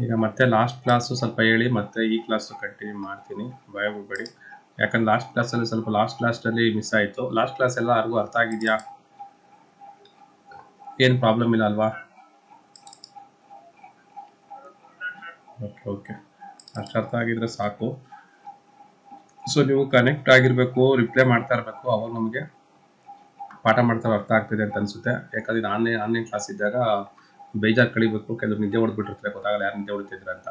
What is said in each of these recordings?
ಈಗ ಮತ್ತೆ last class ಸ್ವಲ್ಪ ಹೇಳಿ ಮತ್ತೆ ಈ ಕ್ಲಾಸು ಕಂಟಿನ್ಯೂ ಮಾಡ್ತೀನಿ, ಭಯ ಬಿಡಬೇಡಿ. ಯಾಕಂದ್ರೆ ಲಾಸ್ಟ್ ಕ್ಲಾಸಲ್ಲಿ ಸ್ವಲ್ಪ ಲಾಸ್ಟ್ ಕ್ಲಾಸಲ್ಲಿ ಮಿಸ್ ಆಯಿತು. ಲಾಸ್ಟ್ ಕ್ಲಾಸ್ ಎಲ್ಲ ಯಾರಿಗೂ ಅರ್ಥ ಆಗಿದೆಯಾ? ಏನು ಪ್ರಾಬ್ಲಮ್ ಇಲ್ಲ ಅಲ್ವಾ? ಓಕೆ ಓಕೆ, ಅಷ್ಟು ಅರ್ಥ ಆಗಿದ್ರೆ ಸಾಕು. ಸೊ ನೀವು ಕನೆಕ್ಟ್ ಆಗಿರಬೇಕು, ರಿಪ್ಲೈ ಮಾಡ್ತಾ ಇರಬೇಕು, ಅವಾಗ ನಮಗೆ ಪಾಠ ಮಾಡ್ತಾರೆ ಅರ್ಥ ಆಗ್ತಿದೆ ಅಂತ ಅನಿಸುತ್ತೆ. ಯಾಕಂದ್ರೆ ಇದು ಆನ್ಲೈನ್ ಕ್ಲಾಸ್ ಇದ್ದಾಗ ಬೇಜಾರು ಕಳಿಬೇಕು, ಕೆಲವರು ನಿದ್ದೆ ಹೊಡೆದ್ಬಿಟ್ಟಿರ್ತಾರೆ, ಗೊತ್ತಾಗಲ್ಲ ಯಾರು ನಿದ್ದೆ ಹೊಡಿತಿದ್ರೆ ಅಂತ.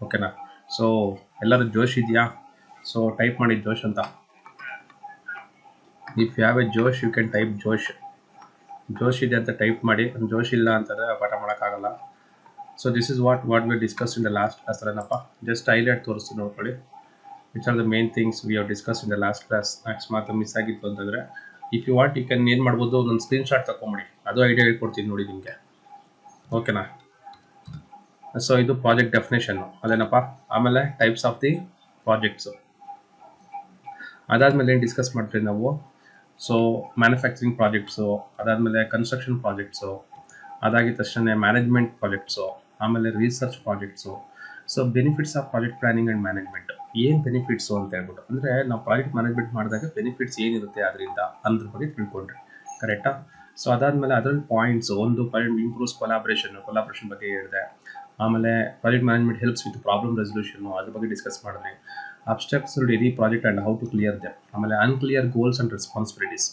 ಓಕೆನಾ? ಸೊ ಎಲ್ಲರೂ ಜೋಶ್ ಇದೆಯಾ? ಸೊ ಟೈಪ್ ಮಾಡಿ ಜೋಶ್ ಅಂತ. ಇಫ್ ಯು ಹ್ಯಾವ್ ಎ ಜೋಶ್ ಯು ಕ್ಯಾನ್ ಟೈಪ್ ಜೋಶ್. ಜೋಶ್ ಇದೆ ಅಂತ ಟೈಪ್ ಮಾಡಿ. ಜೋಶ್ ಇಲ್ಲ ಅಂತಂದರೆ ಪಾಠ ಮಾಡೋಕ್ಕಾಗಲ್ಲ. So this is what we discuss in the last class. ಏನಪ್ಪ ಜಸ್ಟ್ ಹೈಲೈಟ್ ತೋರಿಸ್ತೀನಿ ನೋಡ್ಕೊಳ್ಳಿ. Which are the main things we have discuss in the last class. ಅಕಸ್ಮಾತ್ ಮಿಸ್ ಆಗಿತ್ತು ಅಂತಂದರೆ if you want you can ಏನು ಮಾಡ್ಬೋದು, ಒಂದು ಸ್ಕ್ರೀನ್ಶಾಟ್ ತಗೊಂಬಿಡಿ, ಅದು ಐಡಿಯಾ ಹೇಳ್ಕೊಡ್ತೀನಿ ನೋಡಿ ನಿಮಗೆ. ಓಕೆನಾ? ಸೊ ಇದು ಪ್ರಾಜೆಕ್ಟ್ ಡೆಫಿನೇಷನ್ನು ಅದೇನಪ್ಪ. ಆಮೇಲೆ ಟೈಪ್ಸ್ ಆಫ್ ದಿ ಪ್ರಾಜೆಕ್ಟ್ಸು. ಅದಾದಮೇಲೆ ಏನು ಡಿಸ್ಕಸ್ ಮಾಡ್ತೀವಿ ನಾವು? ಸೊ ಮ್ಯಾನುಫ್ಯಾಕ್ಚರಿಂಗ್ ಪ್ರಾಜೆಕ್ಟ್ಸು, ಅದಾದಮೇಲೆ ಕನ್ಸ್ಟ್ರಕ್ಷನ್ ಪ್ರಾಜೆಕ್ಟ್ಸು, ಅದಾಗಿದ ತಕ್ಷಣ ಮ್ಯಾನೇಜ್ಮೆಂಟ್ ಪ್ರಾಜೆಕ್ಟ್ಸು, ಆಮೇಲೆ research projects. So benefits of project planning and management. ಏನು ಬೆನಿಫಿಟ್ಸು ಅಂತ ಹೇಳ್ಬಿಟ್ಟು, ಅಂದರೆ ನಾವು ಪ್ರಾಜೆಕ್ಟ್ ಮ್ಯಾನೇಜ್ಮೆಂಟ್ ಮಾಡಿದಾಗ ಬೆನಿಫಿಟ್ಸ್ ಏನಿರುತ್ತೆ ಅದರಿಂದ ಅದ್ರ ಬಗ್ಗೆ ತಿಳ್ಕೊಂಡ್ರಿ. ಕರೆಕ್ಟಾ? ಸೊ ಅದಾದಮೇಲೆ ಅದರಲ್ಲಿ ಪಾಯಿಂಟ್ಸು, ಒಂದು ಇಂಪ್ರೂವ್ಸ್ ಕೊಲಾಬ್ರೇಷನ್ ಬಗ್ಗೆ ಹೇಳಿದೆ. ಆಮೇಲೆ project management helps with problem ರೆಸಲ್ಯೂಷನ್ನು, ಅದ್ರ ಬಗ್ಗೆ ಡಿಸ್ಕಸ್ ಮಾಡಿದ್ವಿ. Obstacles any project and how to clear them. ಆಮೇಲೆ unclear goals and responsibilities.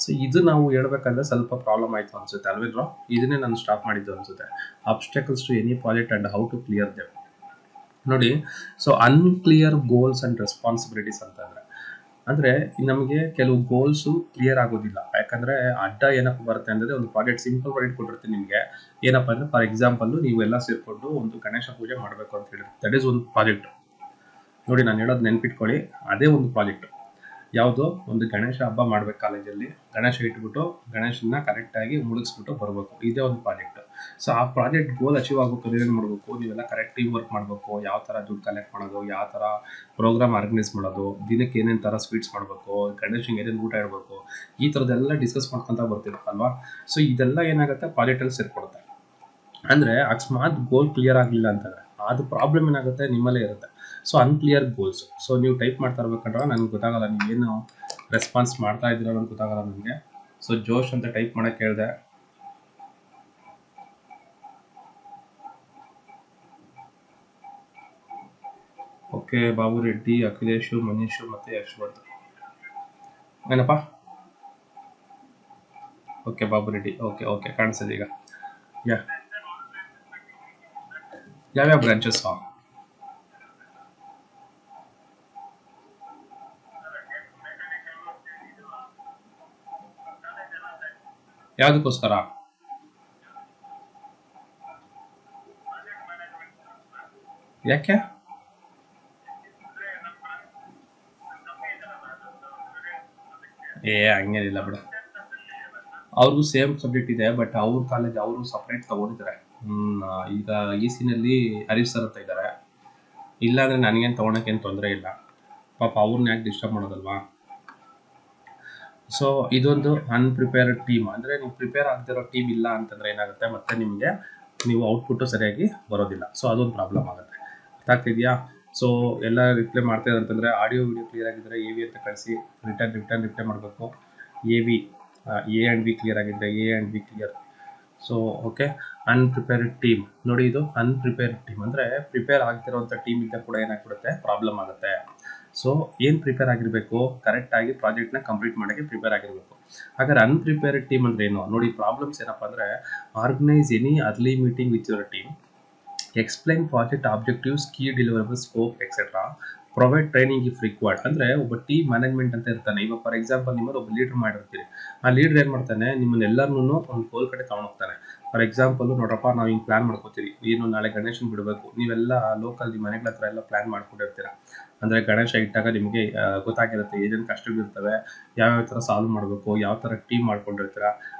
So ಇದು ನಾವು ಹೇಳ್ಬೇಕಂದ್ರೆ ಸ್ವಲ್ಪ ಪ್ರಾಬ್ಲಮ್ ಆಯಿತು ಅನಿಸುತ್ತೆ ಅಲ್ವೇನೋ? ಇದನ್ನೇ ನಾನು ಸ್ಟಾಪ್ ಮಾಡಿದ್ದು ಅನಿಸುತ್ತೆ. Obstacles to any project and how to clear them. ನೋಡಿ, so unclear goals and responsibilities ಅಂತಂದರೆ ಅಂದರೆ ನಮಗೆ ಕೆಲವು ಗೋಲ್ಸು ಕ್ಲಿಯರ್ ಆಗೋದಿಲ್ಲ. ಯಾಕಂದರೆ ಅಡ್ಡ ಏನಪ್ಪ ಬರುತ್ತೆ ಅಂದರೆ, ಒಂದು ಪ್ರಾಜೆಕ್ಟ್ ಸಿಂಪಲ್ ಪ್ರಾಜೆಕ್ಟ್ ಕೊಟ್ಟಿರ್ತೀನಿ ನಿಮಗೆ. ಏನಪ್ಪ ಅಂದರೆ ಫಾರ್ ಎಕ್ಸಾಂಪಲ್ಲು ನೀವೆಲ್ಲ ಸೇರಿಕೊಂಡು ಒಂದು ಗಣೇಶ ಪೂಜೆ ಮಾಡಬೇಕು ಅಂತ ಹೇಳಿ, ದಟ್ ಈಸ್ ಒಂದು ಪ್ರಾಜೆಕ್ಟ್. ನೋಡಿ ನಾನು ಹೇಳೋದು ನೆನ್ಪಿಟ್ಕೊಳ್ಳಿ, ಅದೇ ಒಂದು ಪ್ರಾಜೆಕ್ಟ್. ಯಾವುದೋ ಒಂದು ಗಣೇಶ ಹಬ್ಬ ಮಾಡ್ಬೇಕು ಕಾಲೇಜಲ್ಲಿ, ಗಣೇಶ ಇಟ್ಬಿಟ್ಟು ಗಣೇಶನ ಕರೆಕ್ಟಾಗಿ ಮುಳುಗಿಸ್ಬಿಟ್ಟು ಬರಬೇಕು, ಇದೇ ಒಂದು ಪ್ರಾಜೆಕ್ಟ್. ಸೊ ಆ ಪ್ರಾಜೆಕ್ಟ್ ಗೋಲ್ ಅಚೀವ್ ಆಗಬೇಕು, ಏನು ಮಾಡಬೇಕು, ನೀವೆಲ್ಲ ಕರೆಕ್ಟ್ ಟೀಮ್ ವರ್ಕ್ ಮಾಡಬೇಕು. ಯಾವ ಥರ ದುಡ್ಡು ಕಲೆಕ್ಟ್ ಮಾಡೋದು, ಯಾವ ಥರ ಪ್ರೋಗ್ರಾಮ್ ಆರ್ಗನೈಸ್ ಮಾಡೋದು, ದಿನಕ್ಕೆ ಏನೇನು ಥರ ಸ್ವೀಟ್ಸ್ ಮಾಡಬೇಕು, ಗಣೇಶನಿಗೆ ಏನೇನು ಊಟ ಇಡಬೇಕು, ಈ ಥರದ್ದೆಲ್ಲ ಡಿಸ್ಕಸ್ ಮಾಡ್ಕೊತಾ ಬರ್ತಿರುತ್ತಲ್ವಾ? ಸೊ ಇದೆಲ್ಲ ಏನಾಗುತ್ತೆ, ಪ್ರಾಜೆಕ್ಟಲ್ಲಿ ಸೇರಿಕೊಡುತ್ತೆ. ಅಂದರೆ ಅಕಸ್ಮಾತ್ ಗೋಲ್ ಕ್ಲಿಯರ್ ಆಗಲಿಲ್ಲ ಅಂತಂದರೆ ಅದು ಪ್ರಾಬ್ಲಮ್ ಏನಾಗುತ್ತೆ, ನಿಮ್ಮಲ್ಲೇ ಇರುತ್ತೆ. So unclear goals. ಸೊ ನೀವು ಟೈಪ್ ಮಾಡ್ತಾ ಇರ್ಬೇಕಂದ್ರೆ ನನಗೆ ಗೊತ್ತಾಗಲ್ಲ ನೀವೇನು ರೆಸ್ಪಾನ್ಸ್ ಮಾಡ್ತಾ ಇದ್ದೀರ ಅನ್ನೋದು ಗೊತ್ತಾಗಲ್ಲ ನನಗೆ. ಸೊ ಜೋಶ್ ಅಂತ ಟೈಪ್ ಮಾಡೋಕ್ಕೆ ಹೇಳಿದೆ. ಓಕೆ, ಬಾಬು ರೆಡ್ಡಿ, ಅಖಿಲೇಶು, ಮನೀಶು ಮತ್ತು ಯಶವಂತ್. ಏನಪ್ಪ? Okay Babu Reddy, okay okay, ಕಾಣಿಸ್ತದೆ ಈಗ. ಯಾವ್ಯಾವ ಬ್ರಾಂಚಸ್? ಯಾವುದಕ್ಕೋಸ್ಕರ? ಯಾಕೆ? ಹಂಗೇನಿಲ್ಲ ಬಿಡು, ಅವ್ರಿಗೂ ಸೇಮ್ ಸಬ್ಜೆಕ್ಟ್ ಇದೆ, ಬಟ್ ಅವ್ರ ಕಾಲೇಜ್ ಅವರು ಸಪ್ರೇಟ್ ತೊಗೊಂಡಿದ್ದಾರೆ. ಈಗ ಸಿನಲ್ಲಿ ಹರೀಶ್ ಸರ್ ಅಂತ ಇದ್ದಾರೆ. ಇಲ್ಲಾಂದರೆ ನನಗೇನು ತೊಗೊಳಕ್ಕೇನು ತೊಂದರೆ ಇಲ್ಲ, ಪಾಪ ಅವ್ರನ್ನ ಯಾಕೆ ಡಿಸ್ಟರ್ಬ್ ಮಾಡೋದಲ್ವಾ? ಸೊ ಇದೊಂದು ಅನ್ಪ್ರಿಪೇರ್ಡ್ ಟೀಮ್. ಅಂದರೆ ನೀವು ಪ್ರಿಪೇರ್ ಆಗದಿರೋ ಟೀಮ್ ಇಲ್ಲ ಅಂತಂದರೆ ಏನಾಗುತ್ತೆ, ಮತ್ತೆ ನಿಮಗೆ ನೀವು ಔಟ್ಪುಟ್ಟು ಸರಿಯಾಗಿ ಬರೋದಿಲ್ಲ. ಸೊ ಅದೊಂದು ಪ್ರಾಬ್ಲಮ್ ಆಗುತ್ತೆ. ಅರ್ಥ ಆಗ್ತಿದೆಯಾ? ಸೊ ಎಲ್ಲ ರಿಪ್ಲೈ ಮಾಡ್ತಿದ್ದಾರೆ ಅಂತಂದರೆ ಆಡಿಯೋ ವಿಡಿಯೋ ಕ್ಲಿಯರ್ ಆಗಿದ್ದರೆ ಎ ವಿ ಅಂತ ಕಳಿಸಿ, ರಿಪ್ಲೈ ಮಾಡಬೇಕು. ಎ ಆ್ಯಂಡ್ ಬಿ ಕ್ಲಿಯರ್ ಆಗಿದ್ದರೆ A and B clear. So okay, unprepared team. ನೋಡಿ, ಇದು ಅನ್ಪ್ರಿಪೇರ್ಡ್ ಟೀಮ್ ಅಂದರೆ ಪ್ರಿಪೇರ್ ಆಗ್ತಿರೋಂಥ ಟೀಮ್ ಇದ್ದ ಕೂಡ ಏನಾಗ್ಬಿಡುತ್ತೆ, ಪ್ರಾಬ್ಲಮ್ ಆಗುತ್ತೆ. ಸೊ ಏನು ಪ್ರಿಪೇರ್ ಆಗಿರಬೇಕು, ಕರೆಕ್ಟಾಗಿ ಪ್ರಾಜೆಕ್ಟ್ನ ಕಂಪ್ಲೀಟ್ ಮಾಡೋಕ್ಕೆ ಪ್ರಿಪೇರ್ ಆಗಿರಬೇಕು. ಹಾಗಾದ್ರೆ ಅನ್ಪ್ರಿಪೇರ್ಡ್ ಟೀಮ್ ಅಂದರೆ ಏನು ನೋಡಿ? ಪ್ರಾಬ್ಲಮ್ಸ್ ಏನಪ್ಪ ಅಂದರೆ, organise any early meeting with your team, explain project objectives, key deliverable, scope etcetera, provide training if required. ಅಂದರೆ ಒಬ್ಬ ಟೀಮ್ ಮ್ಯಾನೇಜ್ಮೆಂಟ್ ಅಂತ ಇರ್ತಾನೆ. ಇವಾಗ ಫಾರ್ ಎಕ್ಸಾಂಪಲ್ ನಿಮ್ಮದು ಒಬ್ಬ ಲೀಡರ್ ಮಾಡಿರ್ತೀರಿ. ಆ ಲೀಡರ್ ಏನು ಮಾಡ್ತಾನೆ, ನಿಮ್ಮನ್ನೆಲ್ಲರನ್ನೂ ಒಂದು ಗೋಲ್ ಕಡೆ ತೊಗೊಂಡೋಗ್ತಾನೆ. ಫಾರ್ ಎಕ್ಸಾಂಪಲ್ ನೋಡಪ್ಪ, ನಾವು ಹಿಂಗೆ ಪ್ಲಾನ್ ಮಾಡ್ಕೋತೀರಿ, ಏನು ನಾಳೆ ಗಣೇಶನ್ ಬಿಡಬೇಕು, ನೀವೆಲ್ಲ ಲೋಕಲ್ ನಿಮ್ಮ ಮನೆಗಳ ಹತ್ರ ಎಲ್ಲ ಪ್ಲಾನ್ ಮಾಡ್ಕೊಂಡಿರ್ತೀರ. ಅಂದರೆ ಗಣೇಶ ಇಟ್ಟಾಗ ನಿಮಗೆ ಗೊತ್ತಾಗಿರುತ್ತೆ ಏನೇನು ಕಷ್ಟಗಳಿರ್ತವೆ, ಯಾವ್ಯಾವ ಥರ ಸಾಲ್ವ್ ಮಾಡಬೇಕು, ಯಾವ ಥರ ಟೀಮ್ ಮಾಡ್ಕೊಂಡಿರ್ತೀರ.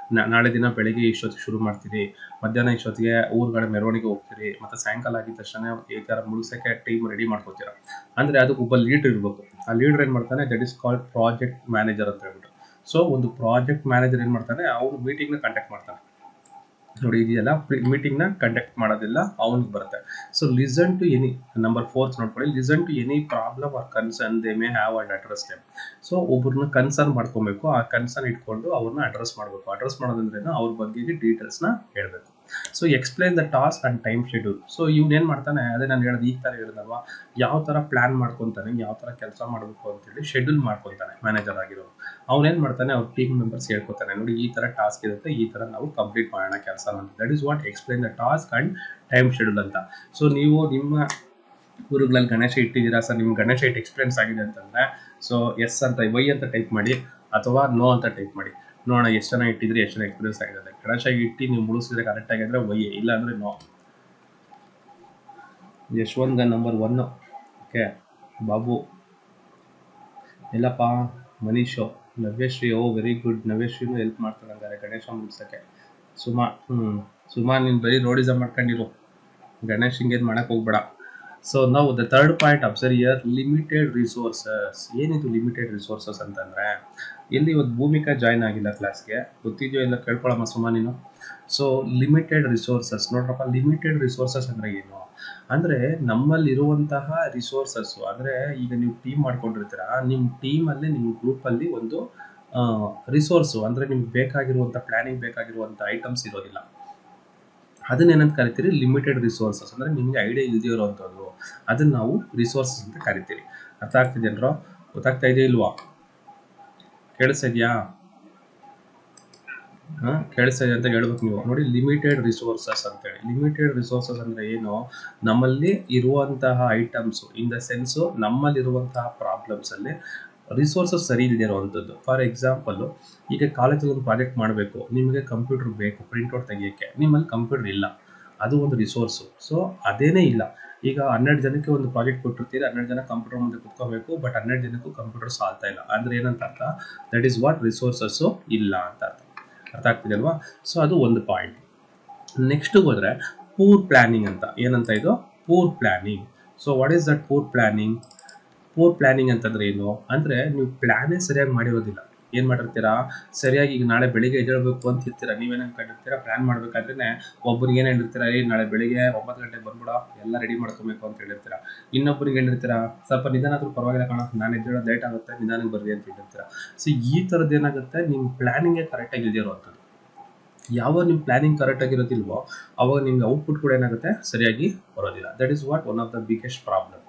ನಾಳೆ ದಿನ ಬೆಳಿಗ್ಗೆ ಇಷ್ಟೊತ್ತಿಗೆ ಶುರು ಮಾಡ್ತೀರಿ, ಮಧ್ಯಾಹ್ನ ಇಷ್ಟೊತ್ತಿಗೆ ಊರುಗಳ ಮೆರವಣಿಗೆ ಹೋಗ್ತೀರಿ, ಮತ್ತು ಸಾಯಂಕಾಲ ಆಗಿದ ತಕ್ಷಣ ಈ ಥರ ಮುಗಿಸೋಕ್ಕೆ ಟೀಮ್ ರೆಡಿ ಮಾಡ್ಕೋತೀರ. ಅಂದರೆ ಅದಕ್ಕೆ ಒಬ್ಬ ಲೀಡರ್ ಇರಬೇಕು. ಆ ಲೀಡರ್ ಏನು ಮಾಡ್ತಾನೆ, that is called project manager ಅಂತ ಹೇಳ್ಬಿಟ್ಟು. ಸೊ ಒಂದು ಪ್ರಾಜೆಕ್ಟ್ ಮ್ಯಾನೇಜರ್ ಏನು ಮಾಡ್ತಾನೆ, ಅವ್ರು ಮೀಟಿಂಗ್ನ ಕಂಡಕ್ಟ್ ಮಾಡ್ತಾನೆ. ನೋಡಿ ಇದೆಯಲ್ಲ, ಮೀಟಿಂಗ್ನ ಕಂಡಕ್ಟ್ ಮಾಡೋದಿಲ್ಲ ಅವ್ನಿಗೆ ಬರುತ್ತೆ. So listen to any, number 4 ನೋಡ್ಕೊಳ್ಳಿ, listen to any problem or concern they may have and address them. So ಒಬ್ಬರನ್ನ ಕನ್ಸರ್ನ್ ಮಾಡ್ಕೊಬೇಕು, ಆ ಕನ್ಸರ್ನ್ ಇಟ್ಕೊಂಡು ಅವ್ರನ್ನ ಅಡ್ರೆಸ್ ಮಾಡಬೇಕು. ಅಡ್ರೆಸ್ ಮಾಡೋದಂದ್ರೇನು, ಅವ್ರ ಬಗ್ಗೆ ಡೀಟೇಲ್ಸ್ನ ಹೇಳಬೇಕು. So explain the task and time schedule. So ಇವ್ನು ಏನು ಮಾಡ್ತಾನೆ, ಅದೇ ನಾನು ಹೇಳೋದು ಈಗ ಥರ ಹೇಳಿದಲ್ವಾ, ಯಾವ ಥರ ಪ್ಲಾನ್ ಮಾಡ್ಕೊತಾನೆ, ಯಾವ ಥರ ಕೆಲಸ ಮಾಡಬೇಕು ಅಂತೇಳಿ ಶೆಡ್ಯೂಲ್ ಮಾಡ್ಕೊತಾನೆ ಮ್ಯಾನೇಜರ್ ಆಗಿರೋರು. ಅವ್ನೇನು ಮಾಡ್ತಾನೆ, ಅವ್ರ ಟೀಮ್ ಮೆಂಬರ್ಸ್ ಹೇಳ್ಕೊತಾನೆ, ನೋಡಿ ಈ ಥರ ಟಾಸ್ಕ್ ಇರುತ್ತೆ, ಈ ಥರ ನಾವು ಕಂಪ್ಲೀಟ್ ಮಾಡೋಣ ಕೆಲಸ ಅಂತ. That is what explain the task and time schedule ಅಂತ. ಸೊ ನೀವು ನಿಮ್ಮ ಊರುಗಳಲ್ಲಿ ಗಣೇಶ ಇಟ್ಟಿದ್ದೀರಾ ಸರ್, ನಿಮ್ಮ ಗಣೇಶ ಇಟ್ಟು ಎಕ್ಸ್ಪೀರಿಯನ್ಸ್ ಆಗಿದೆ ಅಂತಂದರೆ, ಸೊ ಎಸ್ ಅಂತ ವೈ ಅಂತ ಟೈಪ್ ಮಾಡಿ, ಅಥವಾ ನೋ ಅಂತ ಟೈಪ್ ಮಾಡಿ, ನೋಡೋಣ ಎಷ್ಟು ಜನ ಇಟ್ಟಿದ್ರೆ ಎಷ್ಟು ಜನ ಎಕ್ಸ್ಪೀರಿಯನ್ಸ್ ಆಗಿದೆ. ಗಣೇಶ ಇಟ್ಟು ನೀವು ಮುಗಿಸಿದ್ರೆ ಕರೆಕ್ಟ್ ಆಗಿದ್ರೆ ವೈ, ಇಲ್ಲ ಅಂದರೆ no. Yashwant number 1. Okay, Babu Ellappa, Manish, Navyashree, oh very good, ನವ್ಯಶ್ರೀನೂ ಹೆಲ್ಪ್ ಮಾಡ್ತಾಳೆ ಹಂಗಾರೆ ಗಣೇಶ ಮುಗಿಸೋಕ್ಕೆ. ಸುಮಾ, ಸುಮಾ ನೀನು ಬರೀ ರೋಡಿಸಮ್ ಮಾಡ್ಕೊಂಡಿರು, ಗಣೇಶ್ ಹಿಂಗೇನು ಮಾಡೋಕ್ಕೆ ಹೋಗ್ಬೇಡ. ಸೊ ನಾವು the third point observe year, limited resources. ಏನಿದು ಲಿಮಿಟೆಡ್ ರಿಸೋರ್ಸಸ್ ಅಂತಂದರೆ, ಇಲ್ಲಿ ಇವತ್ತು ಭೂಮಿಕಾ ಜಾಯ್ನ್ ಆಗಿಲ್ಲ ಕ್ಲಾಸ್ಗೆ, ಗೊತ್ತಿದೆಯೋ ಇಲ್ಲ ಕೇಳ್ಕೊಳ್ಳಮ್ಮ ಸುಮಾ ನೀನು. ಸೊ ಲಿಮಿಟೆಡ್ ರಿಸೋರ್ಸಸ್ ನೋಡ್ರಪ್ಪ, ಲಿಮಿಟೆಡ್ ರಿಸೋರ್ಸಸ್ ಅಂದರೆ ಏನು ಅಂದರೆ, ನಮ್ಮಲ್ಲಿರುವಂತಹ ರಿಸೋರ್ಸಸ್ಸು ಅಂದರೆ, ಈಗ ನೀವು ಟೀಮ್ ಮಾಡ್ಕೊಂಡಿರ್ತೀರ, ನಿಮ್ಮ ಟೀಮಲ್ಲಿ ನಿಮ್ಮ ಗ್ರೂಪಲ್ಲಿ ಒಂದು ರಿಸೋರ್ಸು ಅಂದರೆ ನಿಮ್ಗೆ ಬೇಕಾಗಿರುವಂಥ ಪ್ಲ್ಯಾನಿಂಗ್ ಬೇಕಾಗಿರುವಂಥ ಐಟಮ್ಸ್ ಇರೋದಿಲ್ಲ. ಅದನ್ನೇನಂತ ಕರಿತೀರಿ, ಲಿಮಿಟೆಡ್ ರಿಸೋರ್ಸಸ್. ಅಂದರೆ ನಿಮಗೆ ಐಡಿಯಾ ಇಲ್ಲದೇ ಇರೋವಂಥದ್ದು, ಅದನ್ನು ನಾವು ರಿಸೋರ್ಸಸ್ ಅಂತ ಕರಿತೀರಿ. ಅರ್ಥ ಆಗ್ತಿದೆ ಅಲ್ರೋ? ಗೊತ್ತಾಗ್ತಾ ಇದೆಯಾ ಇಲ್ವಾ? ಕೇಳಿಸ್ತಾ ಇದೆಯಾ? ಕೇಳಿಸ್ತಾ ಇದೆ ಅಂತ ಹೇಳ್ಬೇಕು ನೀವು. ನೋಡಿ, ಲಿಮಿಟೆಡ್ ರಿಸೋರ್ಸಸ್ ಅಂತೇಳಿ. ಲಿಮಿಟೆಡ್ ರಿಸೋರ್ಸಸ್ ಅಂದರೆ ಏನು, ನಮ್ಮಲ್ಲಿ ಇರುವಂತಹ ಐಟಮ್ಸು, ಇನ್ ದ ಸೆನ್ಸು ನಮ್ಮಲ್ಲಿರುವಂತಹ ಪ್ರಾಬ್ಲಮ್ಸಲ್ಲಿ ರಿಸೋರ್ಸಸ್ ಸರಿ ಇಲ್ಲದೆ ಇರುವಂಥದ್ದು. ಫಾರ್ ಎಕ್ಸಾಂಪಲ್ಲು, ಈಗ ಕಾಲೇಜಲ್ಲಿ ಒಂದು ಪ್ರಾಜೆಕ್ಟ್ ಮಾಡಬೇಕು, ನಿಮಗೆ ಕಂಪ್ಯೂಟರ್ ಬೇಕು ಪ್ರಿಂಟ್ಔಟ್ ತೆಗಿಯೋಕ್ಕೆ, ನಿಮ್ಮಲ್ಲಿ ಕಂಪ್ಯೂಟರ್ ಇಲ್ಲ, ಅದು ಒಂದು ರಿಸೋರ್ಸು. ಸೊ ಅದೇನೇ ಇಲ್ಲ, ಈಗ 12 ಜನಕ್ಕೆ ಒಂದು ಪ್ರಾಜೆಕ್ಟ್ ಕೊಟ್ಟಿರ್ತೀರಿ, 12 ಜನ ಕಂಪ್ಯೂಟರ್ ಮುಂದೆ ಕುತ್ಕೋಬೇಕು, ಬಟ್ 12 ಜನಕ್ಕೂ ಕಂಪ್ಯೂಟರ್ ಸಾಲ್ತಾ ಇಲ್ಲ ಅಂದರೆ ಏನಂತ ಅರ್ಥ, ದಟ್ ಈಸ್ ವಾಟ್ ರಿಸೋರ್ಸಸ್ಸು ಇಲ್ಲ ಅಂತ ಅರ್ಥ. ಅರ್ಥ ಆಗ್ತಿದೆ ಅಲ್ವಾ? ಸೊ ಅದು ಒಂದು ಪಾಯಿಂಟ್. ನೆಕ್ಸ್ಟ್ ಹೋದರೆ ಪೂರ್ ಪ್ಲ್ಯಾನಿಂಗ್ ಅಂತ. ಏನಂತ ಇದು? Poor planning. So what is that poor planning? Poor planning ಅಂತಂದರೆ ಏನು ಅಂದರೆ, ನೀವು ಪ್ಲ್ಯಾನೇ ಸರಿಯಾಗಿ ಮಾಡಿರೋದಿಲ್ಲ. ಏನು ಮಾಡಿರ್ತೀರಾ, ಸರಿಯಾಗಿ ಈಗ ನಾಳೆ ಬೆಳಿಗ್ಗೆ ಎದ್ದೇಳಬೇಕು ಅಂತ ಇರ್ತೀರ, ನೀವೇನು ಅನ್ಕೊಂಡಿರ್ತೀರ, ಪ್ಲ್ಯಾನ್ ಮಾಡಬೇಕಾದ್ರೆ ಒಬ್ಬರಿಗೆ ಏನು ಹೇಳಿರ್ತೀರ, ನಾಳೆ ಬೆಳಿಗ್ಗೆ 9 ಗಂಟೆಗೆ ಬಂದ್ಬಿಡ, ಎಲ್ಲ ರೆಡಿ ಮಾಡ್ಕೊಬೇಕು ಅಂತ ಹೇಳಿರ್ತೀರ. ಇನ್ನೊಬ್ಬರಿಗೆ ಹೇಳಿರ್ತೀರ, ಸ್ವಲ್ಪ ನಿಧಾನ ಆದರೂ ಪರವಾಗಿಲ್ಲ ಕಣ, ನಾನು ಎದ್ದೇಳೋದು ಲೇಟ್ ಆಗುತ್ತೆ, ನಿಧಾನಕ್ಕೆ ಬರ್ರಿ ಅಂತ ಹೇಳಿರ್ತೀರ. ಸೊ ಈ ಥರದ್ದು ಏನಾಗುತ್ತೆ, ನಿಮ್ಮ ಪ್ಲ್ಯಾನಿಂಗೇ ಕರೆಕ್ಟಾಗಿ ಇಲ್ಲದೇ ಇರುವಂಥದ್ದು. ಯಾವಾಗ ನಿಮ್ಮ ಪ್ಲ್ಯಾನಿಂಗ್ ಕರೆಕ್ಟಾಗಿರೋದಿಲ್ವೋ ಅವಾಗ ನಿಮ್ಗೆ ಔಟ್ಪುಟ್ ಕೂಡ ಏನಾಗುತ್ತೆ, ಸರಿಯಾಗಿ ಬರೋದಿಲ್ಲ. That is what one of the biggest problem.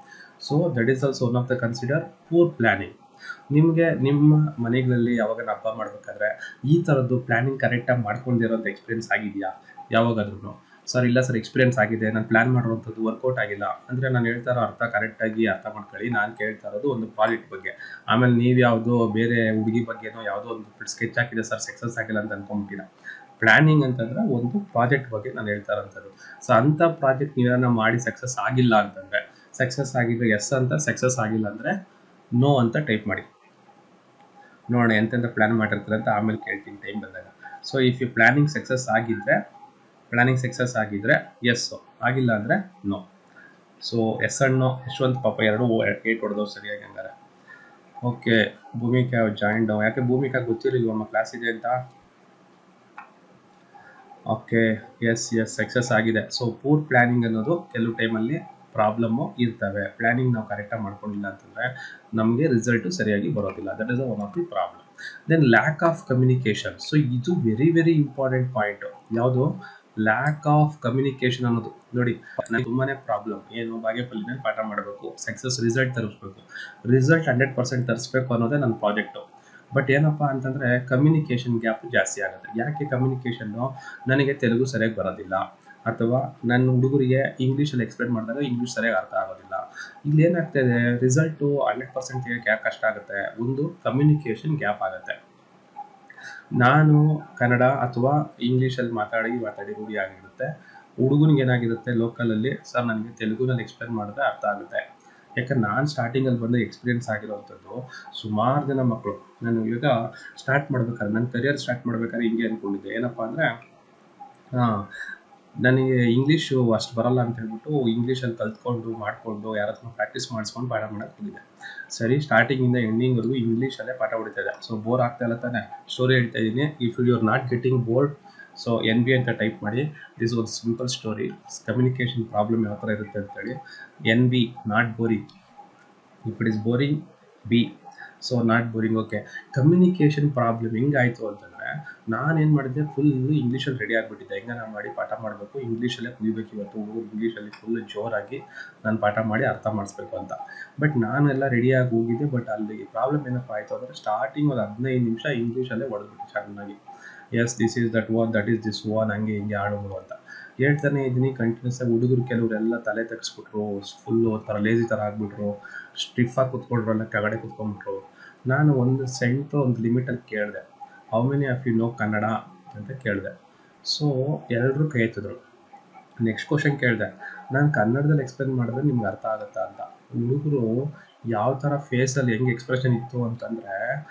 So that is also one of the consider poor planning. ನಿಮಗೆ ನಿಮ್ಮ ಮನೆಗಳಲ್ಲಿ ಯಾವಾಗ ಹಬ್ಬ ಮಾಡಬೇಕಾದ್ರೆ ಈ ಥರದ್ದು ಪ್ಲ್ಯಾನಿಂಗ್ ಕರೆಕ್ಟಾಗಿ ಮಾಡ್ಕೊಂಡಿರೋಂಥ ಎಕ್ಸ್ಪೀರಿಯನ್ಸ್ ಆಗಿದೆಯಾ ಯಾವಾಗಾದ್ರೂ? ಸರ್ ಇಲ್ಲ ಸರ್, ಎಕ್ಸ್ಪೀರಿಯನ್ಸ್ ಆಗಿದೆ, ನಾನು ಪ್ಲ್ಯಾನ್ ಮಾಡಿರೋಂಥದ್ದು ವರ್ಕೌಟ್ ಆಗಿಲ್ಲ ಅಂದರೆ, ನಾನು ಹೇಳ್ತಾ ಇರೋ ಅರ್ಥ ಕರೆಕ್ಟಾಗಿ ಅರ್ಥ ಮಾಡ್ಕೊಳ್ಳಿ. ನಾನು ಕೇಳ್ತಾ ಇರೋದು ಒಂದು ಪ್ರಾಜೆಕ್ಟ್ ಬಗ್ಗೆ. ಆಮೇಲೆ ನೀವು ಯಾವುದೋ ಬೇರೆ ಹುಡುಗಿ ಬಗ್ಗೆನೋ ಯಾವುದೋ ಒಂದು ಸ್ಕೆಚ್ ಹಾಕಿದೆ ಸರ್, ಸಕ್ಸಸ್ ಆಗಿಲ್ಲ ಅಂತ ಅನ್ಕೊಂಬಿಟ್ಟಿಲ್ಲ. ಪ್ಲ್ಯಾನಿಂಗ್ ಅಂತಂದರೆ ಒಂದು ಪ್ರಾಜೆಕ್ಟ್ ಬಗ್ಗೆ ನಾನು ಹೇಳ್ತಾ ಇರೋಂಥದ್ದು. ಸೊ ಅಂಥ ಪ್ರಾಜೆಕ್ಟ್ ನೀವೇನ ಮಾಡಿ ಸಕ್ಸಸ್ ಆಗಿಲ್ಲ ಅಂತಂದರೆ, ಸಕ್ಸಸ್ ಆಗಿದ್ರೆ ಎಸ್ ಅಂತ, ಸಕ್ಸಸ್ ಆಗಿಲ್ಲ ಅಂದರೆ ನೋ ಅಂತ ಟೈಪ್ ಮಾಡಿ. ನೋಡೋಣ ಎಂತೆಂಥ ಪ್ಲ್ಯಾನ್ ಮಾಡಿರ್ತಾರೆ ಅಂತ ಆಮೇಲೆ ಕೇಳ್ತೀನಿ ಟೈಮ್ ಬಂದಾಗ. So if you planning success ಆಗಿದ್ರೆ ಎಸ್ಸು, ಆಗಿಲ್ಲ ಅಂದರೆ no. So yes and no. Yashwant ಪಾಪ 2 8 ಹೊಡೆದವು ಸರಿಯಾಗಿ ಹಂಗಾರೆ. Okay, Bhoomika joined. ಯಾಕೆ ಭೂಮಿಕಾ ಗೊತ್ತಿರಲಿಲ್ವಮ್ಮ ಕ್ಲಾಸ್ ಇದೆ ಅಂತ? ಓಕೆ, ಎಸ್ ಸಕ್ಸಸ್ ಆಗಿದೆ. ಸೊ ಪೂರ್ ಪ್ಲ್ಯಾನಿಂಗ್ ಅನ್ನೋದು ಕೆಲವು ಟೈಮಲ್ಲಿ ಪ್ರಾಬ್ಲಮ್ಮು ಇರ್ತವೆ. ಪ್ಲ್ಯಾನಿಂಗ್ ನಾವು ಕರೆಕ್ಟಾಗಿ ಮಾಡ್ಕೊಂಡಿಲ್ಲ ಅಂತಂದರೆ ನಮಗೆ ರಿಸಲ್ಟು ಸರಿಯಾಗಿ ಬರೋದಿಲ್ಲ. That is one of the problem. Then lack of communication. So ಇದು ವೆರಿ ವೆರಿ ಇಂಪಾರ್ಟೆಂಟ್ ಪಾಯಿಂಟು. ಯಾವುದು? ಲ್ಯಾಕ್ ಆಫ್ ಕಮ್ಯುನಿಕೇಷನ್ ಅನ್ನೋದು. ನೋಡಿ, ನನಗೆ ತುಂಬಾ ಪ್ರಾಬ್ಲಮ್ ಏನು, ಬಾಗೇಪಲ್ಲಿನ ಪಾಠ ಮಾಡಬೇಕು, ಸಕ್ಸಸ್ ರಿಸಲ್ಟ್ ತರಿಸ್ಬೇಕು, ರಿಸಲ್ಟ್ 100% ತರಿಸ್ಬೇಕು ಅನ್ನೋದೇ ನನ್ನ ಪ್ರಾಜೆಕ್ಟು. ಬಟ್ ಏನಪ್ಪ ಅಂತಂದರೆ ಕಮ್ಯುನಿಕೇಷನ್ ಗ್ಯಾಪ್ ಜಾಸ್ತಿ ಆಗುತ್ತೆ. ಯಾಕೆ ಕಮ್ಯುನಿಕೇಷನ್ನು? ನನಗೆ ತೆಲುಗು ಸರಿಯಾಗಿ ಬರೋದಿಲ್ಲ, ಅಥವಾ ನನ್ನ ಹುಡುಗರಿಗೆ ಇಂಗ್ಲೀಷಲ್ಲಿ ಎಕ್ಸ್ಪ್ಲೇನ್ ಮಾಡಿದಾಗ ಇಂಗ್ಲೀಷ್ ಸರಿಯಾಗಿ ಅರ್ಥ ಆಗೋದಿಲ್ಲ. ಇಲ್ಲಿ ಏನಾಗ್ತಾಯಿದೆ, ರಿಸಲ್ಟು 100% ತೆಗಿಯೋಕ್ಕೆ ಯಾಕೆ ಕಷ್ಟ ಆಗುತ್ತೆ? ಒಂದು ಕಮ್ಯುನಿಕೇಷನ್ ಗ್ಯಾಪ್ ಆಗುತ್ತೆ. ನಾನು ಕನ್ನಡ ಅಥವಾ ಇಂಗ್ಲೀಷಲ್ಲಿ ಮಾತಾಡಿ ರೂಢಿ ಆಗಿರುತ್ತೆ. ಹುಡುಗನಿಗೆ ಏನಾಗಿರುತ್ತೆ, ಲೋಕಲಲ್ಲಿ ಸರ್ ನನಗೆ ತೆಲುಗುನಲ್ಲಿ ಎಕ್ಸ್ಪ್ಲೇನ್ ಮಾಡಿದ್ರೆ ಅರ್ಥ ಆಗುತ್ತೆ. ಯಾಕಂದ್ರೆ ನಾನು ಸ್ಟಾರ್ಟಿಂಗಲ್ಲಿ ಬಂದ ಎಕ್ಸ್ಪೀರಿಯೆನ್ಸ್ ಆಗಿರೋವಂಥದ್ದು ಸುಮಾರು ಜನ ಮಕ್ಕಳು. ನಾನು ಈಗ ಸ್ಟಾರ್ಟ್ ಮಾಡ್ಬೇಕಾದ್ರೆ, ನನ್ನ ಕರಿಯರ್ ಸ್ಟಾರ್ಟ್ ಮಾಡ್ಬೇಕಾದ್ರೆ ಹಿಂಗೆ ಅಂದ್ಕೊಂಡಿದ್ದೆ. ಏನಪ್ಪ ಅಂದರೆ, ನನಗೆ ಇಂಗ್ಲೀಷು ಅಷ್ಟು ಬರಲ್ಲ ಅಂತ ಹೇಳ್ಬಿಟ್ಟು ಇಂಗ್ಲೀಷಲ್ಲಿ ಕಲ್ತ್ಕೊಂಡು ಮಾಡಿಕೊಂಡು ಯಾರ ಹತ್ರ ಪ್ರಾಕ್ಟೀಸ್ ಮಾಡಿಸ್ಕೊಂಡು ಪಾಠ ಮಾಡೋಕ್ಕೆ ಹೋಗಿದ್ದೆ. ಸರಿ, ಸ್ಟಾರ್ಟಿಂಗಿಂದ ಎಂಡಿಂಗ್ವರೆಗೂ ಇಂಗ್ಲೀಷಲ್ಲೇ ಪಾಠ ಹೊಡಿತಾ ಇದೆ. ಸೊ ಬೋರ್ ಆಗ್ತಾ ಇಲ್ಲ ತಾನೆ? ಸ್ಟೋರಿ ಹೇಳ್ತಾ ಇದ್ದೀನಿ. If you are not getting bored, so NB ಅಂತ ಟೈಪ್ ಮಾಡಿ. ದಿಸ್ ಒಂದು ಸಿಂಪಲ್ ಸ್ಟೋರಿ, ಕಮ್ಯುನಿಕೇಷನ್ ಪ್ರಾಬ್ಲಮ್ ಯಾವ ಥರ ಇರುತ್ತೆ ಅಂತೇಳಿ. NB not boring, if it is boring B, so not boring. Okay, communication problem ಹೆಂಗಾಯಿತು ಅಂತಂದರೆ, ನಾನೇನು ಮಾಡಿದ್ದೆ, ಫುಲ್ ಇಂಗ್ಲೀಷಲ್ಲಿ ರೆಡಿ ಆಗಿಬಿಟ್ಟಿದ್ದೆ. ಹೆಂಗೆ ನಾನು ಮಾಡಿ ಪಾಠ ಮಾಡಬೇಕು, ಇಂಗ್ಲೀಷಲ್ಲೇ ಕಲಿಬೇಕು ಇವತ್ತು, ಹುಡುಗರು ಇಂಗ್ಲೀಷಲ್ಲಿ ಫುಲ್ ಜೋರಾಗಿ ನಾನು ಪಾಠ ಮಾಡಿ ಅರ್ಥ ಮಾಡಿಸ್ಬೇಕು ಅಂತ. ಬಟ್ ನಾನೆಲ್ಲ ರೆಡಿಯಾಗಿ ಹೋಗಿದ್ದೆ. ಬಟ್ ಅಲ್ಲಿ ಪ್ರಾಬ್ಲಮ್ ಏನಪ್ಪ ಆಯಿತು ಅಂದರೆ, ಸ್ಟಾರ್ಟಿಂಗ್ ಒಂದು 15 ನಿಮಿಷ ಇಂಗ್ಲೀಷಲ್ಲೇ ಹೊಡೆದ್ಬಿಟ್ಟು ಚೆನ್ನಾಗಿ, yes this is that one, that is this one, ಹಂಗೆ ಹಿಂಗೆ ಆಡೋದು ಅಂತ ಹೇಳ್ತಾನೆ ಇದ್ದೀನಿ ಕಂಟಿನ್ಯೂಸ್ ಆಗಿ. ಹುಡುಗರು ಕೆಲವರೆಲ್ಲ ತಲೆ ತಗ್ಸ್ಬಿಟ್ರು, ಫುಲ್ಲು ಥರ ಲೇಜಿ ಥರ ಆಗಿಬಿಟ್ರು, ಸ್ಟಿಫಾಗಿ ಕೂತ್ಕೊಂಡ್ರಲ್ಲ, ಕೆಳಗಡೆ ಕೂತ್ಕೊಂಡ್ಬಿಟ್ರು. ನಾನು ಒಂದು ಒಂದು ಲಿಮಿಟಲ್ಲಿ ಕೇಳಿದೆ, how many of you know Kannada ಅಂತ ಕೇಳಿದೆ. ಸೊ ಎಲ್ಲರೂ ಕೈ ಎತ್ತಿದ್ರು. ನೆಕ್ಸ್ಟ್ ಕ್ವಶನ್ ಕೇಳಿದೆ, ನಾನು ಕನ್ನಡದಲ್ಲಿ ಎಕ್ಸ್ಪ್ಲೇನ್ ಮಾಡಿದ್ರೆ ನಿಮ್ಗೆ ಅರ್ಥ ಆಗುತ್ತಾ ಅಂತ. ಹುಡುಗರು ಯಾವ ಥರ ಫೇಸಲ್ಲಿ ಹೆಂಗೆ ಎಕ್ಸ್ಪ್ರೆಷನ್ ಇತ್ತು ಅಂತಂದರೆ,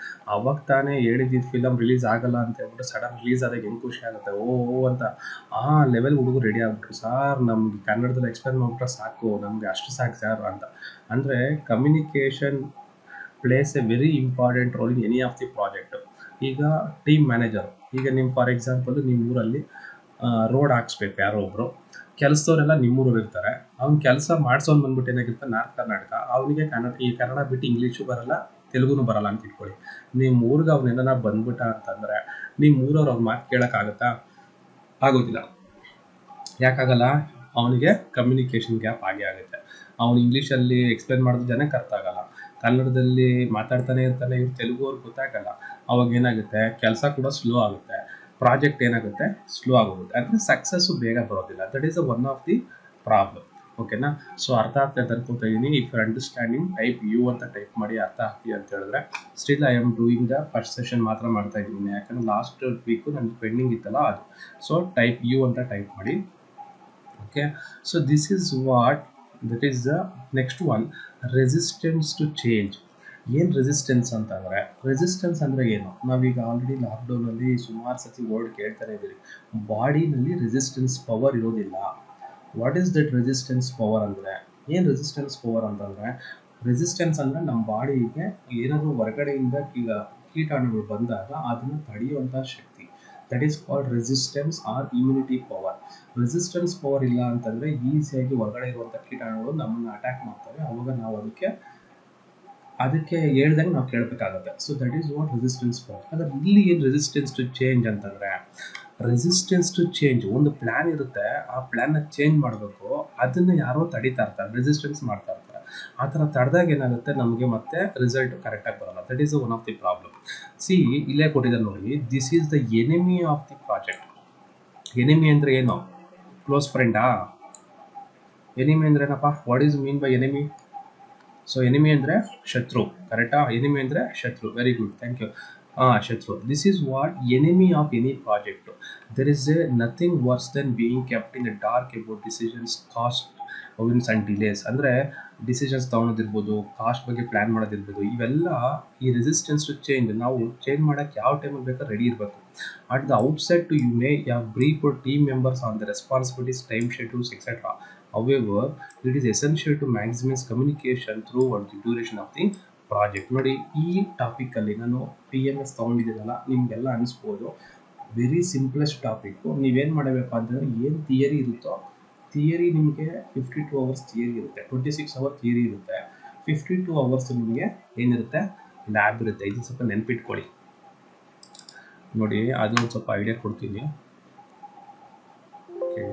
ಅವಾಗ ತಾನೇ ಹೇಳಿದ್ದು ಫಿಲಮ್ ರಿಲೀಸ್ ಆಗಲ್ಲ ಅಂತ ಹೇಳ್ಬಿಟ್ಟು ಸಡನ್ ರಿಲೀಸ್ ಆದಾಗ ಹೆಂಗೆ ಖುಷಿ ಆಗುತ್ತೆ, ಓ ಅಂತ ಆ ಲೆವೆಲ್ ಹುಡುಗರು ರೆಡಿ ಆಗಿಬಿಟ್ರು. ಸಾರ್ ನಮ್ಗೆ ಕನ್ನಡದಲ್ಲಿ ಎಕ್ಸ್ಪ್ಲೇನ್ ಮಾಡಿಬಿಟ್ರೆ ಸಾಕು, ನಮಗೆ ಅಷ್ಟು ಸಾಕು ಸರ್ ಅಂತ. ಅಂದರೆ communication place A very important role in any of the project. ಈಗ ಟೀಮ್ ಮ್ಯಾನೇಜರು, ಈಗ ನಿಮ್ಮ ಫಾರ್ ಎಕ್ಸಾಂಪಲ್ ನಿಮ್ಮ ಊರಲ್ಲಿ ರೋಡ್ ಹಾಕ್ಸ್ಬೇಕು, ಯಾರೋ ಒಬ್ಬರು ಕೆಲಸದವರೆಲ್ಲ ನಿಮ್ಮೂರವ್ರು ಇರ್ತಾರೆ. ಅವ್ನು ಕೆಲಸ ಮಾಡಿಸೋನು ಬಂದ್ಬಿಟ್ಟು ಏನಾಗಿರುತ್ತೆ, ನಾರ್ತ್ ಕರ್ನಾಟಕ, ಅವನಿಗೆ ಕನ್ನಡ ಬಿಟ್ಟು ಇಂಗ್ಲೀಷು ಬರಲ್ಲ, ತೆಲುಗುನು ಬರಲ್ಲ ಅಂತ ಇಟ್ಕೊಳ್ಳಿ. ನಿಮ್ಮ ಊರಿಗೆ ಅವ್ನೇನ ಬಂದ್ಬಿಟ್ಟ ಅಂತಂದರೆ, ನಿಮ್ಮ ಊರವ್ರು ಅವ್ರ ಮಾತು ಕೇಳೋಕ್ಕಾಗತ್ತಾ? ಆಗೋದಿಲ್ಲ. ಯಾಕಾಗಲ್ಲ? ಅವನಿಗೆ ಕಮ್ಯುನಿಕೇಷನ್ ಗ್ಯಾಪ್ ಆಗೇ ಆಗುತ್ತೆ. ಅವನು ಇಂಗ್ಲೀಷಲ್ಲಿ ಎಕ್ಸ್ಪ್ಲೇನ್ ಮಾಡೋದು ಜನಕ್ಕೆ ಅರ್ಥ ಆಗಲ್ಲ, ಕನ್ನಡದಲ್ಲಿ ಮಾತಾಡ್ತಾನೆ ಇರ್ತಾನೆ, ಇವ್ರು ತೆಲುಗು ಅವ್ರಿಗೆ ಗೊತ್ತಾಗಲ್ಲ. ಅವಾಗ ಏನಾಗುತ್ತೆ, ಕೆಲಸ ಕೂಡ ಸ್ಲೋ ಆಗುತ್ತೆ, ಪ್ರಾಜೆಕ್ಟ್ ಏನಾಗುತ್ತೆ, ಸ್ಲೋ ಆಗೋಗುತ್ತೆ, ಅಂದರೆ ಸಕ್ಸಸ್ಸು ಬೇಗ ಬರೋದಿಲ್ಲ. That is one of the problem. ಓಕೆನಾ? ಸೊ ಅರ್ಥ ಆಗ್ತದೆ ಅನ್ಕೊತಾ ಇದ್ದೀನಿ. If you understanding type you ಅಂತ ಟೈಪ್ ಮಾಡಿ, ಅರ್ಥ ಆಗ್ತೀವಿ ಅಂತ ಹೇಳಿದ್ರೆ. Still I am doing the first session ಮಾತ್ರ ಮಾಡ್ತಾ ಇದ್ದೀನಿ, ಯಾಕಂದರೆ ಲಾಸ್ಟ್ ವೀಕು ನನಗೆ ಪೆಂಡಿಂಗ್ ಇತ್ತಲ್ಲ ಅದು. ಸೊ ಟೈಪ್ ಯು ಅಂತ ಟೈಪ್ ಮಾಡಿ. Okay, so this is what, that is the next one, resistance to change. ಏನು ರೆಸಿಸ್ಟೆನ್ಸ್ ಅಂತಂದರೆ, ರೆಸಿಸ್ಟೆನ್ಸ್ ಅಂದರೆ ಏನು? ನಾವೀಗ ಆಲ್ರೆಡಿ ಲಾಕ್ಡೌನಲ್ಲಿ ಸುಮಾರು ಸತಿ ವರ್ಡ್ ಕೇಳ್ತಾನೆ ಇದ್ದೀವಿ, ಬಾಡಿನಲ್ಲಿ ರೆಸಿಸ್ಟೆನ್ಸ್ ಪವರ್ ಇರೋದಿಲ್ಲ. What is that resistance power ಅಂದರೆ? ಏನು ರೆಸಿಸ್ಟೆನ್ಸ್ ಪವರ್ ಅಂತಂದರೆ, ರೆಸಿಸ್ಟೆನ್ಸ್ ಅಂದರೆ ನಮ್ಮ ಬಾಡಿಗೆ ಏನಾದರೂ ಹೊರಗಡೆಯಿಂದ ಕೀಟಾಣುಗಳು ಬಂದಾಗ ಅದನ್ನು ತಡೆಯುವಂಥ ಶಕ್ತಿ. That is called resistance or immunity power. Resistance power ಇಲ್ಲ ಅಂತಂದರೆ ಈಸಿಯಾಗಿ ಹೊರಗಡೆ ಇರುವಂಥ ಕೀಟಾಣುಗಳು ನಮ್ಮನ್ನು ಅಟ್ಯಾಕ್ ಮಾಡ್ತವೆ. ಅವಾಗ ನಾವು ಅದಕ್ಕೆ ಹೇಳ್ದಂಗೆ ನಾವು ಕೇಳಬೇಕಾಗುತ್ತೆ. So that is what resistance power. ಆದರೆ ಇಲ್ಲಿ ಏನು ರೆಸಿಸ್ಟೆನ್ಸ್ ಟು ಚೇಂಜ್ ಅಂತಂದರೆ, ರೆಸಿಸ್ಟೆನ್ಸ್ ಟು ಚೇಂಜ್, ಒಂದು ಪ್ಲ್ಯಾನ್ ಇರುತ್ತೆ, ಆ ಪ್ಲ್ಯಾನ್ನ ಚೇಂಜ್ ಮಾಡಬೇಕು, ಅದನ್ನು ಯಾರೋ ತಡೀತಾ ಇರ್ತಾರೆ, ರೆಸಿಸ್ಟೆನ್ಸ್ ಮಾಡ್ತಾ ಇರ್ತಾರೆ. ಆ ಥರ ತಡೆದಾಗ ಏನಾಗುತ್ತೆ, ನಮಗೆ ಮತ್ತೆ ರಿಸಲ್ಟ್ ಕರೆಕ್ಟಾಗಿ ಬರೋಲ್ಲ. That is one of the problem. See, ಇಲ್ಲೇ ಕೊಟ್ಟಿದ್ದಾರೆ ನೋಡಿ, this is the enemy of the project. Enemy ಅಂದರೆ ಏನು? ಕ್ಲೋಸ್ ಫ್ರೆಂಡಾ? ಎನಿಮಿ ಅಂದರೆ ಏನಪ್ಪ? What is mean by enemy? So enemy ಅಂದರೆ ಶತ್ರು, ಕರೆಕ್ಟಾ? ಎನಿಮಿ ಅಂದರೆ ಶತ್ರು. Very good, thank you. ಶತ್ರು. This is what enemy of any project. There is nothing worse than being kept in the dark about decisions, cost, wins and delays. ಅಂದರೆ decisions ತೊಗೊಳೋದಿರ್ಬೋದು, cost ಬಗ್ಗೆ plan ಮಾಡೋದಿರ್ಬೋದು, ಇವೆಲ್ಲ ಈ resistance to change. ನಾವು change ಮಾಡೋಕ್ಕೆ ಯಾವ ಟೈಮಿಗೆ ಬೇಕಾದ್ರೆ ರೆಡಿ ಇರಬೇಕು. At the outset to you may have brief team members on the responsibilities, time schedules, etcetera. However, it is essential to maximize communication throughout the duration of the project. ನೋಡಿ, ಈ ಟಾಪಿಕಲ್ಲಿ ನಾನು PMS ತೊಗೊಂಡಿದ್ದೀನಲ್ಲ, ನಿಮಗೆಲ್ಲ ಅನಿಸ್ಬೋದು very simplest topic. ನೀವೇನು ಮಾಡಬೇಕು ಅಂತಂದರೆ, ಏನು theory ಇರುತ್ತೋ, theory ನಿಮಗೆ 52 ಅವರ್ಸ್ ಥಿಯರಿ ಇರುತ್ತೆ, 26 ಅವರ್ ಥಿಯರಿ ಇರುತ್ತೆ, 52 ಅವರ್ಸ್ ನಿಮಗೆ ಏನಿರುತ್ತೆ, ಲ್ಯಾಬ್ ಇರುತ್ತೆ. ಇದು ಸ್ವಲ್ಪ ನೆನ್ಪಿಟ್ಕೊಳ್ಳಿ. ನೋಡಿ, ಅದು ಒಂದು ಸ್ವಲ್ಪ ಐಡಿಯಾ ಕೊಡ್ತೀನಿ. Okay,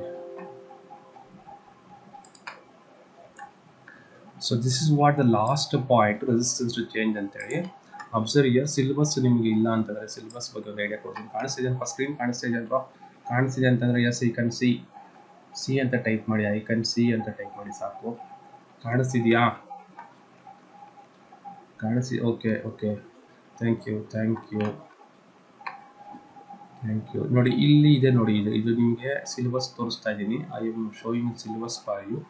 so this is what the last point, resistance to change ಅಂತೇಳಿ. ಅಬ್ಸರ್ವ್ ಇಯರ್, ಸಿಲೆಬಸ್ ನಿಮಗೆ ಇಲ್ಲ ಅಂತಂದರೆ ಸಿಲೆಬಸ್ ಬಗ್ಗೆ ಒಂದು ಐಡಿಯಾ ಕೊಡ್ತೀನಿ. ಕಾಣಿಸ್ತಿದೆ ಅಲ್ವಾ ಸ್ಕ್ರೀನ್? ಕಾಣಿಸ್ತಿದೆ ಅಲ್ವಾ? ಕಾಣಿಸ್ತಿದೆ ಅಂತಂದರೆ yes, I can see. See ಅಂತ ಟೈಪ್ ಮಾಡಿ, ಐ ಕ್ಯಾನ್ ಸಿ ಅಂತ ಟೈಪ್ ಮಾಡಿ ಸಾಕು. ಕಾಣಿಸ್ತಿದೆಯಾ? Okay okay, thank you thank you thank you. ನೋಡಿ, ಇಲ್ಲಿ ಇದೆ ನೋಡಿ, ಇದು ನಿಮಗೆ ಸಿಲೆಬಸ್ ತೋರಿಸ್ತಾ ಇದ್ದೀನಿ. I am showing syllabus for you.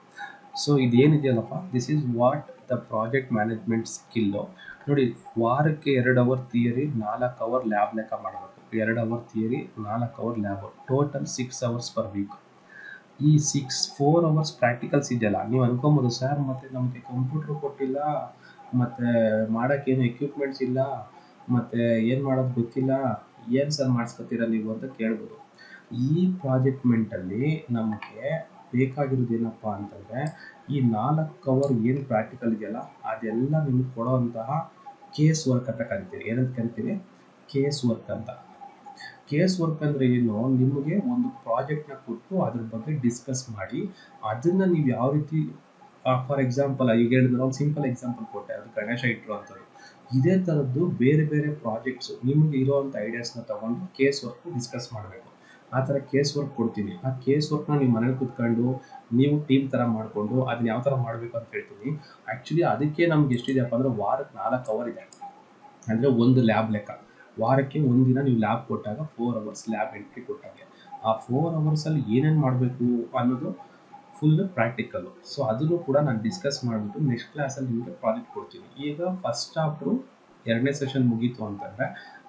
So ಇದೇನಿದೆಯಲ್ಲಪ್ಪ, this is what the project management skill. ನೋಡಿ, ವಾರಕ್ಕೆ 2 ಅವರ್ ಥಿಯರಿ, 4 ಅವರ್ ಲ್ಯಾಬ್ ಲೆಕ್ಕ ಮಾಡಬೇಕು. 2 hour theory, 4 hour lab, total 6 hours per week. ಈ 4 ಅವರ್ಸ್ ಪ್ರಾಕ್ಟಿಕಲ್ಸ್ ಇದೆಯಲ್ಲ, ನೀವು ಅನ್ಕೊಬೋದು, ಸರ್ ಮತ್ತು ನಮಗೆ ಕಂಪ್ಯೂಟ್ರ್ ಕೊಟ್ಟಿಲ್ಲ, ಮತ್ತು ಮಾಡೋಕ್ಕೇನು ಎಕ್ವಿಪ್ಮೆಂಟ್ಸ್ ಇಲ್ಲ, ಮತ್ತು ಏನು ಮಾಡೋದು ಗೊತ್ತಿಲ್ಲ, ಏನು ಸರ್ ಮಾಡಿಸ್ಕೊತೀರ ನೀವು ಅಂತ ಕೇಳ್ಬೋದು. ಈ ಪ್ರಾಜೆಕ್ಟ್ಮೆಂಟಲ್ಲಿ ನಮಗೆ ಬೇಕಾಗಿರೋದೇನಪ್ಪ ಅಂತಂದರೆ ಈ 4 ಅವರ್ ಏನು ಪ್ರಾಕ್ಟಿಕಲ್ ಇದೆಯಲ್ಲ ಅದೆಲ್ಲ ನಿಮ್ಗೆ ಕೊಡೋವಂತಹ ಕೇಸ್ ವರ್ಕ್ ಅಂತ ಕರಿತೀವಿ. ಏನಂತ ಕರಿತೀವಿ? ಕೇಸ್ ವರ್ಕ್ ಅಂತ. ಕೇಸ್ ವರ್ಕ್ ಅಂದರೆ ಏನು? ನಿಮಗೆ ಒಂದು ಪ್ರಾಜೆಕ್ಟ್ನ ಕೊಟ್ಟು ಅದ್ರ ಬಗ್ಗೆ ಡಿಸ್ಕಸ್ ಮಾಡಿ ಅದನ್ನು ನೀವು ಯಾವ ರೀತಿ ಫಾರ್ ಎಕ್ಸಾಂಪಲ್ ಈಗ ಹೇಳಿದ್ರೆ ಒಂದು ಸಿಂಪಲ್ ಎಕ್ಸಾಂಪಲ್ ಕೊಟ್ಟೆ, ಅದು ಗಣೇಶ ಇಟ್ಟರು ಅಂಥದ್ದು. ಇದೇ ಥರದ್ದು ಬೇರೆ ಬೇರೆ ಪ್ರಾಜೆಕ್ಟ್ಸು ನಿಮಗೆ ಇರೋವಂಥ ಐಡಿಯಾಸ್ನ ತೊಗೊಂಡು ಕೇಸ್ ವರ್ಕ್ ಡಿಸ್ಕಸ್ ಮಾಡಬೇಕು. ಆ ಥರ ಕೇಸ್ ವರ್ಕ್ ಕೊಡ್ತೀನಿ. ಆ ಕೇಸ್ ವರ್ಕ್ನ ನೀವು ಮನೇಲಿ ಕೂತ್ಕೊಂಡು ನೀವು ಟೀಮ್ ಥರ ಮಾಡಿಕೊಂಡು ಅದನ್ನ ಯಾವ ಥರ ಮಾಡಬೇಕು ಅಂತ ಹೇಳ್ತೀನಿ. ಆ್ಯಕ್ಚುಲಿ ಅದಕ್ಕೆ ನಮ್ಗೆ ಎಷ್ಟಿದೆಯಪ್ಪ ಅಂದರೆ ವಾರಕ್ಕೆ 4 ಅವರ್ ಇದೆ. ಅಂದರೆ ಒಂದು ಲ್ಯಾಬ್ ಲೆಕ್ಕ. ವಾರಕ್ಕೆ ಒಂದಿನ ನೀವು ಲ್ಯಾಬ್ ಕೊಟ್ಟಾಗ 4 ಅವರ್ಸ್ ಲ್ಯಾಬ್ ಎಂಟ್ರಿ ಕೊಟ್ಟಾಗೆ ಆ 4 ಅವರ್ಸಲ್ಲಿ ಏನೇನು ಮಾಡಬೇಕು ಅನ್ನೋದು ಫುಲ್ ಪ್ರಾಕ್ಟಿಕಲ್ಲು. ಸೊ ಅದನ್ನು ಕೂಡ ನಾನು ಡಿಸ್ಕಸ್ ಮಾಡಿಬಿಟ್ಟು ನೆಕ್ಸ್ಟ್ ಕ್ಲಾಸಲ್ಲಿ ನಿಮಗೆ ಪ್ರಾಜೆಕ್ಟ್ ಕೊಡ್ತೀನಿ. ಈಗ ಫಸ್ಟ್ ಚಾಪ್ಟ್ರು 2ನೇ ಸೆಷನ್ ಮುಗೀತು ಅಂತಂದರೆ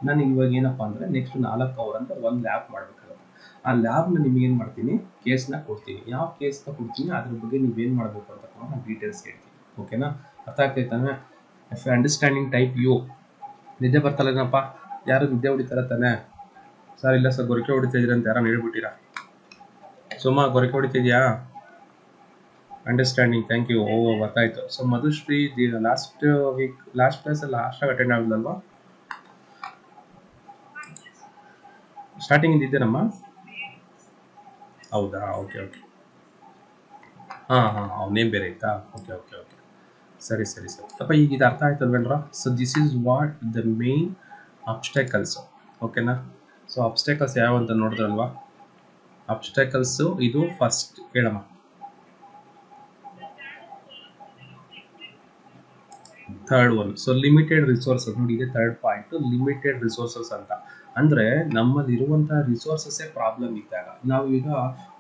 ನಾನು ಇವಾಗ ಏನಪ್ಪ ಅಂದರೆ ನೆಕ್ಸ್ಟ್ 4 ಅವರ್ ಅಂತ ಒಂದು ಲ್ಯಾಬ್ ಮಾಡಬೇಕಾಗುತ್ತೆ. ಆ ಲ್ಯಾಬ್ನ ನಿಮಗೇನು ಮಾಡ್ತೀನಿ, ಕೇಸ್ನ ಕೊಡ್ತೀನಿ. ಯಾವ ಕೇಸ್ನ ಕೊಡ್ತೀನಿ ಅದ್ರ ಬಗ್ಗೆ ನೀವೇನು ಮಾಡಬೇಕು ಅಂತ ಕೂಡ ನಾನು ಡೀಟೇಲ್ಸ್ ಹೇಳ್ತೀನಿ. ಓಕೆನಾ? ಅರ್ಥ ಆಗ್ತೈತಾನೆ? If understanding type you. ನಿದ್ದೆ ಬರ್ತಲ್ಲೇನಪ್ಪ? ಯಾರು ನಿದ್ದೆ ಹೊಡಿತಾರ ತಾನೆ? ಸರ್ ಇಲ್ಲ ಸರ್ ಗೊರಕೆ ಹೊಡಿತಾ ಇದ್ದೀರ ಅಂತ ಯಾರು ಹೇಳ್ಬಿಟ್ಟಿರಾ? ಸುಮಾ ಗೊರಕೆ ಹೊಡಿತಿದ್ಯಾ? Understanding, thank you. ಗೊತ್ತಾಯ್ತು. ಸೊ ಮಧುಶ್ರೀ ಲಾಸ್ಟ್ ಕ್ಲಾಸಲ್ಲಿ ಲಾಸ್ಟಾಗಿ ಅಟೆಂಡ್ ಆಗಲಿಲ್ವಾ? ಸ್ಟಾರ್ಟಿಂಗ್ ಇದ್ದೇನಮ್ಮ? ಹೌದಾ? Okay okay. ಹಾಂ ಅವನೇನು ಬೇರೆ ಆಯ್ತಾ? ಓಕೆ ಓಕೆ ಓಕೆ, ಸರಿ ಸರಿ ಸರಿ ಅಪ್ಪ. ಈಗ ಇದು ಅರ್ಥ ಆಯ್ತಲ್ವೇನ್ರ? So this is what the main obstacles. ಓಕೆನಾ? ಸೊ ಅಬ್ಸ್ಟೆಕಲ್ಸ್ ಯಾವ ಅಂತ ನೋಡಿದ್ರಲ್ವಾ? ಅಬ್ಸ್ಟೆಕಲ್ಸು ಇದು ಫಸ್ಟ್ ಹೇಳಮ್ಮ. Third one. So limited resources. ನೋಡಿ, ಇದೆ ಥರ್ಡ್ ಪಾಯಿಂಟ್, ಲಿಮಿಟೆಡ್ ರಿಸೋರ್ಸಸ್ ಅಂತ. ಅಂದರೆ ನಮ್ಮಲ್ಲಿ ಇರುವಂಥ ರಿಸೋರ್ಸಸ್ಸೇ ಪ್ರಾಬ್ಲಮ್ ಇದ್ದಾಗ ನಾವು ಈಗ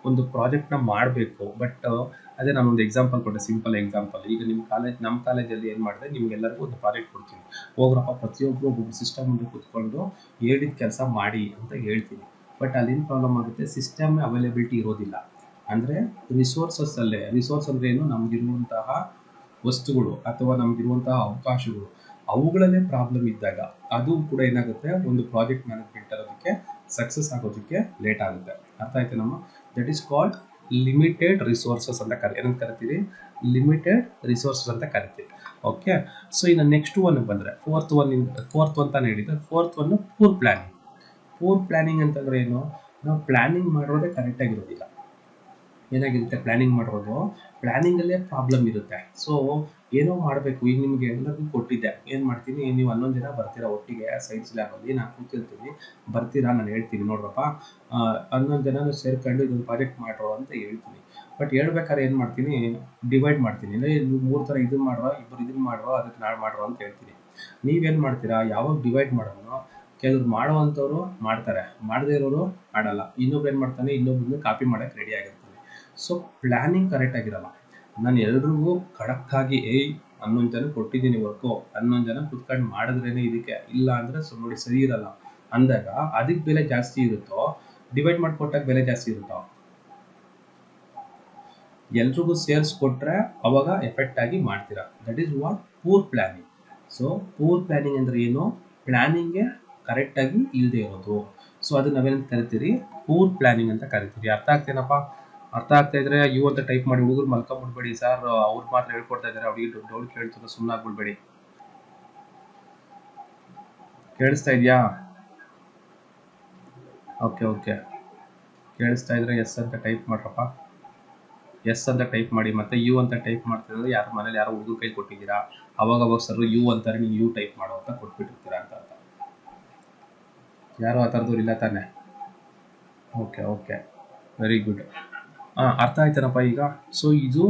ಒಂದು ಪ್ರಾಜೆಕ್ಟ್ನ ಮಾಡಬೇಕು. ಬಟ್ ಅದೇ ನಾನೊಂದು ಎಕ್ಸಾಂಪಲ್ ಕೊಟ್ಟೆ, ಸಿಂಪಲ್ ಎಕ್ಸಾಂಪಲ್. ಈಗ ನಮ್ಮ ಕಾಲೇಜಲ್ಲಿ ಏನು ಮಾಡಿದೆ, ನಿಮ್ಗೆಲ್ಲರಿಗೂ ಒಂದು ಪ್ರಾಜೆಕ್ಟ್ ಕೊಡ್ತೀನಿ. ಹೋಗ್ರಪ್ಪ ಪ್ರತಿಯೊಬ್ಬರು ಒಬ್ಬೊಬ್ಬರು ಸಿಸ್ಟಮ್ ಮುಂದೆ ಕೂತ್ಕೊಂಡು ಹೇಳಿದ ಕೆಲಸ ಮಾಡಿ ಅಂತ ಹೇಳ್ತೀನಿ. ಬಟ್ ಅಲ್ಲೇನು ಪ್ರಾಬ್ಲಮ್ ಆಗುತ್ತೆ, ಸಿಸ್ಟಮ್ ಅವೈಲೇಬಿಲಿಟಿ ಇರೋದಿಲ್ಲ. ಅಂದರೆ ರಿಸೋರ್ಸಸ್ಸಲ್ಲೇ, ರಿಸೋರ್ಸ್ ಅಂದರೆ ಏನು, ನಮಗಿರುವಂತಹ ವಸ್ತುಗಳು ಅಥವಾ ನಮಗಿರುವಂತಹ ಅವಕಾಶಗಳು ಅವುಗಳಲ್ಲೇ ಪ್ರಾಬ್ಲಮ್ ಇದ್ದಾಗ ಅದು ಕೂಡ ಏನಾಗುತ್ತೆ, ಒಂದು ಪ್ರಾಜೆಕ್ಟ್ ಮ್ಯಾನೇಜ್ಮೆಂಟ್ ಆಗೋದಕ್ಕೆ, ಸಕ್ಸಸ್ ಆಗೋದಕ್ಕೆ ಲೇಟ್ ಆಗುತ್ತೆ. ಅರ್ಥ ಆಯ್ತು ನಮ್ಮ? That is called limited resources ಅಂತ ಏನಂತ ಕರಿತೀವಿ? ಲಿಮಿಟೆಡ್ ರಿಸೋರ್ಸಸ್ ಅಂತ ಕರಿತೀವಿ. ಓಕೆ. ಸೊ ಇನ್ನು ನೆಕ್ಸ್ಟ್ ಒನ್ ಬಂದರೆ ಫೋರ್ತ್ ಒನ್ ತಾನು ಹೇಳಿದ್ರೆ, fourth one poor planning. Poor planning ಅಂತಂದ್ರೆ ಏನು? ನಾವು ಪ್ಲಾನಿಂಗ್ ಮಾಡೋದೇ ಕರೆಕ್ಟಾಗಿರೋದಿಲ್ಲ. ಏನಾಗಿರುತ್ತೆ, ಪ್ಲಾನಿಂಗ್ ಮಾಡಿರೋದು ಪ್ಲಾನಿಂಗಲ್ಲೇ ಪ್ರಾಬ್ಲಮ್ ಇರುತ್ತೆ. ಸೊ ಏನೋ ಮಾಡಬೇಕು. ಈಗ ನಿಮಗೆ ಎಲ್ಲರಿಗೂ ಕೊಟ್ಟಿದ್ದೆ, ಏನು ಮಾಡ್ತೀನಿ, ನೀವು 11 ಜನ ಬರ್ತೀರಾ ಒಟ್ಟಿಗೆ ಸೈನ್ಸ್ ಲ್ಯಾಬಲ್ಲಿ, ನಾನು ಕೂತಿರ್ತೀನಿ, ಬರ್ತೀರಾ, ನಾನು ಹೇಳ್ತೀನಿ ನೋಡ್ರಪ್ಪ 11 ಜನನು ಸೇರ್ಕೊಂಡು ಇದೊಂದು ಪ್ರಾಜೆಕ್ಟ್ ಮಾಡ್ರೋ ಅಂತ ಹೇಳ್ತೀನಿ. ಬಟ್ ಹೇಳ್ಬೇಕಾದ್ರೆ ಏನು ಮಾಡ್ತೀನಿ, ಡಿವೈಡ್ ಮಾಡ್ತೀನಿ. ಅಂದರೆ ನೀವು 3 ಥರ ಇದನ್ನು ಮಾಡ್ರೋ, ಇಬ್ಬರು ಇದನ್ನು ಮಾಡ್ರೋ, ಅದಕ್ಕೆ ನಾಳೆ ಮಾಡ್ರೋ ಅಂತ ಹೇಳ್ತೀನಿ. ನೀವೇನು ಮಾಡ್ತೀರಾ, ಯಾವಾಗ ಡಿವೈಡ್ ಮಾಡೋನು, ಕೆಲವ್ರು ಮಾಡೋ ಅಂಥವ್ರು ಮಾಡ್ತಾರೆ, ಮಾಡದೇ ಇರೋರು ಮಾಡಲ್ಲ. ಇನ್ನೊಬ್ರು ಏನು ಮಾಡ್ತಾನೆ, ಇನ್ನೊಬ್ಬರನ್ನ ಕಾಪಿ ಮಾಡೋಕ್ಕೆ ರೆಡಿ ಆಗಿರ್ತಾನೆ. ಸೊ ಪ್ಲಾನಿಂಗ್ ಕರೆಕ್ಟ್ ಆಗಿರಲ್ಲ. ನಾನು ಎಲ್ರಿಗೂ ಖಡಕ್ಕಾಗಿ 11 ಜನ ಕೊಟ್ಟಿದ್ದೀನಿ ವರ್ಕು, 11 ಜನ ಕುತ್ಕೊಂಡು ಮಾಡಿದ್ರೇನೆ ಇದಕ್ಕೆ, ಇಲ್ಲ ಅಂದರೆ ನೋಡಿ ಸರಿ ಇರಲ್ಲ ಅಂದಾಗ ಅದಕ್ಕೆ ಬೆಲೆ ಜಾಸ್ತಿ ಇರುತ್ತೋ, ಡಿವೈಡ್ ಮಾಡಿಕೊಟ್ಟಾಗ ಬೆಲೆ ಜಾಸ್ತಿ ಇರುತ್ತೋ? ಎಲ್ರಿಗೂ ಸೇರಿಸ್ಕೊಟ್ರೆ ಅವಾಗ ಎಫೆಕ್ಟ್ ಆಗಿ ಮಾಡ್ತೀರಾ. That is what poor planning. So poor planning ಅಂದರೆ ಏನು? ಪ್ಲಾನಿಂಗ್ಗೆ ಕರೆಕ್ಟಾಗಿ ಇಲ್ಲದೆ ಇರೋದು. ಸೊ ಅದನ್ನ ನಾವೇನಂತ ಕರಿತೀರಿ? ಪೂರ್ ಪ್ಲಾನಿಂಗ್ ಅಂತ ಕರಿತೀರಿ. ಅರ್ಥ ಆಗ್ತೇನಪ್ಪ? ಅರ್ಥ ಆಗ್ತಾ ಇದ್ರೆ ಯು ಅಂತ ಟೈಪ್ ಮಾಡಿ. ಹುಡುಗರು ಮಲ್ಕೊಂಡ್ಬಿಡ್ಬೇಡಿ ಸರ್, ಅವ್ರು ಮಾತ್ರ ಹೇಳ್ಕೊಡ್ತಾ ಇದ್ದಾರೆ, ಅವ್ರಿಗೆ ಡೌಟ್ ಕೇಳ್ತಾರೆ, ಸುಮ್ಮನೆ ಆಗ್ಬಿಡ್ಬೇಡಿ. ಕೇಳಿಸ್ತಾ ಇದೆಯಾ? ಓಕೆ ಓಕೆ, ಕೇಳಿಸ್ತಾ ಇದ್ರೆ ಎಸ್ ಅಂತ ಟೈಪ್ ಮಾಡ್ರಪ್ಪ. ಎಸ್ ಅಂತ ಟೈಪ್ ಮಾಡಿ. ಮತ್ತೆ ಯು ಅಂತ ಟೈಪ್ ಮಾಡ್ತಿದ್ರೆ ಯಾರು ಮನೇಲಿ ಯಾರೋ ಹುಡುಗರು ಕೈ ಕೊಟ್ಟಿದ್ದೀರಾ, ಅವಾಗ ಸರ್ ಯು ಅಂತಾರೆ, ನೀವು ಯು ಟೈಪ್ ಮಾಡೋ ಅಂತ ಕೊಟ್ಬಿಟ್ಟಿರ್ತೀರಾ ಅಂತ ಅರ್ಥ. ಯಾರು ಆ ಥರದವ್ರು ಇಲ್ಲ ತಾನೆ? Okay okay, very good. ಅರ್ಥ ಆಯ್ತೇನಪ್ಪ ಈಗ? ಸೊ ಇದು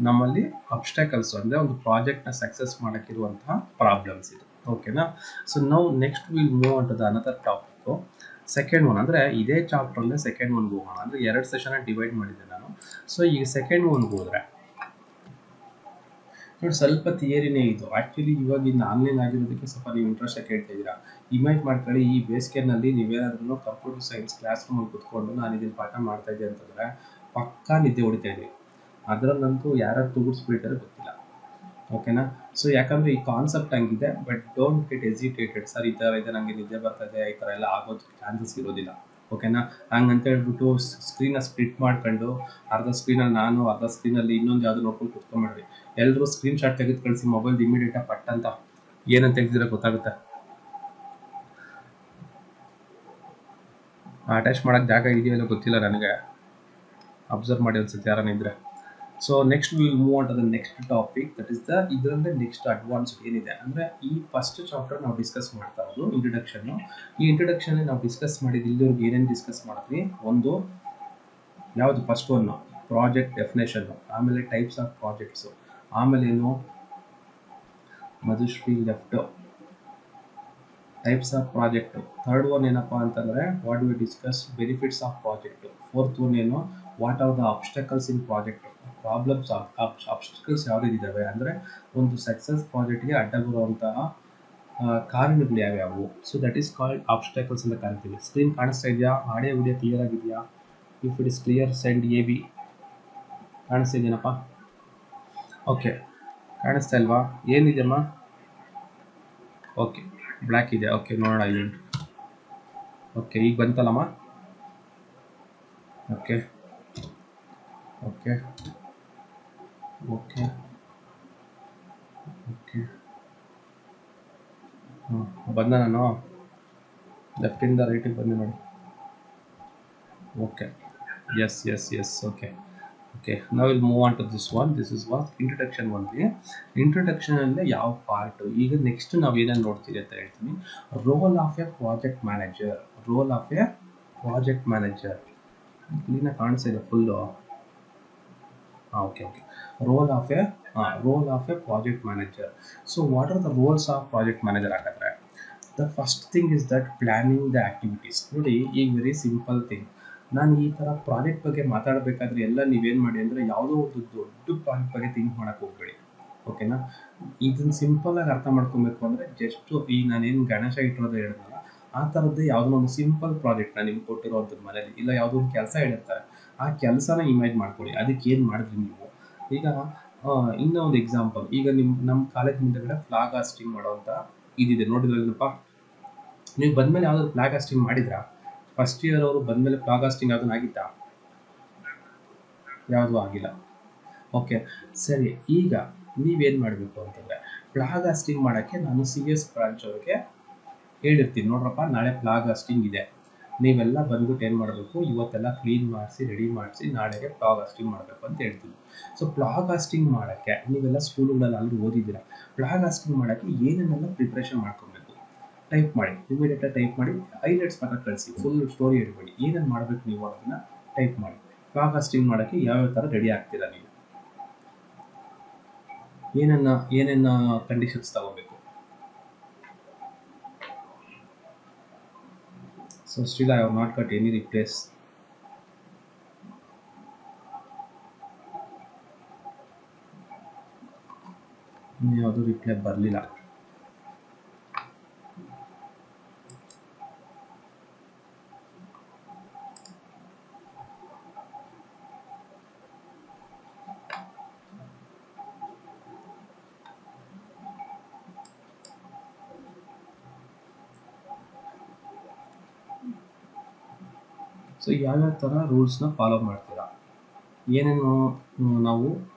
ನಮ್ಮಲ್ಲಿ ಅಬ್ಸ್ಟಕಲ್ಸ್ ಅಂದರೆ ಒಂದು ಪ್ರಾಜೆಕ್ಟ್ನ ಸಕ್ಸಸ್ ಮಾಡೋಕ್ಕಿರುವಂತಹ ಪ್ರಾಬ್ಲಮ್ಸ್ ಇದು. ಓಕೆನಾ? ಸೊ ನಾವು next will move on to the another topic, second one. ಅಂದರೆ ಇದೇ ಚಾಪ್ಟ್ರಲ್ಲೇ ಸೆಕೆಂಡ್ ಒನ್ಗೆ ಹೋಗೋಣ. ಅಂದರೆ 2 ಸೆಷನ್ ಡಿವೈಡ್ ಮಾಡಿದ್ದೆ ನಾನು. ಸೊ ಈಗ ಸೆಕೆಂಡ್ ಒನ್ಗೆ ಹೋದರೆ ನೋಡಿ, ಸ್ವಲ್ಪ ಥಿಯರಿನೇ ಇದು. ಆ್ಯಕ್ಚುಲಿ ಇವಾಗ ಇನ್ನು ಆನ್ಲೈನ್ ಆಗಿರೋದಕ್ಕೆ ಸ್ವಲ್ಪ ನೀವು ಇಂಟ್ರೆಸ್ಟ್ ಕೇಳ್ತಾ ಇದ್ದೀರಾ. ಇಮೇಜ್ ಮಾಡ್ಕೊಳ್ಳಿ, ಈ ಬೇಸಿಗೆನಲ್ಲಿ ನೀವೇನಾದ್ರೂ ಕಂಪ್ಯೂಟರ್ ಸೈನ್ಸ್ ಕ್ಲಾಸ್ ರೂಮಲ್ಲಿ ಕುತ್ಕೊಂಡು ನಾನು ಇದನ್ನು ಪಾಠ ಮಾಡ್ತಾ ಇದ್ದೆ ಅಂತಂದರೆ ಪಕ್ಕಾ ನಿದ್ದೆ ಹೊಡಿತಾ ಇದ್ದೀವಿ. ಅದರಲ್ಲಂತೂ ಯಾರು ತುಗುಡ್ಸ್ಬಿಡ್ತಾರೆ ಗೊತ್ತಿಲ್ಲ. ಓಕೆನಾ? ಸೊ ಯಾಕಂದರೆ ಈ ಕಾನ್ಸೆಪ್ಟ್ ಹಂಗಿದೆ. But don't get agitated. Sir ಈ ಥರ ಇದೆ, ನನಗೆ ನಿದ್ದೆ ಬರ್ತಾ ಇದೆ, ಈ ಥರ ಎಲ್ಲ ಆಗೋದು ಚಾನ್ಸಸ್ ಇರೋದಿಲ್ಲ. ಓಕೆನಾ. ಹಂಗಂತ ಹೇಳ್ಬಿಟ್ಟು ಸ್ಕ್ರೀನ ಸ್ಪ್ಲಿಟ್ ಮಾಡ್ಕೊಂಡು ಅರ್ಧ ಸ್ಕ್ರೀನಲ್ಲಿ ನಾನು ಅರ್ಧ ಸ್ಕ್ರೀನಲ್ಲಿ ಇನ್ನೊಂದು ಯಾವುದು ನೋಡ್ಕೊಂಡು ಕುತ್ಕೊಂಡ್ಬಿಡ್ರಿ. ಎಲ್ಲರೂ ಸ್ಕ್ರೀನ್ ಶಾಟ್ ತೆಗೆದು ಕಳಿಸಿ ಮೊಬೈಲ್ ಇಮಿಡಿಯೇಟಾಗಿ ಪಟ್ ಅಂತ ಏನಂತ ತೆಗೆದಿರೋ ಗೊತ್ತಾಗುತ್ತೆ. ಅಟ್ಯಾಚ್ ಮಾಡೋಕ್ಕೆ ಜಾಗ ಇದೆಯಲ್ಲ ಗೊತ್ತಿಲ್ಲ ನನಗೆ, ಅಬ್ಸರ್ವ್ ಮಾಡಿ ಅನ್ಸುತ್ತೆ ಯಾರನ್ನಿದ್ರೆ. So next will move on to the next topic, that is ಇದರಲ್ಲೇ ನೆಕ್ಸ್ಟ್ ಅಡ್ವಾನ್ಸ್ ಏನಿದೆ ಅಂದರೆ ಈ ಫಸ್ಟ್ ಚಾಪ್ಟರ್ ನಾವು ಡಿಸ್ಕಸ್ ಮಾಡ್ತಾ ಇರೋದು ಇಂಟ್ರಡಕ್ಷನ್ನು. ಈ ಇಂಟ್ರಡಕ್ಷನ್ ನಾವು ಡಿಸ್ಕಸ್ ಮಾಡಿದ್ದು ಇಲ್ಲಿವರೆಗೆ ಏನೇನು ಡಿಸ್ಕಸ್ ಮಾಡಿದ್ವಿ, ಒಂದು ಯಾವುದು ಫಸ್ಟ್ ಒನ್ ಪ್ರಾಜೆಕ್ಟ್ ಡೆಫಿನೇಷನ್ನು, ಆಮೇಲೆ ಟೈಪ್ಸ್ ಆಫ್ ಪ್ರಾಜೆಕ್ಟ್ಸು, ಆಮೇಲೆ ಏನು Madhushree left types of project. Third one ಏನಪ್ಪ ಅಂತಂದರೆ what we discuss benefits of project. Fourth one ಏನು what are the obstacles in project, problems obstacles ಯಾವುದಿದ್ದಾವೆ ಅಂದರೆ ಒಂದು ಸಕ್ಸಸ್ ಪ್ರಾಜೆಕ್ಟ್ಗೆ ಅಡ್ಡ ಬರುವಂತಹ ಕಾರಣಗಳು ಯಾವ್ಯಾವು. So that is called obstacles ಅಂತ ಕರಿತೀವಿ. ಸ್ಕ್ರೀನ್ ಕಾಣಿಸ್ತಾ ಇದೆಯಾ? ಆಡಿಯೋ ವಿಡಿಯೋ ಕ್ಲಿಯರ್ ಆಗಿದೆಯಾ? If it is clear send a B. ಕಾಣಿಸ್ತಾ ಇದೆಯೇನಪ್ಪ? ಓಕೆ, ಕಾಣಿಸ್ತಾ ಇಲ್ವಾ? ಏನಿದೆಯಮ್ಮ? ಓಕೆ, ಬ್ಲ್ಯಾಕ್ ಇದೆ. ಓಕೆ, ನೋಡೋಣ ಇವೆಂಟ್. ಓಕೆ, ಈಗ ಬಂತಲ್ಲಮ್ಮ? ಓಕೆ ಓಕೆ ಓಕೆ ಓಕೆ ಬಂದ ನಾನು ಲೆಫ್ಟಿಂದ ರೈಟಿಗೆ ಬಂದೆ ನೋಡಿ. Okay, yes yes yes. Okay okay, ನಾವು will move on to this one. This is what introduction only. ಇಂಟ್ರಡಕ್ಷನಲ್ಲೇ ಯಾವ ಪಾರ್ಟ್. ಈಗ ನೆಕ್ಸ್ಟ್ ನಾವು ಏನೇನು ನೋಡ್ತೀವಿ ಅಂತ ಹೇಳ್ತೀನಿ. Role of a project manager. Role of a project manager ಕ್ಲೀನಾಗಿ ಕಾಣಿಸ್ತಿದೆ full. Okay okay, role of a project manager. So what are the roles of project manager ಹಾಗಾದ್ರೆ? The first thing is that planning the activities. ನೋಡಿ, ಈಗ very simple thing. ನಾನು ಈ ಥರ project ಬಗ್ಗೆ ಮಾತಾಡಬೇಕಾದ್ರೆ ಎಲ್ಲ ನೀವೇನು ಮಾಡಿ ಅಂದರೆ ಯಾವುದೋ ಒಂದು ದೊಡ್ಡ ಪ್ರಾಜೆಕ್ಟ್ ಬಗ್ಗೆ ಥಿಂಕ್ ಮಾಡೋಕ್ಕೆ ಹೋಗಬೇಡಿ. ಓಕೆನಾ? ಇದನ್ನು ಸಿಂಪಲ್ಲಾಗಿ ಅರ್ಥ ಮಾಡ್ಕೊಬೇಕು ಅಂದರೆ ಜಸ್ಟು ಈಗ ನಾನೇನು ಗಣೇಶ ಇಟ್ಟಿರೋದು ಹೇಳಿದ್ನಲ್ಲ ಆ ಥರದ್ದೇ ಯಾವುದೋ ಒಂದು ಸಿಂಪಲ್ ಪ್ರಾಜೆಕ್ಟ್ ನಾನು ನಿಮ್ಗೆ ಕೊಟ್ಟಿರೋವಂಥದ್ದು ಮನೇಲಿ, ಇಲ್ಲ ಯಾವುದೋ ಒಂದು ಕೆಲಸ ಹೇಳಿರ್ತಾರೆ ಆ ಕೆಲಸನ ಇಮೇಜ್ ಮಾಡ್ಕೊಳ್ಳಿ. ಅದಕ್ಕೆ ಏನು ಮಾಡಿದ್ರಿ ನೀವು. ಈಗ ಇನ್ನೂ ಒಂದು ಎಕ್ಸಾಂಪಲ್, ಈಗ ನಮ್ಮ ಕಾಲೇಜ್ ಮುಂದೆಗಡೆ ಫ್ಲಾಗ್ ಹಾಸ್ಟಿಂಗ್ ಮಾಡೋವಂಥ ಇದಿದೆ ನೋಡಿದ್ರಲ್ಲಪ್ಪ. ನೀವು ಬಂದಮೇಲೆ ಯಾವುದಾದ್ರು ಫ್ಲಾಗ್ ಹಾಸ್ಟಿಂಗ್ ಮಾಡಿದ್ರಾ? ಫಸ್ಟ್ ಇಯರ್ ಅವರು ಬಂದಮೇಲೆ ಫ್ಲಾಗ್ ಹಾಸ್ಟಿಂಗ್ ಅದನ್ನು ಆಗಿತ್ತಾ? ಯಾವುದೂ ಆಗಿಲ್ಲ. ಓಕೆ ಸರಿ, ಈಗ ನೀವೇನು ಮಾಡಬೇಕು ಅಂತಂದರೆ ಫ್ಲಾಗ್ ಹಾಸ್ಟಿಂಗ್ ಮಾಡೋಕ್ಕೆ ನಾನು CS ಬ್ರಾಂಚ್ ಅವ್ರಿಗೆ ಹೇಳಿರ್ತೀನಿ, ನೋಡ್ರಪ್ಪ ನಾಳೆ ಫ್ಲಾಗ್ ಹಾಸ್ಟಿಂಗ್ ಇದೆ, ನೀವೆಲ್ಲ ಬಂದ್ಬಿಟ್ಟು ಏನು ಮಾಡಬೇಕು, ಇವತ್ತೆಲ್ಲ ಕ್ಲೀನ್ ಮಾಡಿಸಿ ರೆಡಿ ಮಾಡಿಸಿ ನಾಳೆಗೆ ಫ್ಲಾಗ್ ಹಾಸ್ಟಿಂಗ್ ಮಾಡಬೇಕು ಅಂತ ಹೇಳ್ತೀವಿ. ಸೊ ಫ್ಲಾಗ್ ಹಾಸ್ಟಿಂಗ್ ಮಾಡೋಕ್ಕೆ ನೀವೆಲ್ಲ ಸ್ಕೂಲುಗಳಲ್ಲಿ ಅಲ್ಲಿ ಓದಿದ್ದೀರಾ. ಫ್ಲಾಗ್ ಹಾಸ್ಟಿಂಗ್ ಮಾಡೋಕ್ಕೆ ಏನೇನೆಲ್ಲ ಪ್ರಿಪ್ರೇಷನ್ ಮಾಡ್ಕೊಬೇಕು ಟೈಪ್ ಮಾಡಿ, ಇಮಿಡಿಯೇಟಾಗಿ ಟೈಪ್ ಮಾಡಿ, ಹೈಲೈಟ್ಸ್ ಮಾತ್ರ ಕಳಿಸಿ, ಫುಲ್ ಸ್ಟೋರಿ ಹೇಳ್ಬೇಡಿ. ಏನೇನು ಮಾಡಬೇಕು ನೀವು ಅದನ್ನು ಟೈಪ್ ಮಾಡಿ. ಫ್ಲಾಗ್ ಹಾಸ್ಟಿಂಗ್ ಮಾಡೋಕ್ಕೆ ಯಾವ್ಯಾವ ಥರ ರೆಡಿ ಆಗ್ತೀರಾ ನೀವು, ಏನೇನು ಕಂಡೀಷನ್ಸ್ ತಗೋಬೇಕು. So still I have not got any replace. ಯಾವುದು ರಿಪ್ಲೈ ಬರಲಿಲ್ಲ. ಸೊ ಯಾವ್ಯಾವ ಥರ ರೂಲ್ಸ್ನ ಫಾಲೋ ಮಾಡ್ತೀರಾ, ಏನೇನು ನಾವು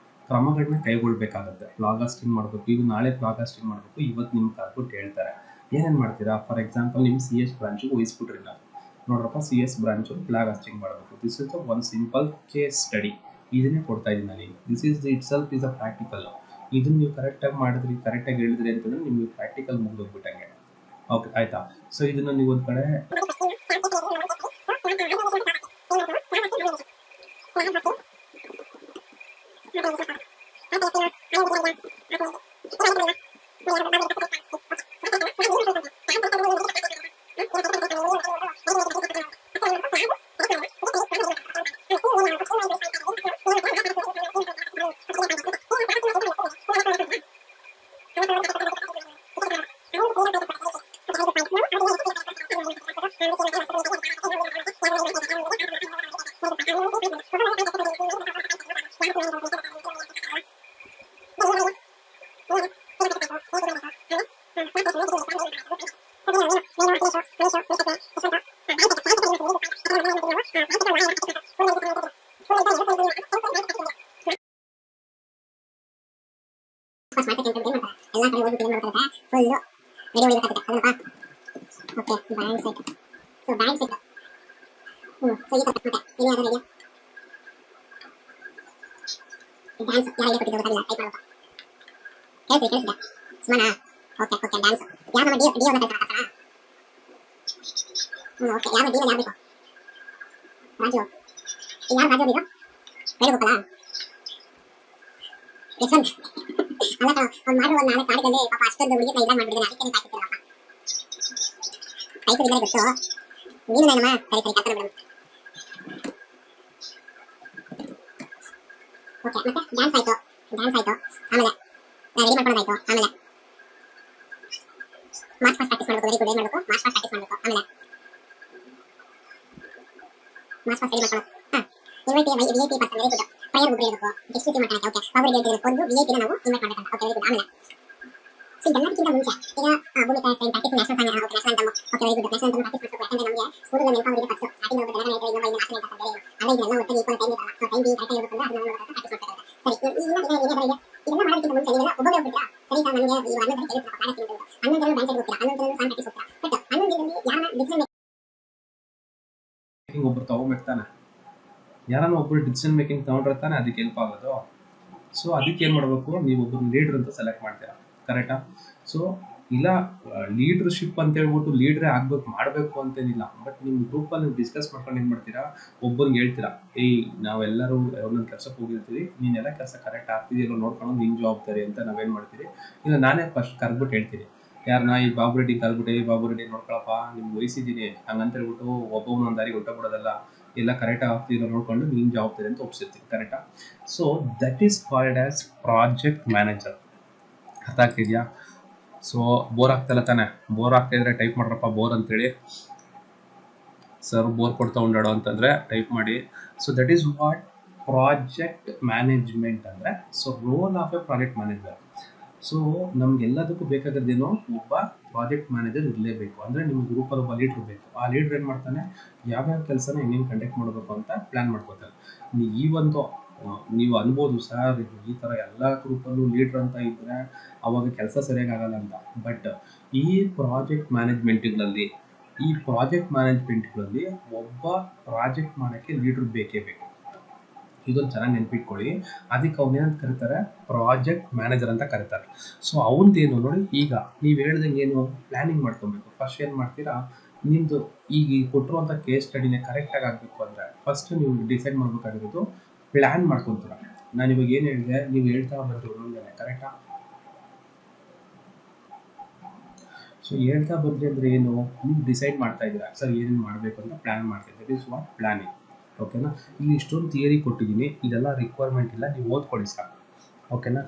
ಕ್ರಮಗಳನ್ನ ಕೈಗೊಳ್ಬೇಕಾಗತ್ತೆ. ಫ್ಲಾಗ್ ಹಾಸ್ಟಿಂಗ್ ಮಾಡಬೇಕು, ಈಗ ನಾಳೆ ಫ್ಲಾಗ್ ಹಾಸ್ಟಿಂಗ್ ಮಾಡಬೇಕು, ಇವತ್ತು ನಿಮ್ಗೆ ಕರ್ಬಿಟ್ಟು ಹೇಳ್ತಾರೆ ಏನೇನು ಮಾಡ್ತೀರಾ. ಫಾರ್ ಎಕ್ಸಾಂಪಲ್ ನಿಮ್ಮ CS ಬ್ರಾಂಚಿಗೆ ವಹಿಸ್ಬಿಟ್ರಿ, ನಾನು ನೋಡ್ರಪ್ಪ CS ಬ್ರಾಂಚು ಫ್ಲಾಗ್ ಹಾಸ್ಟಿಂಗ್ ಮಾಡಬೇಕು. This is one simple case study, ಇದನ್ನೇ ಕೊಡ್ತಾ ಇದ್ದೀನಿ ನಾನು. This is it self is a practical. ಇದನ್ನು ನೀವು ಕರೆಕ್ಟಾಗಿ ಮಾಡಿದ್ರಿ, ಕರೆಕ್ಟಾಗಿ ಹೇಳಿದ್ರಿ ಅಂತಂದರೆ ನಿಮಗೆ ಪ್ರಾಕ್ಟಿಕಲ್ ಮುಗಿದೋಗ್ಬಿಟ್ಟಂಗೆ. ಓಕೆ ಆಯಿತಾ. ಸೊ ಇದನ್ನು ನೀವು ಒಂದು ಕಡೆ ಫಸ್ಟ್ ಮಾಡ್ಸಕ್ಕೆ ಅಂತ ಏನು ಮಾಡ್ತಾರೆ ಎಲ್ಲ ಕಡೆ ಹೋಗ್ಬಿಟ್ಟು ಏನು ಮಾಡ್ತಾರೆ ಫುಲ್ ರೆಡಿ ಹೊಡಿಬೇಕಾಗುತ್ತೆ ಅದನ್ನಪ್ಪ okay bank site so bank site so ಈ ತರ ಮತ್ತೆ ಏನು ಯಾರು ರೆಡಿ ಡ್ಯಾನ್ಸ್ ಯಾರು ರೆಡಿ ಕೊಟ್ಟಿದ್ದು ಗೊತ್ತಿಲ್ಲ ಟೈಪ್ ಮಾಡೋದು ಕೇಳಿಸಿದೆ ಸುಮ್ಮನಾ ಓಕೆ ಡ್ಯಾನ್ಸ್ ಯಾರು ನಮ್ಮ ಡಿ ಅವ್ರನ್ನ ಕಳ್ಸಾರ ಓಕೆ ಯಾರು ಡಿ ಯಾರು ಬೇಕು ರಾಜು ಯಾರು ರಾಜು ಇದು ಹೇಳ್ಬೇಕಲ್ಲ ಯಶವಂತ್ ಅಲ್ಲ ಅವ್ನು ಮಾಡುವ ಒಂದು ನಾಳೆ ಕಾಡಿದಲ್ಲಿ ಪಾಪ ಅಷ್ಟೊಂದು ಹುಡುಗಿ ಇಲ್ಲ ಮಾಡ್ಬಿಟ್ಟಿದ್ದಾನೆ ಅದಕ್ಕೆ ನೀವು ಕಾಯ್ತಿದ್ದೀರಪ್ಪ ಕಾಯ್ತಿದ್ದಾರೆ ಗೊತ್ತು ನೀನು ನನ್ನಮ್ಮ ಸರಿ ಕೆಲಸ ಮೇಡಮ್ ಓಕೆ ಮತ್ತೆ ಡ್ಯಾನ್ಸ್ ಆಯ್ತು ಆಮೇಲೆ ರೆಡಿ ಮಾಡ್ಕೊಳ್ಳೋದಾಯ್ತು ಆಮೇಲೆ ಮಾರ್ಚ್ ಫಸ್ಟ್ ಪ್ರಾಕ್ಟೀಸ್ ಮಾಡಬೇಕು ವೆರಿ ಗುಡ್ ಏನು ಮಾಡಬೇಕು ಮಾರ್ಚ್ ಫಸ್ಟ್ ಪ್ರಾಕ್ಟೀಸ್ ಮಾಡಬೇಕು ಆಮೇಲೆ ಮಾರ್ಚ್ ಫಸ್ಟ್ ರೆಡಿ ಮಾಡ್ಕೊಳ್ಳೋದು VIP person very good prayer good ಇರಬೇಕು ಎಷ್ಟು ಸಿ ಮಾಡ್ತಾರೆ ಓಕೆ ಅವರಿಗೆ ಹೇಳ್ತಿದ್ರೆ ಒಂದು ವಿಐಪಿನ ನಾವು ಇನ್ವೈಟ್ ಮಾಡಬೇಕಂತ ಓಕೆ ವೆರಿ ಗುಡ್ ಆಮೇಲೆ ಸೊ ಎಲ್ಲದಕ್ಕಿಂತ ಮುಂಚೆ ಈಗ Bhoomika sign practice national song okay national anthem okay very good national anthem practice ಮಾಡಬೇಕು ಯಾಕಂದ್ರೆ ನಮಗೆ ಸ್ಕೂಲಲ್ಲಿ ನೆನಪಾವರಿಗೆ ಫಸ್ಟ್ ಸ್ಟಾರ್ಟಿಂಗ್ ಹೋಗ್ಬೇಕು ಇನ್ನೊಂದು ನ್ಯಾಷನಲ್ ಅಂತ ಬೇರೆ ಅದೇ ಇದೆಲ್ಲ ಒಟ್ಟಿಗೆ ಈಕ್ವಲ್ ಟೈಮ್ ಇರಲ್ಲ ಸೊ ಟೈಮ್ ಕರೆಕ್ಟಾಗಿ ಇರಬೇಕು ಅಂದ್ರೆ ಅದನ್ನ ಪ್ರಾಕ್ಟೀಸ್ ಮಾಡ್ತಾರೆ ಸರಿ ಇದೆಲ್ಲ ಮಾಡೋದಕ್ಕಿಂತ ಮುಂಚೆ ನೀವೆಲ್ಲ ಒಬ್ಬೊಬ್ಬರೇ ಹೋಗ್ಬಿಟ್ರಾ ಸರಿ ಸರ್ ನನಗೆ ಈ 11 ಗಂಟೆ ಕೇಳಿದ್ರು ಪ್ಯಾರೆಂಟ್ಸ್ ಅಂತ 11 ಗಂಟೆ ಬ್ಯಾಂಕ್ ಸೈಡ್ ಹೋಗ್ತೀರಾ 11 ಗಂಟೆ ಸಾಂಗ್ ಪ್ರಾಕ್ಟೀಸ್ ಹೋಗ್ತೀರಾ ಬಟ್ 11 ಗಂಟೆಯಲ್ಲಿ ಯಾರನ್ನ ಡಿಸಿಷನ್ ಮೇಕಿಂಗ್ ಒಬ್ರು ತಗೋಬೇಕು ತಾನೆ, ಯಾರನ್ನ ಒಬ್ರು ಡಿಸಿಷನ್ ಮೇಕಿಂಗ್ ತಗೊಂಡ್ರೆ ತಾನೆ ಅದಕ್ಕೆ ಹೆಲ್ಪ್ ಆಗೋದು. ಸೊ ಅದಕ್ಕೆ ಏನು ಮಾಡಬೇಕು, ನೀವು ಒಬ್ಬರು ಲೀಡ್ರ್ ಅಂತ ಸೆಲೆಕ್ಟ್ ಮಾಡ್ತೀರಾ, ಕರೆಕ್ಟಾ? ಸೊ ಇಲ್ಲ ಲೀಡರ್ಶಿಪ್ ಅಂತ ಹೇಳ್ಬಿಟ್ಟು ಲೀಡ್ರೇ ಆಗ್ಬೇಕು ಮಾಡಬೇಕು ಅಂತೇನಿಲ್ಲ, ಬಟ್ ನಿಮ್ಮ ಗ್ರೂಪಲ್ಲಿ ನೀವು ಡಿಸ್ಕಸ್ ಮಾಡ್ಕೊಂಡು ಏನು ಮಾಡ್ತೀರಾ, ಒಬ್ಬರಿಗೆ ಹೇಳ್ತೀರಾ, ನಾವೆಲ್ಲರೂ ಒಂದೊಂದು ಕೆಲಸಕ್ಕೆ ಹೋಗಿರ್ತೀವಿ, ನೀನೆಲ್ಲ ಕೆಲಸ ಕರೆಕ್ಟ್ ಆಗ್ತಿದೆಯಲ್ಲ ನೋಡ್ಕೊಂಡು ನಿನ್ನ ಜವಾಬ್ದಾರಿ ಅಂತ ನಾವೇನು ಮಾಡ್ತೀರಿ, ಇಲ್ಲ ನಾನೇ ಫಸ್ಟ್ ಕರೆದ್ಬಿಟ್ಟು ಹೇಳ್ತೀನಿ ಯಾರನ್ನ, ಈ ಬಾಬು ರೆಡ್ಡಿ ಕರೆದ್ಬಿಟ್ಟು ಬಾಬು ರೆಡ್ಡಿ ನೋಡ್ಕೊಳಪ್ಪ ನಿಮ್ಗೆ ವಹಿಸಿದ್ದೀನಿ ಹಂಗಂತ ಹೇಳ್ಬಿಟ್ಟು ಒಬ್ಬೊಬ್ಬನೊಂದು ದಾರಿಗೆ ಹೊಟ್ಟೋಗ್ಬಿಡೋದಲ್ಲ, ಎಲ್ಲ ಕರೆಕ್ಟಾಗಿ ಆಗ್ತಿರೋ ನೋಡ್ಕೊಂಡು ನೀನು ಜವಾಬ್ದಾರಿ ಅಂತ ಒಪ್ಸಿರ್ತೀನಿ, ಕರೆಕ್ಟಾ? So that is called as project manager. ಅರ್ಥ ಆಗ್ತಿದೆಯಾ? ಸೊ ಬೋರ್ ಆಗ್ತಲ್ಲ ತಾನೆ, ಬೋರ್ ಆಗ್ತಾಯಿದ್ರೆ ಟೈಪ್ ಮಾಡ್ರಪ್ಪ ಬೋರ್ ಅಂತೇಳಿ, ಸರ್ ಬೋರ್ ಕೊಡ್ತಾ ಉಂಡಾಡೋ ಅಂತಂದರೆ ಟೈಪ್ ಮಾಡಿ. So that is what project management ಅಂದರೆ. So role of a project manager. So ನಮ್ಗೆಲ್ಲದಕ್ಕೂ ಬೇಕಾಗದೇನೋ ಒಬ್ಬ ಪ್ರಾಜೆಕ್ಟ್ ಮ್ಯಾನೇಜರ್ ಇರಲೇಬೇಕು. ಅಂದರೆ ನಿಮ್ಮ ಗ್ರೂಪಲ್ಲಿ ಒಬ್ಬ ಲೀಡ್ರ್ ಬೇಕು. ಆ ಲೀಡ್ರ್ ಏನು ಮಾಡ್ತಾನೆ, ಯಾವ್ಯಾವ ಕೆಲಸನ ಹೆಂಗೆ ಕಂಡಕ್ಟ್ ಮಾಡಬೇಕು ಅಂತ ಪ್ಲ್ಯಾನ್ ಮಾಡ್ಕೋತಾರೆ. ಈ ಒಂದು ನೀವು ಅನ್ಬೋದು ಸರ್ ಈ ಥರ ಎಲ್ಲ ಗ್ರೂಪಲ್ಲೂ ಲೀಡ್ರ್ ಅಂತ ಇದ್ದರೆ ಅವಾಗ ಕೆಲಸ ಸರಿಯಾಗಿ ಆಗಲ್ಲ ಅಂತ. ಬಟ್ ಈ ಪ್ರಾಜೆಕ್ಟ್ ಮ್ಯಾನೇಜ್ಮೆಂಟ್ಗಳಲ್ಲಿ ಒಬ್ಬ ಪ್ರಾಜೆಕ್ಟ್ ಮಾಡೋಕ್ಕೆ ಲೀಡ್ರ್ ಬೇಕೇ ಬೇಕು. ಇದೊಂದು ಚೆನ್ನಾಗಿ ನೆನ್ಪಿಟ್ಕೊಳ್ಳಿ. ಅದಕ್ಕೆ ಅವನೇನಂತ ಕರೀತಾರೆ, ಪ್ರಾಜೆಕ್ಟ್ ಮ್ಯಾನೇಜರ್ ಅಂತ ಕರೀತಾರೆ. ಸೊ ಅವನದೇನು ನೋಡಿ, ಈಗ ನೀವು ಹೇಳ್ದಂಗೆ ಏನು ಪ್ಲ್ಯಾನಿಂಗ್ ಮಾಡ್ಕೊಬೇಕು. ಫಸ್ಟ್ ಏನು ಮಾಡ್ತೀರಾ, ನಿಮ್ಮದು ಈಗ ಕೊಟ್ಟಿರುವಂಥ ಕೇಸ್ ಸ್ಟಡಿನೇ ಕರೆಕ್ಟಾಗಿ ಆಗಬೇಕು ಅಂದರೆ ಫಸ್ಟ್ ನೀವು ಡಿಸೈಡ್ ಮಾಡಬೇಕಾಗಿರೋದು ಪ್ಲ್ಯಾನ್ ಮಾಡ್ಕೊತೀರ. ನಾನು ಇವಾಗ ಏನು ಹೇಳಿದೆ, ನೀವು ಹೇಳ್ತಾ ಬಂದು ಒಂದೊಂದೇ, ಕರೆಕ್ಟಾ? ಸೊ ಹೇಳ್ತಾ ಬಂದರೆ ಅಂದರೆ ಏನು, ನೀವು ಡಿಸೈಡ್ ಮಾಡ್ತಾ ಇದ್ದೀರಾ ಸರ್ ಏನೇನು ಮಾಡಬೇಕು ಅಂತ ಪ್ಲ್ಯಾನ್ ಮಾಡ್ತೀವಿ. That is what planning. ಓಕೆನಾ? ಇಲ್ಲಿ ಇಷ್ಟೊಂದು ಥಿಯರಿ ಕೊಟ್ಟಿದ್ದೀನಿ, ಇದೆಲ್ಲ ರಿಕ್ವೈರ್ಮೆಂಟ್ ಇಲ್ಲ, ನೀವು ಓದ್ಕೊಳ್ಳಿ ಸಾಕು. ಓಕೆನಾ?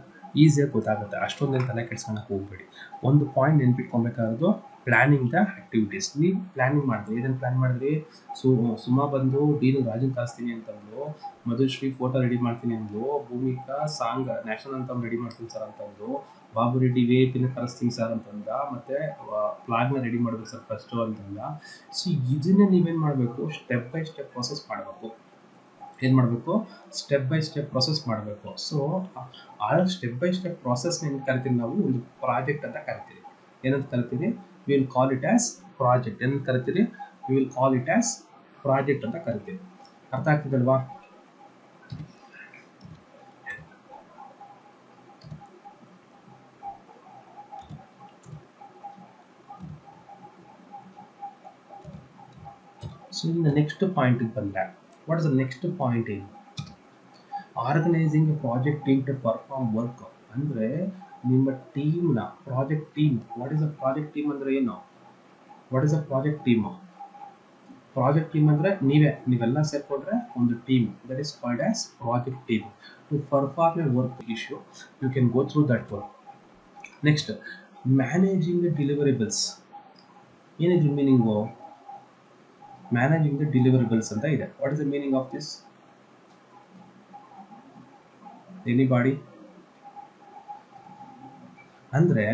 ಈಸಿಯಾಗಿ ಗೊತ್ತಾಗುತ್ತೆ, ಅಷ್ಟೊಂದೇನು ತಲೆ ಕೆಡ್ಸ್ಕೊಳಕ್ಕೆ ಹೋಗ್ಬೇಡಿ. ಒಂದು ಪಾಯಿಂಟ್ ನೆನ್ಪಿಟ್ಕೊಬೇಕಾಗೋದು ಪ್ಲ್ಯಾನಿಂಗ್ ದ ಆ್ಯಕ್ಟಿವಿಟೀಸ್. ನೀವು ಪ್ಲ್ಯಾನಿಂಗ್ ಮಾಡಿದ್ರಿ, ಏನೇನು ಪ್ಲ್ಯಾನ್ ಮಾಡಿದ್ರಿ? ಸುಮಾ ಬಂದು ಡೀನು ರಾಜನ್ ಕಳಿಸ್ತೀನಿ ಅಂತಂದು, ಮಧುಶ್ರೀ ಫೋಟೋ ರೆಡಿ ಮಾಡ್ತೀನಿ ಅಂದು, ಭೂಮಿಕಾ ಸಾಂಗ್ ನ್ಯಾಷನಲ್ ಅಂತಮ್ ರೆಡಿ ಮಾಡ್ತೀನಿ ಸರ್ ಅಂತಂದು, ಬಾಬು ರೆಡ್ಡಿ ವಿಐಪಿನ ಕಳಿಸ್ತೀನಿ ಸರ್ ಅಂತಂದ, ಮತ್ತು ಫ್ಲಾಗ್ನ ರೆಡಿ ಮಾಡಬೇಕು ಸರ್ ಫಸ್ಟು ಅಂತಂದ. ಸೊ ಇದನ್ನೇ ನೀವೇನು ಮಾಡಬೇಕು, ಸ್ಟೆಪ್ ಬೈ ಸ್ಟೆಪ್ ಪ್ರೊಸೆಸ್ ಮಾಡಬೇಕು. ಏನು ಮಾಡಬೇಕು, ಸ್ಟೆಪ್ ಬೈ ಸ್ಟೆಪ್ ಪ್ರೊಸೆಸ್ ಮಾಡಬೇಕು. ಸೊ ಆ ಸ್ಟೆಪ್ ಬೈ ಸ್ಟೆಪ್ ಪ್ರೊಸೆಸ್ನ ಏನು ಕರಿತೀವಿ ನಾವು, ಒಂದು ಪ್ರಾಜೆಕ್ಟ್ ಅಂತ ಕರಿತೀವಿ. ಏನಂತ ಕರಿತೀವಿ, we will call it as project. ಏನಂತ ಕರಿತೀರಿ, we will call it as project ಅಂತ ಕರಿತೀವಿ. ಅರ್ಥ ಆಗ್ತಿದಲ್ವಾ? ಸೊ ಇನ್ನು ನೆಕ್ಸ್ಟ್ ಪಾಯಿಂಟಿಗೆ ಬಂದರೆ, what is the next point ಏನು, organising a project team to perform work. ಅಂದರೆ ನಿಮ್ಮ ಟೀಮ್ನ project team. What is a project team ಅಂದರೆ ಏನು, what is a project team? Project team ಅಂದರೆ ನೀವೆಲ್ಲ ಸೇರಿಕೊಂಡ್ರೆ ಒಂದು team. That is called as project team. To perform a work issue you can go through that work. Next managing the deliverables. ಏನಿದ್ರ meaning, managing the deliverables ಅಂತ ಇದೆ. What is the meaning of this? Anybody? ಅಂದರೆ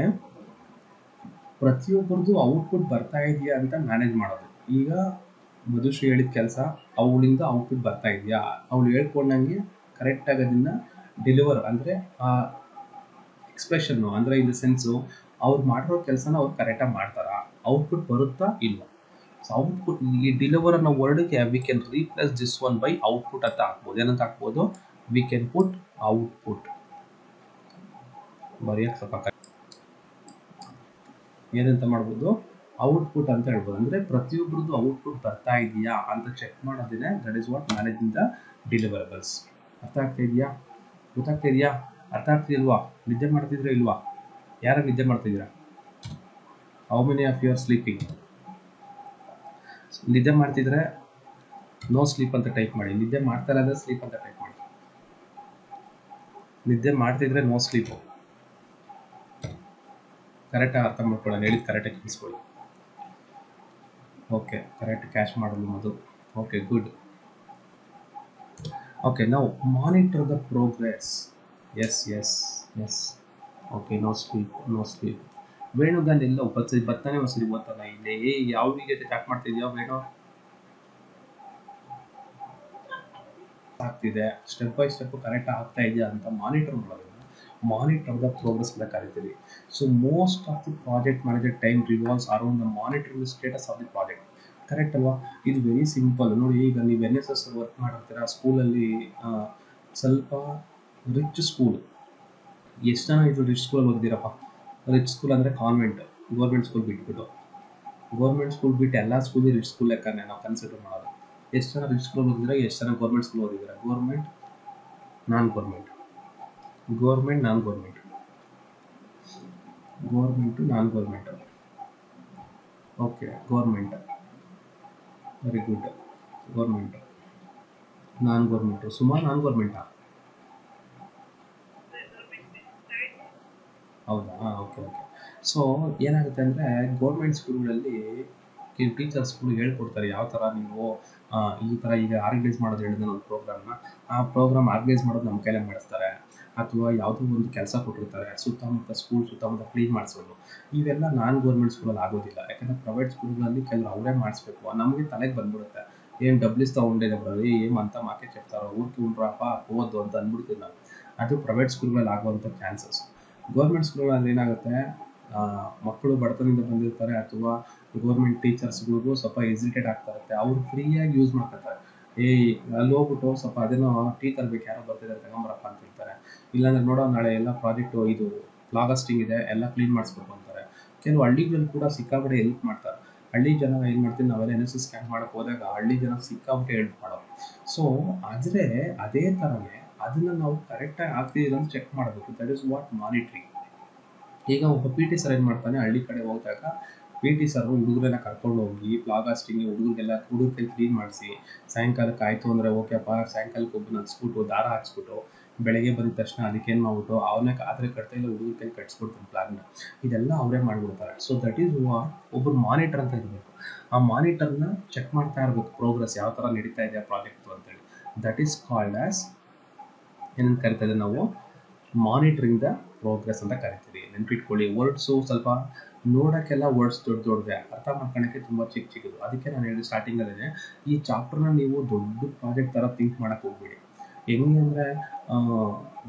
ಪ್ರತಿಯೊಬ್ಬರದು output ಬರ್ತಾ ಇದೆಯಾ ಅಂತ manage ಮಾಡೋದು. ಈಗ ಮಧುಶ್ರೀ ಹೇಳಿದ ಕೆಲಸ ಅವಳಿಂದ ಔಟ್ಪುಟ್ ಬರ್ತಾ ಇದೆಯಾ, ಅವಳು ಹೇಳ್ಕೊಂಡಂಗೆ ಕರೆಕ್ಟಾಗಿ ಅದನ್ನು ಡೆಲಿವರ್ ಅಂದರೆ ಎಕ್ಸ್ಪ್ರೆಷನ್ನು ಅಂದರೆ ಇನ್ ದ ಸೆನ್ಸು ಅವ್ರು ಮಾಡಿರೋ ಕೆಲಸನ ಅವ್ರು ಕರೆಕ್ಟಾಗಿ ಮಾಡ್ತಾರಾ, ಔಟ್ಪುಟ್ ಬರುತ್ತಾ ಇಲ್ವಾ. ಸೊ ಔಟ್ಪುಟ್ ಈ ಡಿಲಿವರ್ ಅನ್ನೋ ವರ್ಡ್ಗೆ we can replace this one by output ಅಂತ ಹಾಕ್ಬೋದು. ಏನಂತ ಹಾಕ್ಬೋದು, ವಿ ಕ್ಯಾನ್ ಪುಟ್ ಔಟ್ಪುಟ್. ಬರೆಯೋಕ್ಕೆ ಸ್ವಲ್ಪ ಏನಂತ ಮಾಡ್ಬೋದು, ಔಟ್ಪುಟ್ ಅಂತ ಹೇಳ್ಬೋದು. ಅಂದರೆ ಪ್ರತಿಯೊಬ್ಬರದ್ದು ಔಟ್ಪುಟ್ ಬರ್ತಾ ಇದೆಯಾ ಅಂತ ಚೆಕ್ ಮಾಡೋದಿದೆ. That is what managing the deliverables. ಅರ್ಥ ಆಗ್ತಾ ಇದೆಯಾ, ಗೊತ್ತಾಗ್ತಾ ಇದೆಯಾ, ಅರ್ಥ ಆಗ್ತಿಲ್ವಾ, ನಿದ್ದೆ ಮಾಡ್ತಿದ್ರೆ ಇಲ್ವಾ, ಯಾರು ನಿದ್ದೆ ಮಾಡ್ತಿದ್ದೀರಾ, how many of you are sleeping. ನಿದ್ದೆ ಮಾಡ್ತಿದ್ರೆ ನೋ ಸ್ಲೀಪ್ ಅಂತ ಟೈಪ್ ಮಾಡಿ, ನಿದ್ದೆ ಮಾಡ್ತಾ ಇರೋದ್ರೆ ಸ್ಲೀಪ್ ಅಂತ ಟೈಪ್ ಮಾಡಿ. ನಿದ್ದೆ ಮಾಡ್ತಿದ್ರೆ ನೋ ಸ್ಲೀಪು. ಕರೆಕ್ಟಾಗಿ ಅರ್ಥ ಮಾಡ್ಕೊಳ್ಳೋಣ, ಹೇಳಿದ್ದು ಕರೆಕ್ಟಾಗಿ ಕೇಳಿಸ್ಕೊಳ್ಳಿ. ಓಕೆ, ಕರೆಕ್ಟ್ ಕ್ಯಾಶ್ ಮಾಡಲು ಮಧು. Okay, good. ಓಕೆ, ನಾವು monitor the progress. Yes. Okay, no sleep. ವೇಣುಗಾನ್ ಎಲ್ಲ ಬರ್ತಾನೆ ಒಂದ್ಸರಿ ಓದ್ತಾನೆ ಇಲ್ಲಿ. ಯಾವ ಜೊತೆ ಚಾಟ್ ಮಾಡ್ತಿದ್ಯಾ ವೇಣು? ಆಗ್ತಿದೆ, ಸ್ಟೆಪ್ ಬೈ ಸ್ಟೆಪ್ ಕರೆಕ್ಟ್ ಆಗ್ತಾ ಇದೆಯಾ ಅಂತ ಮಾನಿಟರ್ ಮಾಡೋದು. ಮಾನಿಟರ್ ದ ಪ್ರೋಗ್ರೆಸ್ ಅಂತ ಕರಿತೀವಿ. So most of the project manager time revolves around the monitoring the status of the project. Correct ಅಲ್ವಾ? ಇದು ವೆರಿ ಸಿಂಪಲ್. ನೋಡಿ, ಈಗ ನೀವು NSS ವರ್ಕ್ ಮಾಡಿರ್ತೀರಾ ಸ್ಕೂಲಲ್ಲಿ, ಸ್ವಲ್ಪ ರಿಚ್ ಸ್ಕೂಲ್. ಎಷ್ಟು ಜನ ಇದು ರಿಚ್ ಸ್ಕೂಲ್ ಓದಿದ್ದೀರಪ್ಪ? ರಿಚ್ ಸ್ಕೂಲ್ ಅಂದರೆ ಕಾನ್ವೆಂಟ್, ಗೌರ್ಮೆಂಟ್ ಸ್ಕೂಲ್ ಬಿಟ್ಬಿಟ್ಟು. ಗೌರ್ಮೆಂಟ್ ಸ್ಕೂಲ್ ಬಿಟ್ಟು ಎಲ್ಲ ಸ್ಕೂಲ್ ರಿಚ್ ಸ್ಕೂಲ್ ಲೆಕ್ಕನೇ ನಾವು ಕನ್ಸಿಡರ್ ಮಾಡೋದು. ಎಷ್ಟು ಜನ ರಿಚ್ ಸ್ಕೂಲ್ ಓದಿದ್ರೆ, ಎಷ್ಟು ಜನ ಗೌರ್ಮೆಂಟ್ ಸ್ಕೂಲ್ ಓದಿದ್ದಾರೆ? Government, non government. Okay, government, very good. Government, non government. ಸುಮಾರು ನಾನ್ ಗೌರ್ಮೆಂಟಾ? ಹೌದಾ? ಓಕೆ. ಸೊ ಏನಾಗುತ್ತೆ ಅಂದರೆ, ಗೌರ್ಮೆಂಟ್ ಸ್ಕೂಲ್ಗಳಲ್ಲಿ ಟೀಚರ್ಸ್ಗಳು ಹೇಳ್ಕೊಡ್ತಾರೆ ಯಾವ ಥರ ನೀವು ಈ ಥರ ಈಗ ಆರ್ಗನೈಸ್ ಮಾಡೋದು ಹೇಳಿದ್ರೆ ಒಂದು ಪ್ರೋಗ್ರಾಮ್ನ, ಆ ಪ್ರೋಗ್ರಾಮ್ ಆರ್ಗನೈಸ್ ಮಾಡೋದು ನಮ್ಮ ಕೈಲೇ ಮಾಡಿಸ್ತಾರೆ. ಅಥವಾ ಯಾವುದೋ ಒಂದು ಕೆಲಸ ಕೊಟ್ಟಿರ್ತಾರೆ, ಸುತ್ತಮುತ್ತ ಕ್ಲೀನ್ ಮಾಡಿಸೋದು. ಇವೆಲ್ಲ ನಾನ್ ಗೌರ್ಮೆಂಟ್ ಸ್ಕೂಲಲ್ಲಿ ಆಗೋದಿಲ್ಲ. ಯಾಕಂದರೆ ಪ್ರೈವೇಟ್ ಸ್ಕೂಲ್ಗಳಲ್ಲಿ ಕೆಲವರು ಅವರೇ ಮಾಡಿಸ್ಬೇಕು. ನಮಗೆ ತಲೆಗೆ ಬಂದ್ಬಿಡುತ್ತೆ, ಏನು ಡಬ್ಲಿಸ್ ತೊಗೊಂಡಿದೆ ಬರೋದು, ಏನು ಅಂತ ಮಾಕೆ ಚೆಪ್ತಾರೋ, ಊರಿಗೆ ಉಂಡ್ರಪ್ಪ ಓದು ಅಂತ ಅಂದ್ಬಿಡ್ತೀವಿ ನಾವು. ಅದು ಪ್ರೈವೇಟ್ ಸ್ಕೂಲ್ಗಳಲ್ಲಿ ಆಗುವಂಥ ಚಾನ್ಸಸ್. ಗೌರ್ಮೆಂಟ್ ಸ್ಕೂಲ್ಗಳಲ್ಲಿ ಏನಾಗುತ್ತೆ, ಮಕ್ಕಳು ಬಡತನದಿಂದ ಬಂದಿರ್ತಾರೆ, ಅಥವಾ ಗೌರ್ಮೆಂಟ್ ಟೀಚರ್ಸ್ಗಳಿಗೂ ಸ್ವಲ್ಪ ಹೆಸಿಟೇಟ್ ಆಗ್ತಾ ಇರುತ್ತೆ. ಅವರು ಫ್ರೀಯಾಗಿ ಯೂಸ್ ಮಾಡ್ಕೊತಾರೆ. ಅಲ್ಲಿ ಹೋಗ್ಬಿಟ್ಟು ಸ್ವಲ್ಪ ಅದೇನೋ ಟೀ ತರಬೇಕು, ಯಾರೋ ಬರ್ತಿದ್ದಾರೆ ತಗೊಂಬರಪ್ಪ ಅಂತ ಹೇಳ್ತಾರೆ. ಇಲ್ಲಾಂದ್ರೆ ನೋಡೋ ನಾಳೆ ಎಲ್ಲ ಪ್ರಾಜೆಕ್ಟು ಇದು ಫ್ಲಾಗಸ್ಟಿಂಗ್ ಇದೆ, ಎಲ್ಲ ಕ್ಲೀನ್ ಮಾಡಿಸ್ಬೇಕು ಅಂತಾರೆ. ಕೆಲವು ಹಳ್ಳಿಗಳಲ್ಲಿ ಕೂಡ ಸಿಕ್ಕಾಪಟ್ಟೆ ಹೆಲ್ಪ್ ಮಾಡ್ತಾರೆ. ಹಳ್ಳಿ ಜನ ಏನು ಮಾಡ್ತೀವಿ, ನಾವೆಲ್ಲ NSS ಕ್ಯಾಂಪ್ ಮಾಡೋಕ್ಕೆ ಹೋದಾಗ ಹಳ್ಳಿ ಜನ ಸಿಕ್ಕಾಪಟ್ಟೆ ಹೆಲ್ಪ್ ಮಾಡೋದು. ಸೊ ಆದರೆ ಅದೇ ಥರನೇ ಅದನ್ನು ನಾವು ಕರೆಕ್ಟಾಗಿ ಆಗ್ತಿದ್ದೀರ ಅಂತ ಚೆಕ್ ಮಾಡಬೇಕು. That is what monitoring. ಈಗ ಒಬ್ಬ PT ಸರ್ ಏನು ಮಾಡ್ತಾನೆ, ಹಳ್ಳಿ ಕಡೆ ಹೋದಾಗ PT ಸರ್ ಹುಡುಗರೆಲ್ಲ ಕರ್ಕೊಂಡು ಹೋಗಿ ಫ್ಲಾಗಾಸ್ಟಿಂಗ್ ಹುಡುಗರ ಕೈ ಕ್ಲೀನ್ ಮಾಡಿಸಿ, ಸಾಯಂಕಾಲಕ್ಕೆ ಆಯಿತು ಅಂದರೆ ಓಕೆಪ್ಪ, ಸಾಯಂಕಾಲಕ್ಕೆ ಒಬ್ಬನ ಹಚ್ಬಿಟ್ಟು ದಾರ ಹಾಕ್ಸ್ಬಿಟ್ಟು ಬೆಳಗ್ಗೆ ಬಂದ ತಕ್ಷಣ ಅದಕ್ಕೇನು ಮಾಡ್ಬಿಟ್ಟು ಅವನೇ ಆದರೆ ಕಟ್ತಾ ಇಲ್ಲ ಹುಡುಗರ ಕೈ ಕಟ್ಸ್ಬಿಡ್ತಾನೆ ಪ್ಲಾನ್ನ. ಇದೆಲ್ಲ ಅವರೇ ಮಾಡಿಬಿಡ್ತಾರೆ. ಸೊ ದಟ್ ಈಸ್ ವಾಟ್ ಒಬ್ಬರು ಮಾನಿಟರ್ ಅಂತ ಇರಬೇಕು. ಆ ಮಾನಿಟರ್ನ ಚೆಕ್ ಮಾಡ್ತಾ ಇರಬೇಕು, ಪ್ರೋಗ್ರೆಸ್ ಯಾವ ಥರ ನಡೀತಾ ಇದೆ ಪ್ರಾಜೆಕ್ಟು ಅಂತೇಳಿ. ದಟ್ ಈಸ್ ಕಾಲ್ಡ್ ಆ್ಯಸ್ ಏನಂತ ಕರಿತಾ ಇದ್ದೀವಿ ನಾವು, ಮಾನಿಟರಿಂಗ್ ದ ಪ್ರೋಗ್ರೆಸ್ ಅಂತ ಕರಿತೀವಿ. ನೆನ್ಪಿಟ್ಕೊಳ್ಳಿ, ವರ್ಡ್ಸು ಸ್ವಲ್ಪ ನೋಡೋಕ್ಕೆಲ್ಲ ವರ್ಡ್ಸ್ ದೊಡ್ಡದೆ, ಅರ್ಥ ಮಾಡ್ಕೊಳ್ಳೋಕ್ಕೆ ತುಂಬ ಚಿಕ್ಕದು. ಅದಕ್ಕೆ ನಾನು ಹೇಳಿದೆ ಸ್ಟಾರ್ಟಿಂಗಲ್ಲೇ, ಈ ಚಾಪ್ಟರ್ನ ನೀವು ದೊಡ್ಡ ಪ್ರಾಜೆಕ್ಟ್ ಥರ ಥಿಂಕ್ ಮಾಡೋಕ್ಕೆ ಹೋಗ್ಬೇಡಿ. ಹೆಂಗೆ ಅಂದರೆ,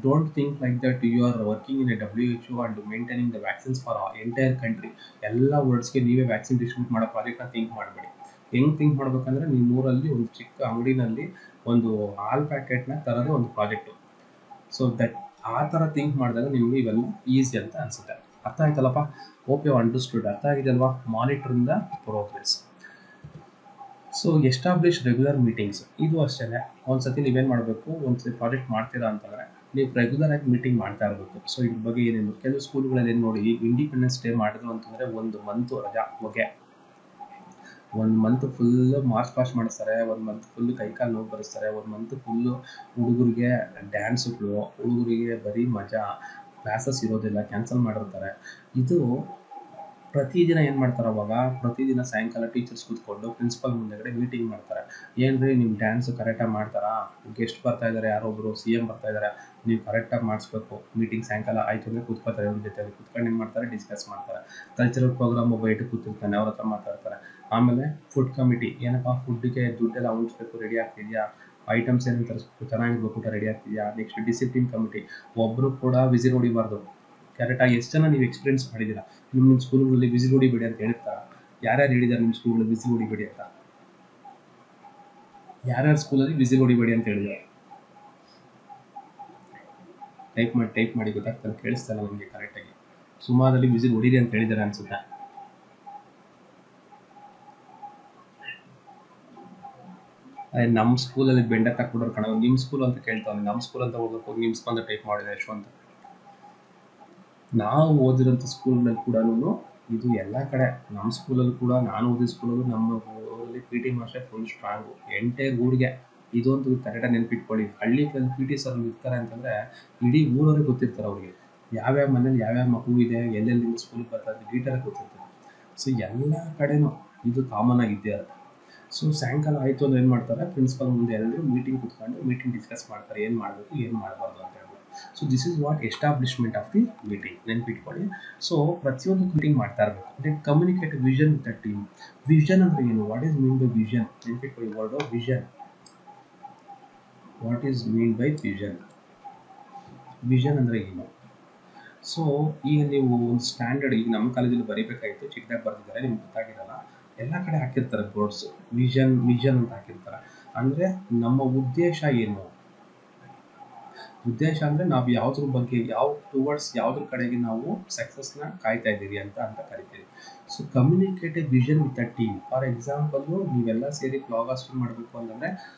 don't think like that you are working in a WHO and maintaining the vaccines for entire country. ಎಲ್ಲ ವರ್ಡ್ಸ್ಗೆ ನೀವೇ ವ್ಯಾಕ್ಸಿನ್ ಡಿಸ್ಟ್ರಿಬ್ಯೂಟ್ ಮಾಡೋ ಪ್ರಾಜೆಕ್ಟ್ನ ಥಿಂಕ್ ಮಾಡಬೇಡಿ. ಹೆಂಗೆ ಥಿಂಕ್ ಮಾಡಬೇಕಂದ್ರೆ, ನಿಮ್ಮ ಊರಲ್ಲಿ ಒಂದು ಚಿಕ್ಕ ಅಂಗಡಿನಲ್ಲಿ ಒಂದು ಹಾಲ್ ಪ್ಯಾಕೆಟ್ನ ತರೋದೇ ಒಂದು ಪ್ರಾಜೆಕ್ಟು. ಸೊ ದಟ್ ಆ ಥರ ಥಿಂಕ್ ಮಾಡಿದಾಗ ನಿಮಗೆ ಇವೆಲ್ಲ ಈಸಿ ಅಂತ ಅನಿಸುತ್ತೆ. ಅರ್ಥ ಆಯ್ತಲ್ಲಪ್ಪ? Okay, understood. ಅರ್ಥ ಆಗಿದೆ ಅಲ್ವಾ? Monitoring the progress. So establish regular meetings. ಇದು ಅಷ್ಟೇ, ಒಂದ್ಸತಿ ನೀವೇನು ಮಾಡಬೇಕು, ಒಂದ್ಸತಿ ಪ್ರಾಜೆಕ್ಟ್ ಮಾಡ್ತೀರಾ ಅಂತಂದರೆ ನೀವು ರೆಗ್ಯುಲರಾಗಿ ಮೀಟಿಂಗ್ ಮಾಡ್ತಾ ಇರಬೇಕು. ಸೊ ಇದ್ರ ಬಗ್ಗೆ ಏನೇನು, ಕೆಲವು ಸ್ಕೂಲ್ಗಳಲ್ಲಿ ಏನು ನೋಡಿ, ಇಂಡಿಪೆಂಡೆನ್ಸ್ ಡೇ ಮಾಡಿದ್ರು ಅಂತಂದರೆ 1 ಮಂತು ರಜಾ ಹೊಗೆ, 1 ಮಂತ್ ಫುಲ್ಲು ಮಾರ್ಚ್ ಪಾಸ್ಟ್ ಮಾಡಿಸ್ತಾರೆ, 1 ಮಂತ್ ಫುಲ್ಲು ಕೈಕಾಲು ನೋವು ಬರೆಸ್ತಾರೆ, 1 ಮಂತ್ ಫುಲ್ಲು ಹುಡುಗರಿಗೆ ಡ್ಯಾನ್ಸುಗಳು, ಹುಡುಗರಿಗೆ ಬರೀ ಮಜಾ, ಕ್ಲಾಸಸ್ ಇರೋದಿಲ್ಲ, ಕ್ಯಾನ್ಸಲ್ ಮಾಡಿರ್ತಾರೆ. ಇದು ಪ್ರತಿದಿನ ಏನು ಮಾಡ್ತಾರೆ ಅವಾಗ, ಪ್ರತಿದಿನ ಸಾಯಂಕಾಲ ಟೀಚರ್ಸ್ ಕೂತ್ಕೊಂಡು ಪ್ರಿನ್ಸಿಪಲ್ ಮುಂದೆಗಡೆ ಮೀಟಿಂಗ್ ಮಾಡ್ತಾರೆ. ಏನ್ರಿ ನಿಮ್ಮ ಡ್ಯಾನ್ಸು ಕರೆಕ್ಟಾಗಿ ಮಾಡ್ತಾರಾ, ಗೆಸ್ಟ್ ಬರ್ತಾ ಇದ್ದಾರೆ, ಯಾರೊಬ್ಬರು CM ಬರ್ತಾ ಇದ್ದಾರೆ, ನೀವು ಕರೆಕ್ಟಾಗಿ ಮಾಡಿಸ್ಬೇಕು. ಮೀಟಿಂಗ್ ಸಾಯಂಕಾಲ ಆಯಿತು ಅಂದರೆ ಕೂತ್ಕೋತಾರೆ, ಅವ್ರ ಜೊತೆ ಕೂತ್ಕೊಂಡು ಏನು ಮಾಡ್ತಾರೆ, ಡಿಸ್ಕಸ್ ಮಾಡ್ತಾರೆ. ಕಲ್ಚರಲ್ ಪ್ರೋಗ್ರಾಮ್ ಒಬ್ಬ ಇಟ್ಟು ಕೂತಿರ್ತಾನೆ, ಅವ್ರ ಹತ್ರ ಮಾತಾಡ್ತಾರೆ. ಆಮೇಲೆ ಫುಡ್ ಕಮಿಟಿ, ಏನಪ್ಪ ಫುಡ್ಡಿಗೆ ದುಡ್ಡೆಲ್ಲ ಉಳಿಸ್ಬೇಕು, ರೆಡಿ ಆಗ್ತಿದೆಯಾ, ಐಟಮ್ಸ್ ಏನೇನು ತರಿಸ್ಬೇಕು, ಚೆನ್ನಾಗಿರ್ಬೇಕು, ಊಟ ರೆಡಿ ಆಗ್ತಿದೆಯಾ. ನೆಕ್ಸ್ಟ್ ಡಿಸಿಪ್ಲಿನ್ ಕಮಿಟಿ, ಒಬ್ಬರು ಕೂಡ ವಿಸಿಲ್ ಹೊಡಿಬಾರ್ದು, ಕರೆಕ್ಟಾಗಿ ಎಷ್ಟು ಜನ ನೀವು ಎಕ್ಸ್ಪೀರಿಯನ್ಸ್ ಮಾಡಿದ್ದೀರಾ? ನಿಮ್ಮ ಸ್ಕೂಲ್ಗಳಲ್ಲಿ ವಿಸಿಲ್ ಹೊಡಿಬೇಡಿ ಅಂತ ಹೇಳ್ತಾರ? ಯಾರ್ಯಾರು ಹೇಳಿದ್ದಾರೆ ನಿಮ್ಮ ಸ್ಕೂಲಲ್ಲಿ ವಿಸಿಲ್ ಹೊಡಿಬೇಡಿ ಅಂತ? ಯಾರ್ಯಾರು ಸ್ಕೂಲಲ್ಲಿ ವಿಸಿಲ್ ಹೊಡಿಬೇಡಿ ಅಂತ ಹೇಳಿದ್ದಾರೆ? ಟೈಪ್ ಮಾಡಿ ಗೊತ್ತಾಗ್ತದೆ, ಕೇಳಿಸ್ತಲ್ಲ ನನಗೆ ಕರೆಕ್ಟಾಗಿ. ಸುಮಾರಲ್ಲಿ ವಿಸಿಲ್ ಹೊಡೀರಿ ಅಂತ ಹೇಳಿದ್ದಾರೆ ಅನ್ಸುತ್ತೆ. ನಮ್ಮ ಸ್ಕೂಲಲ್ಲಿ ಬೆಂಡ ತಕ್ಬಿಡೋರು ಕಣ. ನಿಮ್ಮ ಸ್ಕೂಲ್ ಅಂತ ಕೇಳ್ತಾವೆ, ನಮ್ಮ ಸ್ಕೂಲ್ ಅಂತ ಹೋಗ್ಬೇಕು, ನಿಮ್ಮ ಸ್ಕೂಲ್ ಅಂತ ಟೈಪ್ ಮಾಡಿದೆ ಯಶವಂತ. ನಾವು ಓದಿರೋಂಥ ಸ್ಕೂಲ್ನಲ್ಲಿ ಕೂಡ ಇದು ಎಲ್ಲ ಕಡೆ, ನಮ್ಮ ಸ್ಕೂಲಲ್ಲಿ ಕೂಡ, ನಾನು ಓದಿದ ಸ್ಕೂಲಲ್ಲೂ ನಮ್ಮ ಊರಲ್ಲಿ P T master full strong. Entire ಊರಿಗೆ ಇದೊಂದು ಕರೆಕ್ಟಾಗಿ ನೆನ್ಪಿಟ್ಕೊಳ್ಳಿ. ಹಳ್ಳಿ ಪಿ ಟಿ ಸರ್ ಇರ್ತಾರೆ ಅಂತಂದರೆ ಇಡೀ ಊರವ್ರಿಗೆ ಗೊತ್ತಿರ್ತಾರೆ ಅವ್ರಿಗೆ. ಯಾವ್ಯಾವ ಮನೇಲಿ ಯಾವ್ಯಾವ ಮಗು ಇದೆ, ಎಲ್ಲೆಲ್ಲಿಂದ ಸ್ಕೂಲಿಗೆ ಬರ್ತಾರೆ ಡೀಟೇಲಾಗಿ ಗೊತ್ತಿರ್ತದೆ. ಸೊ ಎಲ್ಲ ಕಡೆನೂ ಇದು ಕಾಮನ್ ಆಗಿದ್ದೇ ಇರುತ್ತೆ. ಸೊ ಸಾಯಂಕಾಲ ಆಯಿತು ಅಂದ್ರೆ ಏನು ಮಾಡ್ತಾರೆ, ಪ್ರಿನ್ಸಿಪಲ್ ಮುಂದೆ ಎಲ್ಲರೂ ಮೀಟಿಂಗ್ ಕೂತ್ಕೊಂಡು ಮೀಟಿಂಗ್ ಡಿಸ್ಕಸ್ ಮಾಡ್ತಾರೆ, ಏನು ಮಾಡಬೇಕು ಏನು ಮಾಡಬಾರ್ದು ಅಂತ ಹೇಳ್ಬಿಟ್ಟು. So this is what establishment of the meeting, ನೆನ್ಪಿಟ್ಕೊಳ್ಳಿ. ಸೊ ಪ್ರತಿಯೊಂದು ಮೀಟಿಂಗ್ ಮಾಡ್ತಾ ಇರಬೇಕು. Then communicate vision with the team. Vision ಅಂದರೆ ಏನು? What is mean by vision? ನೆನ್ಪಿಟ್ಕೊಳ್ಳಿ word vision. What is mean by vision? Vision ಅಂದರೆ ಏನು? ಸೊ ಈಗ ನೀವು ಒಂದು ಸ್ಟ್ಯಾಂಡರ್ಡ್, ಈಗ ನಮ್ಮ ಕಾಲೇಜಲ್ಲಿ ಬರೀಬೇಕಾಗಿತ್ತು, ಚಿಕ್ಕದಾಗಿ ಬರ್ತಿದ್ದಾರೆ, ನಿಮ್ಗೆ ಗೊತ್ತಾಗಿರಲ್ಲ. ಎಲ್ಲ ಕಡೆ ಹಾಕಿರ್ತಾರೆ ಬೋರ್ಡ್ಸ್, ವಿಷನ್ ಅಂತ ಹಾಕಿರ್ತಾರೆ. ಅಂದರೆ ನಮ್ಮ ಉದ್ದೇಶ ಏನು? ಉದ್ದೇಶ ಅಂದರೆ ನಾವು ಯಾವುದ್ರ ಬಗ್ಗೆ, ಯಾವುದ್ರ ಕಡೆಗೆ ನಾವು ಸಕ್ಸಸ್ನ ಕಾಯ್ತಾ ಇದ್ದೀರಿ ಅಂತ ಕರಿತೀವಿ. So communicate a vision with a team. For example, ನೀವೆಲ್ಲ ಸೇರಿ ಬ್ಲಾಗಾಸ್ಟಿಂಗ್ ಮಾಡಬೇಕು ಅಂತಂದರೆ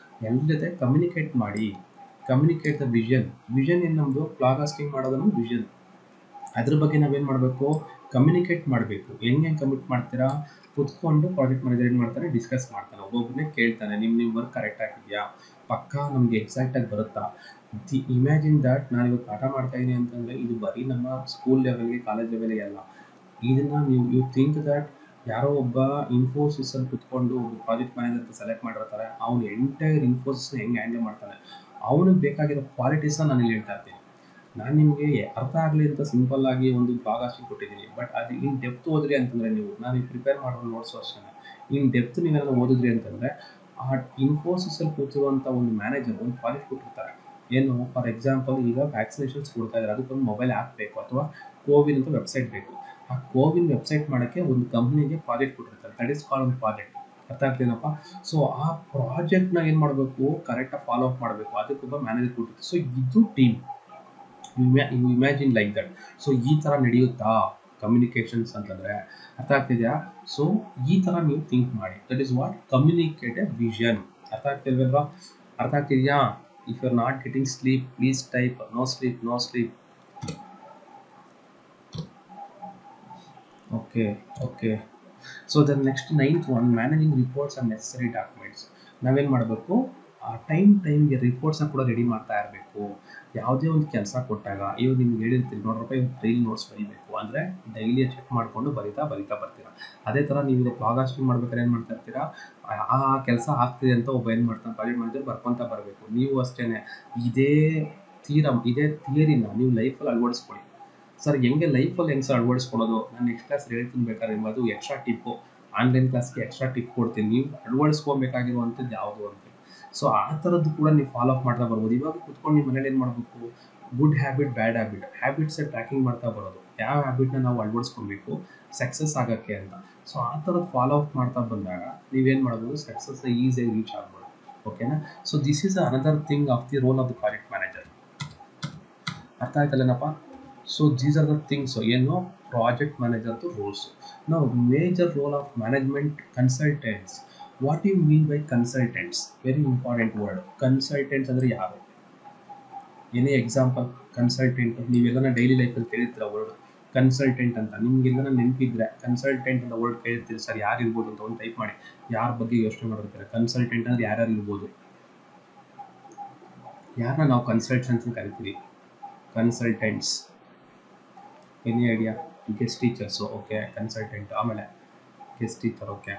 ಎಲ್ಲ ಜೊತೆ ಕಮ್ಯುನಿಕೇಟ್ ಮಾಡಿ. Communicate the vision. ವಿಷನ್ ಏನು ನಮ್ಮದು? ಬ್ಲಾಗಾಸ್ಟಿಂಗ್ ಮಾಡೋದನ್ನು ವಿಷನ್. ಅದ್ರ ಬಗ್ಗೆ ನಾವೇನು ಮಾಡಬೇಕು? ಕಮ್ಯುನಿಕೇಟ್ ಮಾಡಬೇಕು. ಹೆಂಗೆ ಕಮ್ಯುನಿಕೇಟ್ ಮಾಡ್ತೀರಾ? ಕುತ್ಕೊಂಡು ಪ್ರಾಜೆಕ್ಟ್ ಮ್ಯಾನೇಜರ್ ಏನು ಮಾಡ್ತಾನೆ, ಡಿಸ್ಕಸ್ ಮಾಡ್ತಾನೆ, ಒಬ್ಬೊಬ್ಬನೇ ಕೇಳ್ತಾನೆ, ನಿಮ್ಮ ವರ್ಕ್ ಕರೆಕ್ಟ್ ಆಗಿದೆಯಾ, ಪಕ್ಕಾ ನಮಗೆ ಎಕ್ಸಾಕ್ಟಾಗಿ ಬರುತ್ತಾ? ಇಮ್ಯಾಜಿನ್ ದಟ್ ನಾನು ಇವತ್ತು ಪಾಠ ಮಾಡ್ತಾಯಿದ್ದೀನಿ ಅಂತಂದರೆ ಇದು ಬರೀ ನಮ್ಮ ಸ್ಕೂಲ್ ಲೆವೆಲ್ಗೆ, ಕಾಲೇಜ್ ಲೆವೆಲ್ಗೆ ಅಲ್ಲ. ಇದನ್ನು ಯು ಥಿಂಕ್ ದಟ್ ಯಾರೋ ಒಬ್ಬ ಇನ್ಫೋಸಿಸಲ್ಲಿ ಕುತ್ಕೊಂಡು ಒಬ್ಬ ಪ್ರಾಜೆಕ್ಟ್ ಮ್ಯಾನೇಜರ್ ಅಂತ ಸೆಲೆಕ್ಟ್ ಮಾಡಿರ್ತಾರೆ, ಅವನು ಎಂಟೈರ್ ಇನ್ಫೋಸಿಸ್ನ ಹೆಂಗೆ ಹ್ಯಾಂಡಲ್ ಮಾಡ್ತಾನೆ, ಅವನಿಗೆ ಬೇಕಾಗಿರೋ ಕ್ವಾಲಿಟೀಸ್ನ ನಾನು ಇಲ್ಲಿ ಹೇಳ್ತಾ ಇರ್ತೀನಿ. ನಾನು ನಿಮಗೆ ಅರ್ಥ ಆಗಲಿ ಅಂತ ಸಿಂಪಲ್ ಆಗಿ ಒಂದು ಬ್ಲಾಗಾಸ್ಟಿಂಗ್ ಕೊಟ್ಟಿದ್ದೀನಿ. ಬಟ್ ಅದು ಇನ್ ಡೆಪ್ತ್ ಓದ್ರಿ ಅಂತಂದರೆ, ನೀವು ನಾನು ಪ್ರಿಪೇರ್ ಮಾಡೋ ನೋಟ್ಸ್ ಅಷ್ಟೇ, ಇನ್ ಡೆಪ್ತ್ ನೀವೆಲ್ಲ ಓದಿದ್ರಿ ಅಂತಂದರೆ, ಆ ಇನ್ಫೋಸಿಸಲ್ಲಿ ಕೂತಿರುವಂಥ ಒಂದು ಮ್ಯಾನೇಜರ್ ಒಂದು ಪ್ರಾಜೆಕ್ಟ್ ಕೊಟ್ಟಿರ್ತಾರೆ. ಏನು? ಫಾರ್ ಎಕ್ಸಾಂಪಲ್, ಈಗ ವ್ಯಾಕ್ಸಿನೇಷನ್ಸ್ ಕೊಡ್ತಾ ಇದ್ದಾರೆ, ಅದಕ್ಕೊಂದು ಮೊಬೈಲ್ ಆ್ಯಪ್ ಬೇಕು, ಅಥವಾ ಕೋವಿನ್ ಅಂತ ವೆಬ್ಸೈಟ್ ಬೇಕು. ಆ ಕೋವಿನ್ ವೆಬ್ಸೈಟ್ ಮಾಡೋಕ್ಕೆ ಒಂದು ಕಂಪ್ನಿಗೆ ಪ್ರಾಜೆಕ್ಟ್ ಕೊಟ್ಟಿರ್ತಾರೆ. ದಟ್ ಇಸ್ ಕಾಲ್ಡ್ ಒಂದು ಪ್ರಾಜೆಕ್ಟ್. ಅರ್ಥ ಆಗ್ತೀನಪ್ಪ? ಸೊ ಆ ಪ್ರಾಜೆಕ್ಟ್ನ ಏನು ಮಾಡಬೇಕು? ಕರೆಕ್ಟಾಗಿ ಫಾಲೋ ಅಪ್ ಮಾಡಬೇಕು. ಅದಕ್ಕೊಬ್ಬ ಮ್ಯಾನೇಜರ್ ಕೊಟ್ಟಿರ್ತಾರೆ. ಸೊ ಇದು team. You imagine like that. So ಈ ಥರ ನಡೆಯುತ್ತಾ ಕಮ್ಯುನಿಕೇಷನ್ಸ್ ಅಂತಂದರೆ? ಅರ್ಥ ಆಗ್ತಿದೆಯಾ? ಸೊ ಈ ಥರ ನೀವು ಥಿಂಕ್ ಮಾಡಿ. That is what communicate a vision. ಅರ್ಥ ಆಗ್ತಿಲ್ವಲ್ವಾ? ಅರ್ಥ ಆಗ್ತಿದೆಯಾ? If you are not getting sleep, please type no sleep, no sleep. Okay. So the next 9th one, managing reports and necessary documents. ನಾವೇನು ಮಾಡಬೇಕು? ಆ ಟೈಮ್ಗೆ ರಿಪೋರ್ಟ್ಸ್ನ ಕೂಡ ರೆಡಿ ಮಾಡ್ತಾ ಇರಬೇಕು. ಯಾವುದೇ ಒಂದು ಕೆಲಸ ಕೊಟ್ಟಾಗ, ಇವಾಗ ನಿಮ್ಗೆ ಹೇಳಿರ್ತೀರಿ ನೋಡ್ರಪ್ಪ, ಇವಾಗ ಡೈಲಿ ನೋಟ್ಸ್ ಬರೀಬೇಕು ಅಂದರೆ ಡೈಲಿ ಚೆಕ್ ಮಾಡಿಕೊಂಡು ಬರಿತಾ ಬರ್ತೀರಾ. ಅದೇ ಥರ ನೀವು ಬ್ಲಾಗಾಸ್ಟಿಂಗ್ ಮಾಡ್ಬೇಕಾದ್ರೆ ಏನು ಮಾಡ್ತಾ ಇರ್ತೀರಾ? ಆ ಕೆಲಸ ಆಗ್ತಿದೆ ಅಂತ ಒಬ್ಬ ಏನು ಮಾಡ್ತಾನೆ, ಪ್ರಾಜೆಕ್ಟ್ ಮ್ಯಾನೇಜರ್ ಬರ್ಕೊತಾ ಬರಬೇಕು. ನೀವು ಅಷ್ಟೇ ಇದೇ ಥಿಯರಿನ ನೀವು ಲೈಫಲ್ಲಿ ಅಳವಡಿಸ್ಕೊಳ್ಳಿ. ಸರ್ ಹೆಂಗೆ ಲೈಫಲ್ಲಿ ಹೆಂಗೆ ಸರ್ ಅಳವಡಿಸ್ಕೊಳ್ಳೋದು? ನಾನು ನೆಕ್ಸ್ಟ್ ಕ್ಲಾಸ್ ಹೇಳ್ತೀನಿ ಬೇಕಾದ್ರೆ, ಅದು ಎಕ್ಸ್ಟ್ರಾ ಟಿಪ್ಪು, ಆನ್ಲೈನ್ ಕ್ಲಾಸ್ಗೆ ಎಕ್ಸ್ಟ್ರಾ ಟಿಪ್ ಕೊಡ್ತೀನಿ, ನೀವು ಅಳವಡಿಸ್ಕೊಬೇಕಾಗಿರುವಂಥದ್ದು ಯಾವುದು ಅಂತ. ಸೊ ಆ ಥರದ್ದು ಕೂಡ ನೀವು ಫಾಲೋ ಅಪ್ ಮಾಡ್ತಾ ಬರ್ಬೋದು. ಇವಾಗ ಕುತ್ಕೊಂಡು ನಿಮ್ಮ ಮನೇಲಿ ಏನು ಮಾಡಬೇಕು? Good habit, bad habits tracking ಮಾಡ್ತಾ ಬರೋದು. ಯಾವ ಹ್ಯಾಬಿಟ್ನ ನಾವು ಅಳವಡಿಸ್ಕೊಬೇಕು ಸಕ್ಸಸ್ ಆಗೋಕ್ಕೆ ಅಂತ. ಸೊ ಆ ಥರದ್ದು ಫಾಲೋ ಅಪ್ ಮಾಡ್ತಾ ಬಂದಾಗ ನೀವೇನು ಮಾಡ್ಬೋದು? ಸಕ್ಸಸ್ ಈಸಿಯಾಗಿ ರೀಚ್ ಆಗ್ಬೋದು. ಓಕೆನಾ? So this is another thing of the role of the project manager. ಅರ್ಥ ಆಯ್ತಲ್ಲೇನಪ್ಪ? So these are the things. ಏನು? ಪ್ರಾಜೆಕ್ಟ್ ಮ್ಯಾನೇಜರ್ದು ರೋಲ್ಸ್. ನಾವು major role of management consultants. What you mean by consultants? Very important word. Consultants ಅಂದರೆ ಯಾರು? ಏನೇ example consultant ನೀವೆಲ್ಲ daily ಲೈಫಲ್ಲಿ ಕೇಳಿರ್ತೀರ ವರ್ಡ್ ಕನ್ಸಲ್ಟೆಂಟ್ ಅಂತ. ನಿಮಗೆಲ್ಲ ನೆನಪಿದ್ರೆ ಕನ್ಸಲ್ಟೆಂಟ್ ಅಂತ ವರ್ಡ್ ಕೇಳಿರ್ತೀರಿ. ಸರ್ ಯಾರು ಇರ್ಬೋದು ಅಂತ ಒಂದು ಟೈಪ್ ಮಾಡಿ. ಯಾರ ಬಗ್ಗೆ ಯೋಚನೆ ಮಾಡಿರ್ತಾರೆ? ಕನ್ಸಲ್ಟೆಂಟ್ ಅಂದರೆ ಯಾರ್ಯಾರು ಇರ್ಬೋದು? ಯಾರನ್ನ ನಾವು ಕನ್ಸಲ್ಟೆಂಟ್ಸ್ ಅಂತ ಕರಿತೀವಿ? Consultants. Any idea? Guest teachers. Okay, consultant. ಆಮೇಲೆ ಗೆಸ್ಟ್ ಟೀಚರ್. ಓಕೆ.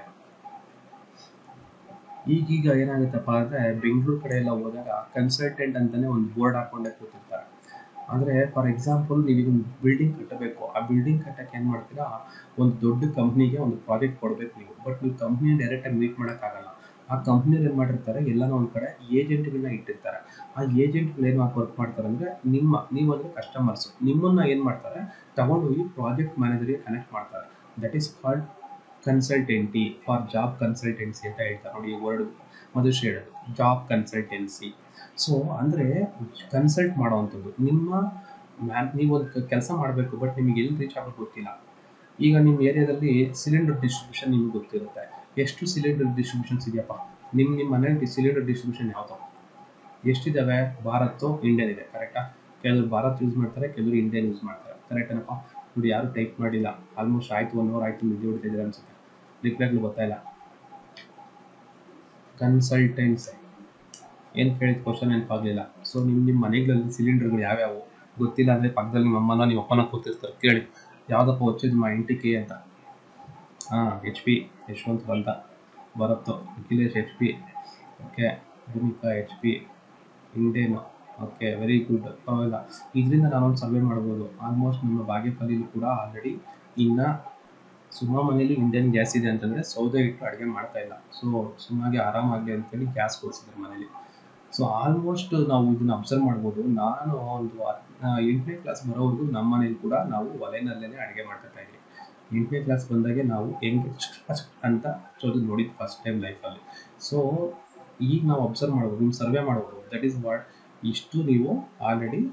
ಈಗೀಗ ಏನಾಗುತ್ತಪ್ಪ ಅಂದರೆ, ಬೆಂಗಳೂರು ಕಡೆ ಎಲ್ಲ ಹೋದಾಗ ಕನ್ಸಲ್ಟೆಂಟ್ ಅಂತಲೇ ಒಂದು ಬೋರ್ಡ್ ಹಾಕ್ಕೊಂಡೇ ಕೂತಿರ್ತಾರೆ. ಅಂದರೆ ಫಾರ್ ಎಕ್ಸಾಂಪಲ್, ನೀವೀಗ ಒಂದು ಬಿಲ್ಡಿಂಗ್ ಕಟ್ಟಬೇಕು. ಆ ಬಿಲ್ಡಿಂಗ್ ಕಟ್ಟಕ್ಕೆ ಏನು ಮಾಡ್ತೀರಾ? ಒಂದು ದೊಡ್ಡ ಕಂಪ್ನಿಗೆ ಒಂದು ಪ್ರಾಜೆಕ್ಟ್ ಕೊಡಬೇಕು ನೀವು. ಬಟ್ ನೀವು ಕಂಪ್ನಿ ಡೈರೆಕ್ಟಾಗಿ ಮೀಟ್ ಮಾಡೋಕ್ಕಾಗಲ್ಲ. ಆ ಕಂಪ್ನಿಯವ್ರು ಏನು ಮಾಡಿರ್ತಾರೆ ಎಲ್ಲನೂ ಒಂದು ಕಡೆ ಏಜೆಂಟ್ಗಳನ್ನ ಇಟ್ಟಿರ್ತಾರೆ. ಆ ಏಜೆಂಟ್ಗಳು ಏನು ವರ್ಕ್ ಮಾಡ್ತಾರೆ ಅಂದರೆ ನೀವು ಅಂದರೆ ಕಸ್ಟಮರ್ಸು ನಿಮ್ಮನ್ನು ಏನು ಮಾಡ್ತಾರೆ ತಗೊಂಡೋಗಿ ಪ್ರಾಜೆಕ್ಟ್ ಮ್ಯಾನೇಜರ್ಗೆ ಕನೆಕ್ಟ್ ಮಾಡ್ತಾರೆ. That is called consultancy for job consultancy ಅಂತ ಹೇಳ್ತಾರೆ ನೋಡಿ. ಈ ವರ್ಡ್ ಮಧುಶ್ರೀ ಹೇಳೋದು ಜಾಬ್ ಕನ್ಸಲ್ಟೆನ್ಸಿ. ಸೊ ಅಂದರೆ ಕನ್ಸಲ್ಟ್ ಮಾಡೋವಂಥದ್ದು ನೀವು ಒಂದು ಕೆಲಸ ಮಾಡಬೇಕು, ಬಟ್ ನಿಮಗೆ ಎಲ್ಲಿ ರೀಚ್ ಆಗೋದು ಗೊತ್ತಿಲ್ಲ. ಈಗ ನಿಮ್ಮ ಏರಿಯಾದಲ್ಲಿ ಸಿಲಿಂಡರ್ ಡಿಸ್ಟ್ರಿಬ್ಯೂಷನ್ ನಿಮ್ಗೆ ಗೊತ್ತಿರುತ್ತೆ. ಎಷ್ಟು ಸಿಲಿಂಡರ್ ಡಿಸ್ಟ್ರಿಬ್ಯೂಷನ್ಸ್ ಇದೆಯಪ್ಪ ನಿಮ್ಮ ಮನೇಲಿ? ಸಿಲಿಂಡರ್ ಡಿಸ್ಟ್ರಿಬ್ಯೂಷನ್ ಯಾವುದು ಎಷ್ಟಿದ್ದಾವೆ? ಭಾರತ್ ಇಂಡಿಯನ್ ಇದೆ, ಕರೆಕ್ಟಾ? ಕೆಲವರು ಭಾರತ್ ಯೂಸ್ ಮಾಡ್ತಾರೆ, ಕೆಲವರು ಇಂಡಿಯನ್ ಯೂಸ್ ಮಾಡ್ತಾರೆ, ಕರೆಕ್ಟೇನಪ್ಪ? ನೋಡಿ ಯಾರು ಟೈಪ್ ಮಾಡಿಲ್ಲ, ಆಲ್ಮೋಸ್ಟ್ ಆಯಿತು 1 hour ಆಯಿತು, ನಿದ್ದೆ ಹೊಡಿತಿದ್ದಾರೆ ಅನ್ಸುತ್ತೆ, ರಿಪ್ಲೈಗಳು ಬರ್ತಾ ಇಲ್ಲ. ಕನ್ಸಲ್ಟೆನ್ಸಿ ಏನು ಕೇಳಿದ ಕ್ವಶನ್ ನೆನಪಾಗಲಿಲ್ಲ. ಸೊ ನಿಮ್ಮ ಮನೆಗಳಲ್ಲಿ ಸಿಲಿಂಡರ್ಗಳು ಯಾವ್ಯಾವು ಗೊತ್ತಿಲ್ಲ ಅಂದರೆ ಪಕ್ಕದಲ್ಲಿ ನಿಮ್ಮ ಅಮ್ಮನ ನಿಮ್ಮ ಅಪ್ಪನ ಕೂತಿರ್ತಾರೆ, ಕೇಳಿ ಯಾವುದಪ್ಪ వచ్చింది మా ఇంటికి ಅಂತ. HP ಯಶವಂತ್ ಅಂತ ಬರುತ್ತೋ, Akhilesh HP, okay, Bhumika HP, Indane, okay, very good, ಪರವಾಗಿಲ್ಲ. ಇದರಿಂದ ನಾನೊಂದು ಸರ್ವೆ ಮಾಡ್ಬೋದು. ಆಲ್ಮೋಸ್ಟ್ ನಮ್ಮ ಬಾಗೇಪಲ್ಲಿಲಿ ಕೂಡ ಆಲ್ರೆಡಿ ಇನ್ನು ಸುಮಾ ಮನೇಲಿ ಇಂಡಿಯನ್ ಗ್ಯಾಸ್ ಇದೆ ಅಂತಂದರೆ ಸೌದೆ ಇಟ್ಟು ಅಡುಗೆ ಮಾಡ್ತಾ ಇಲ್ಲ. ಸೊ ಸುಮ್ಮಾಗೆ ಆರಾಮಾಗಲಿ ಅಂತೇಳಿ ಗ್ಯಾಸ್ ಕೊಡಿಸಿದ್ರು ಮನೇಲಿ. ಸೊ ಆಲ್ಮೋಸ್ಟ್ ನಾವು ಇದನ್ನು ಅಬ್ಸರ್ವ್ ಮಾಡ್ಬೋದು. ನಾನು ಒಂದು 8ನೇ ಕ್ಲಾಸ್ ಬರೋವರೆಗೂ ನಮ್ಮ ಮನೇಲಿ ಕೂಡ ನಾವು ಒಲೆನಲ್ಲೇ ಅಡುಗೆ ಮಾಡ್ತಾ ಇದ್ವಿ. 8ನೇ ಕ್ಲಾಸ್ ಬಂದಾಗೆ ನಾವು ಹೆಂಗೆ ಅಂತ ಹಚ್ಚೋದು ನೋಡಿದ್ದು ಫಸ್ಟ್ ಟೈಮ್ ಲೈಫಲ್ಲಿ. ಸೊ ಈಗ ನಾವು ಅಬ್ಸರ್ವ್ ಮಾಡ್ಬೋದು, ನಿಮ್ಮ ಸರ್ವೆ ಮಾಡ್ಬೋದು. ದಟ್ ಈಸ್ ವಾಟ್ ಇಷ್ಟು ನೀವು ಆಲ್ರೆಡಿ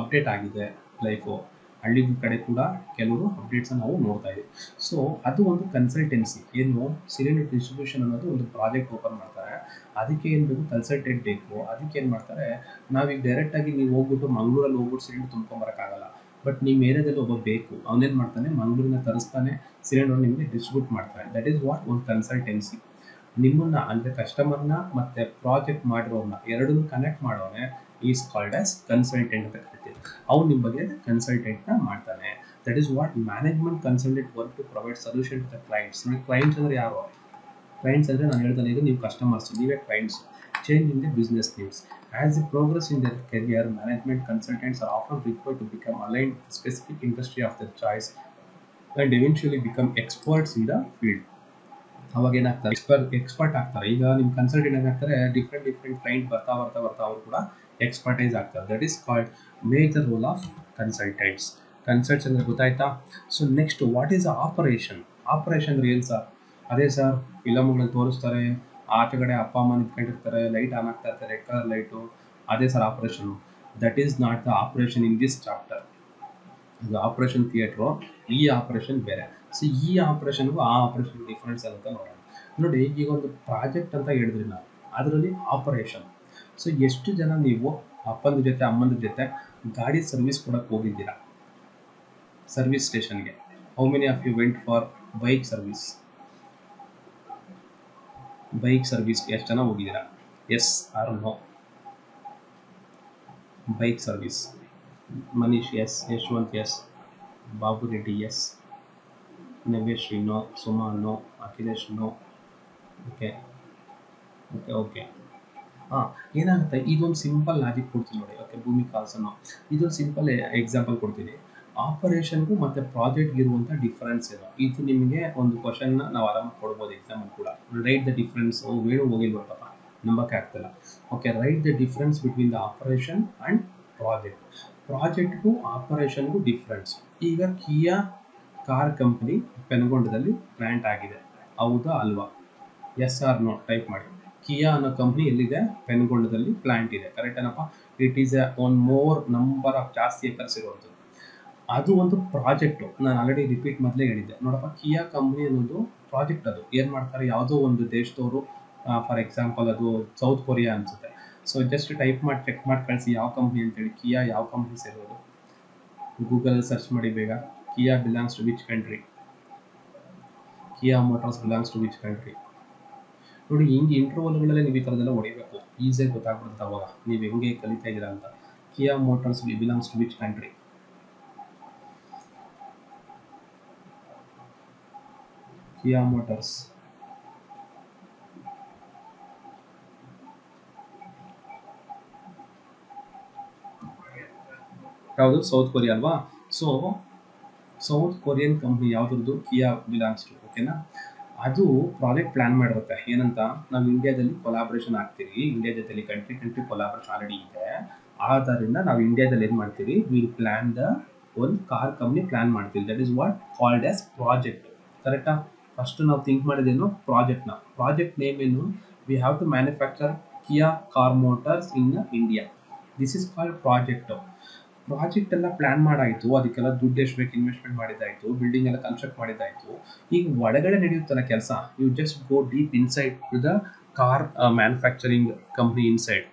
ಅಪ್ಡೇಟ್ ಆಗಿದೆ ಲೈಫು. ಹಳ್ಳಿ ಕಡೆ ಕೂಡ ಕೆಲವರು ಅಪ್ಡೇಟ್ಸನ್ನು ನಾವು ನೋಡ್ತಾ ಇದ್ದೀವಿ. ಸೊ ಅದು ಒಂದು ಕನ್ಸಲ್ಟೆನ್ಸಿ. ಏನು ಸಿಲಿಂಡರ್ ಡಿಸ್ಟ್ರಿಬ್ಯೂಷನ್ ಅನ್ನೋದು ಒಂದು ಪ್ರಾಜೆಕ್ಟ್ ಓಪನ್ ಮಾಡ್ತಾರೆ. ಅದಕ್ಕೆ ಏನು ಬೇಕು? ಕನ್ಸಲ್ಟೆಂಟ್ ಬೇಕು. ಅದಕ್ಕೆ ಏನು ಮಾಡ್ತಾರೆ, ನಾವೀಗ ಡೈರೆಕ್ಟಾಗಿ ನೀವು ಹೋಗ್ಬಿಟ್ಟು ಮಂಗಳೂರಲ್ಲಿ ಹೋಗ್ಬಿಟ್ಟು ಸಿಲಿಂಡರ್ ತುಂಬ್ಕೊಂಬರೋಕ್ಕಾಗಲ್ಲ. ಬಟ್ ನಿಮ್ಮ ಏರಿಯಾದಲ್ಲಿ ಒಬ್ಬ ಬೇಕು, ಅವನೇನು ಮಾಡ್ತಾನೆ, ಮಂಗಳೂರಿನ ತರಿಸ್ತಾನೆ, ಸಿಲಿಂಡರ್ ನಿಮಗೆ ಡಿಸ್ಟ್ರಿಬ್ಯೂಟ್ ಮಾಡ್ತಾನೆ. ದಟ್ ಈಸ್ ವಾಟ್ ಒಂದು ಕನ್ಸಲ್ಟೆನ್ಸಿ. ನಿಮ್ಮನ್ನು ಅಂದರೆ ಕಸ್ಟಮರ್ನ ಮತ್ತು ಪ್ರಾಜೆಕ್ಟ್ ಮಾಡಿರೋನ್ನ ಎರಡನ್ನೂ ಕನೆಕ್ಟ್ ಮಾಡೋನೆ ಈಸ್ ಕಾಲ್ಡ್ ಆಸ್ ಕನ್ಸಲ್ಟೆಂಟ್ ಅಂತ ಕರಿತೀವಿ. ಅವ್ನು ನಿಮ್ಮ ಬಗ್ಗೆ ಕನ್ಸಲ್ಟೆಂಟ್ನ ಮಾಡ್ತಾನೆ. That is what management consultant work to provide solution to the clients. ನೋಡಿ, ಕ್ಲೈಂಟ್ಸ್ ಅಂದರೆ ಯಾರು? ಕ್ಲೈಂಟ್ಸ್ ಅಂದರೆ ನಾನು ಹೇಳ್ತಾನೆ ಇದು ನೀವು ಕಸ್ಟಮರ್ಸ್, ನೀವೇ clients. Change in the business needs. As a progress in their career, management consultants are often required to become aligned with specific industry of their choice and eventually become experts in the field. ಅವಾಗ ಏನಾಗ್ತಾರೆ, expert ಆಗ್ತಾರೆ. ಈಗ ನಿಮ್ಮ consultant ಏನಾಗ್ತಾರೆ, different client ಬರ್ತಾ ಅವ್ರು ಕೂಡ expertise ಆಗ್ತಾರೆ. That is called major role of consultants. Consults ಅಂದರೆ ಗೊತ್ತಾಯ್ತಾ? So next, what is operation? Operation ಅಂದರೆ ಏನು ಸರ್? ಅದೇ ಸರ್, ಫಿಲಮ್ಗಳಲ್ಲಿ ತೋರಿಸ್ತಾರೆ, ಆಚೆಗಡೆ ಅಪ್ಪ ಅಮ್ಮ ನಿಂತ್ಕೊಂಡಿರ್ತಾರೆ, ಲೈಟ್ ಆನ್ ಆಗ್ತಾ ಇರ್ತಾರೆ, ರೆಡ್ ಕಲರ್ ಲೈಟು, ಅದೇ sir operation. That is not the operation in this chapter. ಇದು ಆಪರೇಷನ್ ಥಿಯೇಟ್ರು, ಈ ಆಪರೇಷನ್ ಬೇರೆ. ಸೊ ಈ ಆಪರೇಷನ್ಗೂ ಆ ಆಪರೇಷನ್ ಡಿಫ್ರೆನ್ಸ್ ಅಂತ ನೋಡೋಣ. ನೋಡಿ, ಈಗ ಒಂದು ಪ್ರಾಜೆಕ್ಟ್ ಅಂತ ಹೇಳಿದ್ರಿ ನಾವು, ಅದರಲ್ಲಿ ಆಪರೇಷನ್. ಸೊ ಎಷ್ಟು ಜನ ನೀವು ಅಪ್ಪನ ಜೊತೆ ಅಮ್ಮನ ಜೊತೆ ಗಾಡಿ ಸರ್ವಿಸ್ ಕೊಡೋಕ್ಕೆ ಹೋಗಿದ್ದೀರಾ ಸರ್ವಿಸ್ ಸ್ಟೇಷನ್ಗೆ? How many of you went for bike service? ಎಷ್ಟು ಜನ ಹೋಗಿದ್ದೀರಾ? Yes or no? Bike service. Manish yes, Yashwant yes, Babu Reddy yes, Naveshree no, Suma no, Akhilesh no. Okay. ಏನಾಗುತ್ತೆ, ಇದೊಂದು ಸಿಂಪಲ್ ಲಾಜಿಕ್ ಕೊಡ್ತೀನಿ ನೋಡಿ. Okay, Bhumika also. ಇದೊಂದು ಸಿಂಪಲ್ ಎಕ್ಸಾಂಪಲ್ ಕೊಡ್ತೀನಿ. ಆಪರೇಷನ್ಗೂ ಮತ್ತು ಪ್ರಾಜೆಕ್ಟ್ಗೆ ಇರುವಂಥ ಡಿಫ್ರೆನ್ಸ್ ಏನು? ಇದು ನಿಮಗೆ ಒಂದು ಕ್ವಶನ್ನ ನಾವು ಆರಾಮಾಗಿ ಕೊಡ್ಬೋದು ಎಕ್ಸಾಮಲ್ಲಿ ಕೂಡ. Right the difference. ವೇಣು ಹೋಗಿಲ್ವಪ್ಪ, ನಂಬಕ್ಕೆ ಆಗ್ತಿಲ್ಲ. Okay, right the difference between the operation and project. ಪ್ರಾಜೆಕ್ಟ್ಗೂ ಆಪರೇಷನ್ಗೂ ಡಿಫ್ರೆನ್ಸ್. ಈಗ ಕಿಯಾ ಕಾರ್ ಕಂಪನಿ ಪೆನಗೊಂಡದಲ್ಲಿ ಪ್ಲ್ಯಾಂಟ್ ಆಗಿದೆ, ಹೌದಾ ಅಲ್ವಾ? ಎಸ್ ಆರ್ ನೋ ಟೈಪ್ ಮಾಡಿ. ಕಿಯಾ ಅನ್ನೋ ಕಂಪ್ನಿ ಎಲ್ಲಿದೆ? ಪೆನಗೊಂಡದಲ್ಲಿ ಪ್ಲ್ಯಾಂಟ್ ಇದೆ, ಕರೆಕ್ಟ್ ಏನಪ್ಪ? It is one more number of ಜಾಸ್ತಿ ಏಕರ್ಸ್ ಇರುವಂಥದ್ದು. ಅದು ಒಂದು ಪ್ರಾಜೆಕ್ಟು. ನಾನು ಆಲ್ರೆಡಿ ರಿಪೀಟ್ ಮೊದಲೇ ಹೇಳಿದ್ದೆ ನೋಡಪ್ಪ, ಕಿಯಾ ಕಂಪ್ನಿ ಅನ್ನೋದು ಪ್ರಾಜೆಕ್ಟ್. ಅದು ಏನು ಮಾಡ್ತಾರೆ, ಯಾವುದೋ ಒಂದು ದೇಶದವರು, ಫಾರ್ ಎಕ್ಸಾಂಪಲ್ ಅದು ಸೌತ್ ಕೊರಿಯಾ ಅನಿಸುತ್ತೆ. ಸೊ ಜಸ್ಟ್ ಟೈಪ್ ಮಾಡಿ ಚೆಕ್ ಮಾಡಿ ಕಳಿಸಿ ಯಾವ ಕಂಪ್ನಿ ಅಂತೇಳಿ. ಕಿಯಾ ಯಾವ ಕಂಪ್ನಿ ಸೇರೋದು? ಗೂಗಲಲ್ಲಿ ಸರ್ಚ್ ಮಾಡಿ ಬೇಗ. Kia belongs to which country? Kia motors belongs to which country? ನೋಡಿ, ಹಿಂಗೆ ಇಂಟರ್ವಲ್ಗಳಲ್ಲೇ ನೀವು ಈ ಥರದೆಲ್ಲ ಹೊಡಿಬೇಕು, ಈಸಿಯಾಗಿ ಗೊತ್ತಾಗ್ಬಿಡುತ್ತೆ ಅವಾಗ ನೀವು ಹೆಂಗೆ ಕಲಿತಾ ಇದ್ದೀರಾ ಅಂತ. Kia motors belongs to which country? Kia motors ಯಾವುದು? ಸೌತ್ ಕೊರಿಯಾ ಅಲ್ವಾ? ಸೊ ಸೌತ್ ಕೊರಿಯನ್ ಕಂಪ್ನಿ ಯಾವುದ್ರದ್ದು? Kia belongs to. ಓಕೆನಾ? ಅದು ಪ್ರಾಜೆಕ್ಟ್ ಪ್ಲಾನ್ ಮಾಡಿರುತ್ತೆ ಏನಂತ, ನಾವು ಇಂಡಿಯಾದಲ್ಲಿ ಕೊಲಾಬ್ರೇಷನ್ ಆಗ್ತೀವಿ, ಇಂಡಿಯಾ ಜೊತೆಲಿ ಕಂಟ್ರಿ ಕೊಲಾಬ್ರೇಷನ್ ಆಲ್ರೆಡಿ ಇದೆ. ಆದ್ದರಿಂದ ನಾವು ಇಂಡಿಯಾದಲ್ಲಿ ಏನು ಮಾಡ್ತೀವಿ, ವಿಲ್ ಪ್ಲಾನ್ ದ ಒಂದು ಕಾರ್ ಕಂಪ್ನಿ ಪ್ಲಾನ್ ಮಾಡ್ತೀವಿ. That is what called as project. ಕರೆಕ್ಟಾ? ಫಸ್ಟ್ ನಾವು ಥಿಂಕ್ ಮಾಡಿದೇನು ಪ್ರಾಜೆಕ್ಟ್ನ. ಪ್ರಾಜೆಕ್ಟ್ ನೇಮ್ ಏನು, we have to manufacture Kia car motors in India. This is called project. Project ಎಲ್ಲ ಪ್ಲಾನ್ ಮಾಡಾಯಿತು, ಅದಕ್ಕೆಲ್ಲ ದುಡ್ಡು ಎಷ್ಟು ಬೇಕು ಇನ್ವೆಸ್ಟ್ಮೆಂಟ್ ಮಾಡಿದ್ದಾಯಿತು, ಬಿಲ್ಡಿಂಗ್ ಎಲ್ಲ ಕನ್ಸ್ಟ್ರಕ್ಟ್ ಮಾಡಿದ್ದಾಯಿತು. ಈಗ ಒಳಗಡೆ ನಡೆಯುತ್ತಲ್ಲ ಕೆಲಸ, you just go deep inside to the car manufacturing company inside.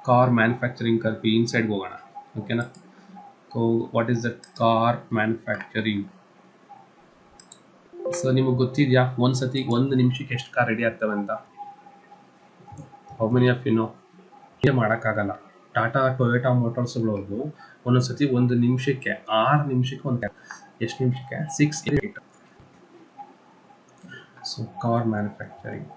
Car manufacturing company inside ಹೋಗೋಣ, ಓಕೆನಾ? So what is that car manufacturing? So ನಿಮಗೆ ಗೊತ್ತಿದೆಯಾ ಒಂದ್ಸತಿ ಒಂದು ನಿಮಿಷಕ್ಕೆ ಎಷ್ಟು ಕಾರ್ ರೆಡಿ ಆಗ್ತವೆ ಅಂತ? How many of you know? ಮಾಡೋಕ್ಕಾಗಲ್ಲ. ಟಾಟಾ ಟೊಯೋಟಾ ಮೋಟಾರ್ಸ್ಗಳವ್ರದ್ದು ಒಂದೊಂದ್ಸತಿ ಒಂದು ನಿಮಿಷಕ್ಕೆ 6 ನಿಮಿಷಕ್ಕೆ ಒಂದು ಎಷ್ಟು ನಿಮಿಷಕ್ಕೆ 6 8. So car manufacturing.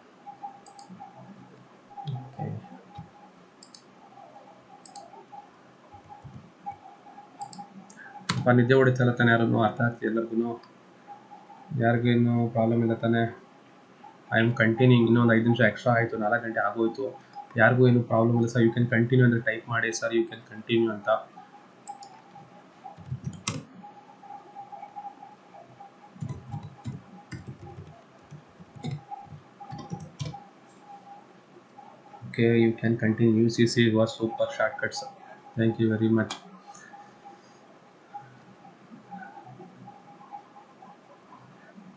ನಿದ್ದೆ ಹೊಡಿತಲ್ಲ ತಾನೆ? ಯಾರು ಅರ್ಥ ಆಗ್ತಿ ಎಲ್ಲರಿಗೂ? ಯಾರಿಗೂ ಇನ್ನೂ ಪ್ರಾಬ್ಲಮ್ ಇಲ್ಲ ತಾನೆ? I am continuing. ಇನ್ನೊಂದು 5 ನಿಮಿಷ ಎಕ್ಸ್ಟ್ರಾ ಆಯಿತು, 4 ಗಂಟೆ ಆಗೋಯ್ತು. ಯಾರಿಗೂ ಏನು ಪ್ರಾಬ್ಲಮ್ ಇಲ್ಲ ಸರ್? ಯು ಕ್ಯಾನ್ ಕಂಟಿನ್ಯೂ ಅಂದರೆ ಟೈಪ್ ಮಾಡಿ ಸರ್, ಯು ಕ್ಯಾನ್ ಕಂಟಿನ್ಯೂ ಅಂತ. Okay, you can continue. UCC was super shortcuts. Thank you very much.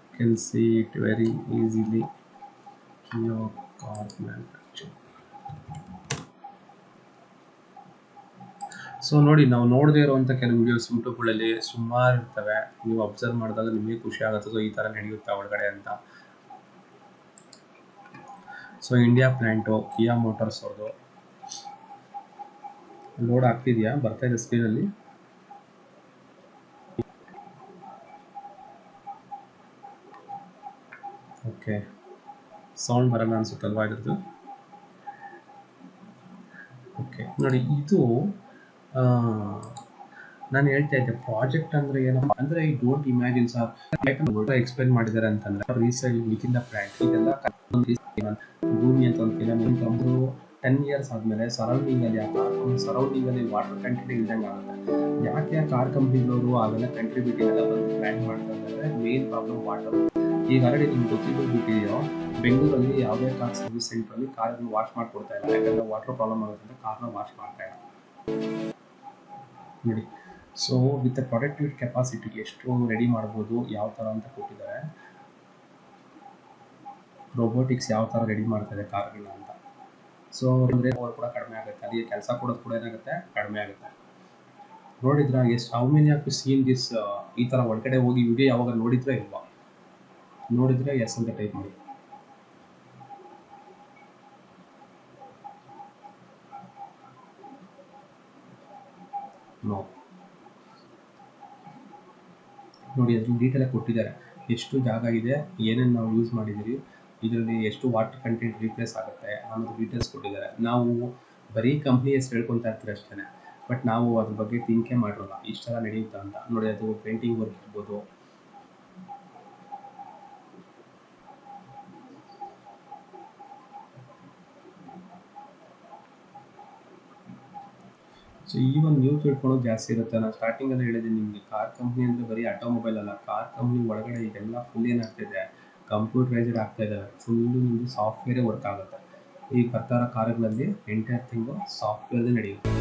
You can see it very easily. Your car manufacturing. So ನೋಡಿ, ನಾವು ನೋಡದೇ ಇರುವಂಥ ಕೆಲವು videos ಯೂಟ್ಯೂಬ್ಗಳಲ್ಲಿ ಸುಮಾರು ಇರ್ತವೆ. ನೀವು ಅಬ್ಸರ್ವ್ ಮಾಡಿದಾಗ ನಿಮಗೆ ಖುಷಿ ಆಗುತ್ತೆ, ಸೊ ಈ ಥರ ನಡೆಯುತ್ತೆ ಒಳಗಡೆ ಅಂತ. ಸೊ ಇಂಡಿಯಾ ಪ್ಲ್ಯಾಂಟು ಕಿಯಾ ಮೋಟಾರ್ಸ್ ಅವ್ರದ್ದು ಲೋಡ್ ಆಗ್ತಿದೆಯಾ? ಬರ್ತಾ ಇದೆ ಸ್ಕ್ರೀನಲ್ಲಿ. ಓಕೆ, ಸೌಂಡ್ ಬರಲ್ಲ ಅನ್ಸುತ್ತಲ್ವಾ ಇದ್ರದ್ದು? ಓಕೆ ನೋಡಿ, ಇದು ನಾನು ಹೇಳ್ತಾ ಇದ್ದೆ ಪ್ರಾಜೆಕ್ಟ್ ಅಂದರೆ ಏನಪ್ಪ ಅಂದರೆ, ಈ ಡೋಂಟ್ ಇಮ್ಯಾಜಿನ್ ಸರ್ ಎಕ್ಸ್ಪ್ಲೈನ್ ಮಾಡಿದ್ದಾರೆ ಅಂತಂದರೆ ರೀಸೇಲ್ ವಿತಿನ್ ದ ಪ್ಲಾಂಟ್ ಇದೆಲ್ಲ ಭೂಮಿ ಅಂತ ಒಂದು 10 ಇಯರ್ಸ್ ಆದಮೇಲೆ ಸರೌಂಡಿಂಗಲ್ಲಿ ಸರೌಂಡಿಂಗಲ್ಲಿ ವಾಟರ್ ಕಂಟೆಂಟ್ ಇಲ್ದಂಗೆ ಆಗುತ್ತೆ. ಯಾಕೆ ಆ ಕಾರ್ ಕಂಪ್ನಿಗಳವರು ಅವೆಲ್ಲ ಕಂಟ್ರಿಬ್ಯೂಟಿಂಗ್ ಎಲ್ಲ ಬಂದು ಪ್ಲ್ಯಾನ್ ಮಾಡ್ತಾರೆ ಅಂದರೆ, ಮೇನ್ ಪ್ರಾಬ್ಲಮ್ ವಾಟರ್. ಈಗ ಆಲ್ರೆಡಿ ನಿಮ್ಗೆ ಗೊತ್ತಿದೆಯೋ, ಬೆಂಗಳೂರಲ್ಲಿ ಯಾವುದೇ ಕಾರ್ ಸರ್ವಿಸ್ ಸೆಂಟ್ರಲ್ಲಿ ಕಾರನ್ನು ವಾಶ್ ಮಾಡಿಕೊಡ್ತಾ ಇಲ್ಲ, ಯಾಕಂದರೆ ವಾಟರ್ ಪ್ರಾಬ್ಲಮ್ ಆಗುತ್ತೆ ಅಂತ ಕಾರ್ನ ವಾಶ್ ಮಾಡ್ತಾ ಇಲ್ಲ ನೋಡಿ. ಸೊ ವಿತ್ ಪ್ರೊಡಕ್ಟಿವ್ ಕೆಪಾಸಿಟಿ ಎಷ್ಟು ರೆಡಿ ಮಾಡ್ಬೋದು, ಯಾವ ಥರ ಅಂತ ಕೊಟ್ಟಿದ್ದಾರೆ. ರೋಬೋಟಿಕ್ಸ್ ಯಾವ ಥರ ರೆಡಿ ಮಾಡ್ತಾರೆ ಕಾರ್ಗಳನ್ನ ಅಂತ. ಸೊ ಅಂದರೆ ಕೂಡ ಕಡಿಮೆ ಆಗುತ್ತೆ, ಅದಕ್ಕೆ ಕೆಲಸ ಕೊಡೋದು ಕೂಡ ಏನಾಗುತ್ತೆ, ಕಡಿಮೆ ಆಗುತ್ತೆ. ನೋಡಿದ್ರ ಎಷ್ಟು how many of you seen this? ಈ ಥರ ಒಳಗಡೆ ಹೋಗಿ ವಿಡಿಯೋ ಯಾವಾಗ ನೋಡಿದ್ರೆ ಇಲ್ವಾ? ನೋಡಿದ್ರೆ ಎಸ್ ಅಂತ ಟೈಪ್ ಮಾಡಿ. ನೋ ನೋಡಿ, ಅದ್ರ ಡೀಟೇಲಾಗಿ ಕೊಟ್ಟಿದ್ದಾರೆ. ಎಷ್ಟು ಜಾಗ ಇದೆ, ಏನೇನು ನಾವು ಯೂಸ್ ಮಾಡಿದ್ದೀವಿ, ಇದರಲ್ಲಿ ಎಷ್ಟು ವಾಟರ್ ಕಂಟೆಂಟ್ ರೀಪ್ಲೇಸ್ ಆಗುತ್ತೆ ಅನ್ನೋದು ಡೀಟೇಲ್ಸ್ ಕೊಟ್ಟಿದ್ದಾರೆ. ನಾವು ಬರೀ ಕಂಪ್ನಿ ಹೆಸರು ಹೇಳ್ಕೊತಾ ಇರ್ತೀವಿ ಅಷ್ಟೇ, ಬಟ್ ನಾವು ಅದ್ರ ಬಗ್ಗೆ ಥಿಂಕೇ ಮಾಡಿರಲ್ಲ ಇಷ್ಟೆಲ್ಲ ನಡೆಯುತ್ತಾ ಅಂತ. ನೋಡಿ, ಅದು ಪೇಂಟಿಂಗ್ ವರ್ಕ್ ಇರ್ಬೋದು. ಸೊ ಈವನ್ ನೀವು ತಿಳ್ಕೊಳ್ಳೋದು ಜಾಸ್ತಿ ಇರುತ್ತೆ. ನಾನು ಸ್ಟಾರ್ಟಿಂಗಲ್ಲಿ ಹೇಳಿದ್ದೀನಿ ನಿಮಗೆ, ಕಾರ್ ಕಂಪ್ನಿ ಅಂದರೆ ಬರೀ ಆಟೋಮೊಬೈಲ್ ಅಲ್ಲ, ಕಾರ್ ಕಂಪ್ನಿ ಒಳಗಡೆ ಇದೆಲ್ಲ ಫುಲ್ ಏನಾಗ್ತಿದೆ, ಕಂಪ್ಯೂಟರೈಸ್ಡ್ ಆಗ್ತಾ ಇದೆ. ಫುಲ್ಲು ನಿಮಗೆ ಸಾಫ್ಟ್ವೇರೇ ವರ್ಕ್ ಆಗುತ್ತೆ. ಈಗ ಬರ್ತಾ ಇರೋ ಕಾರುಗಳಲ್ಲಿ ಎಂಟೈರ್ ಥಿಂಗು ಸಾಫ್ಟ್ವೇರ್ದೇ ನಡೆಯುತ್ತೆ.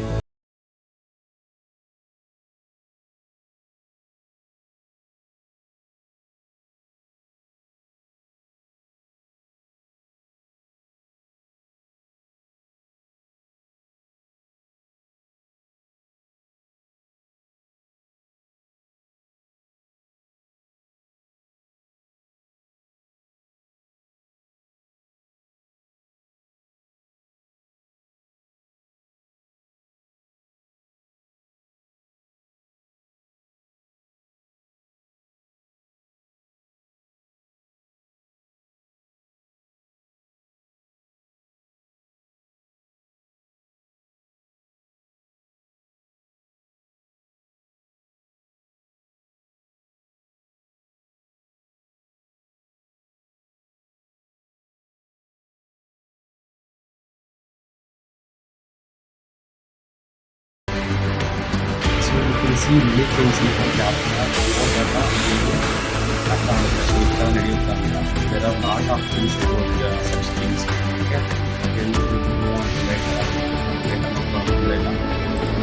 you see many things in the job. ಅರ್ಥ ಆಗುತ್ತೆ. ಸೊ ಈ ಥರ ನಡೆಯುತ್ತೆ ಅಂತ. There are lot of things about such things. Okay?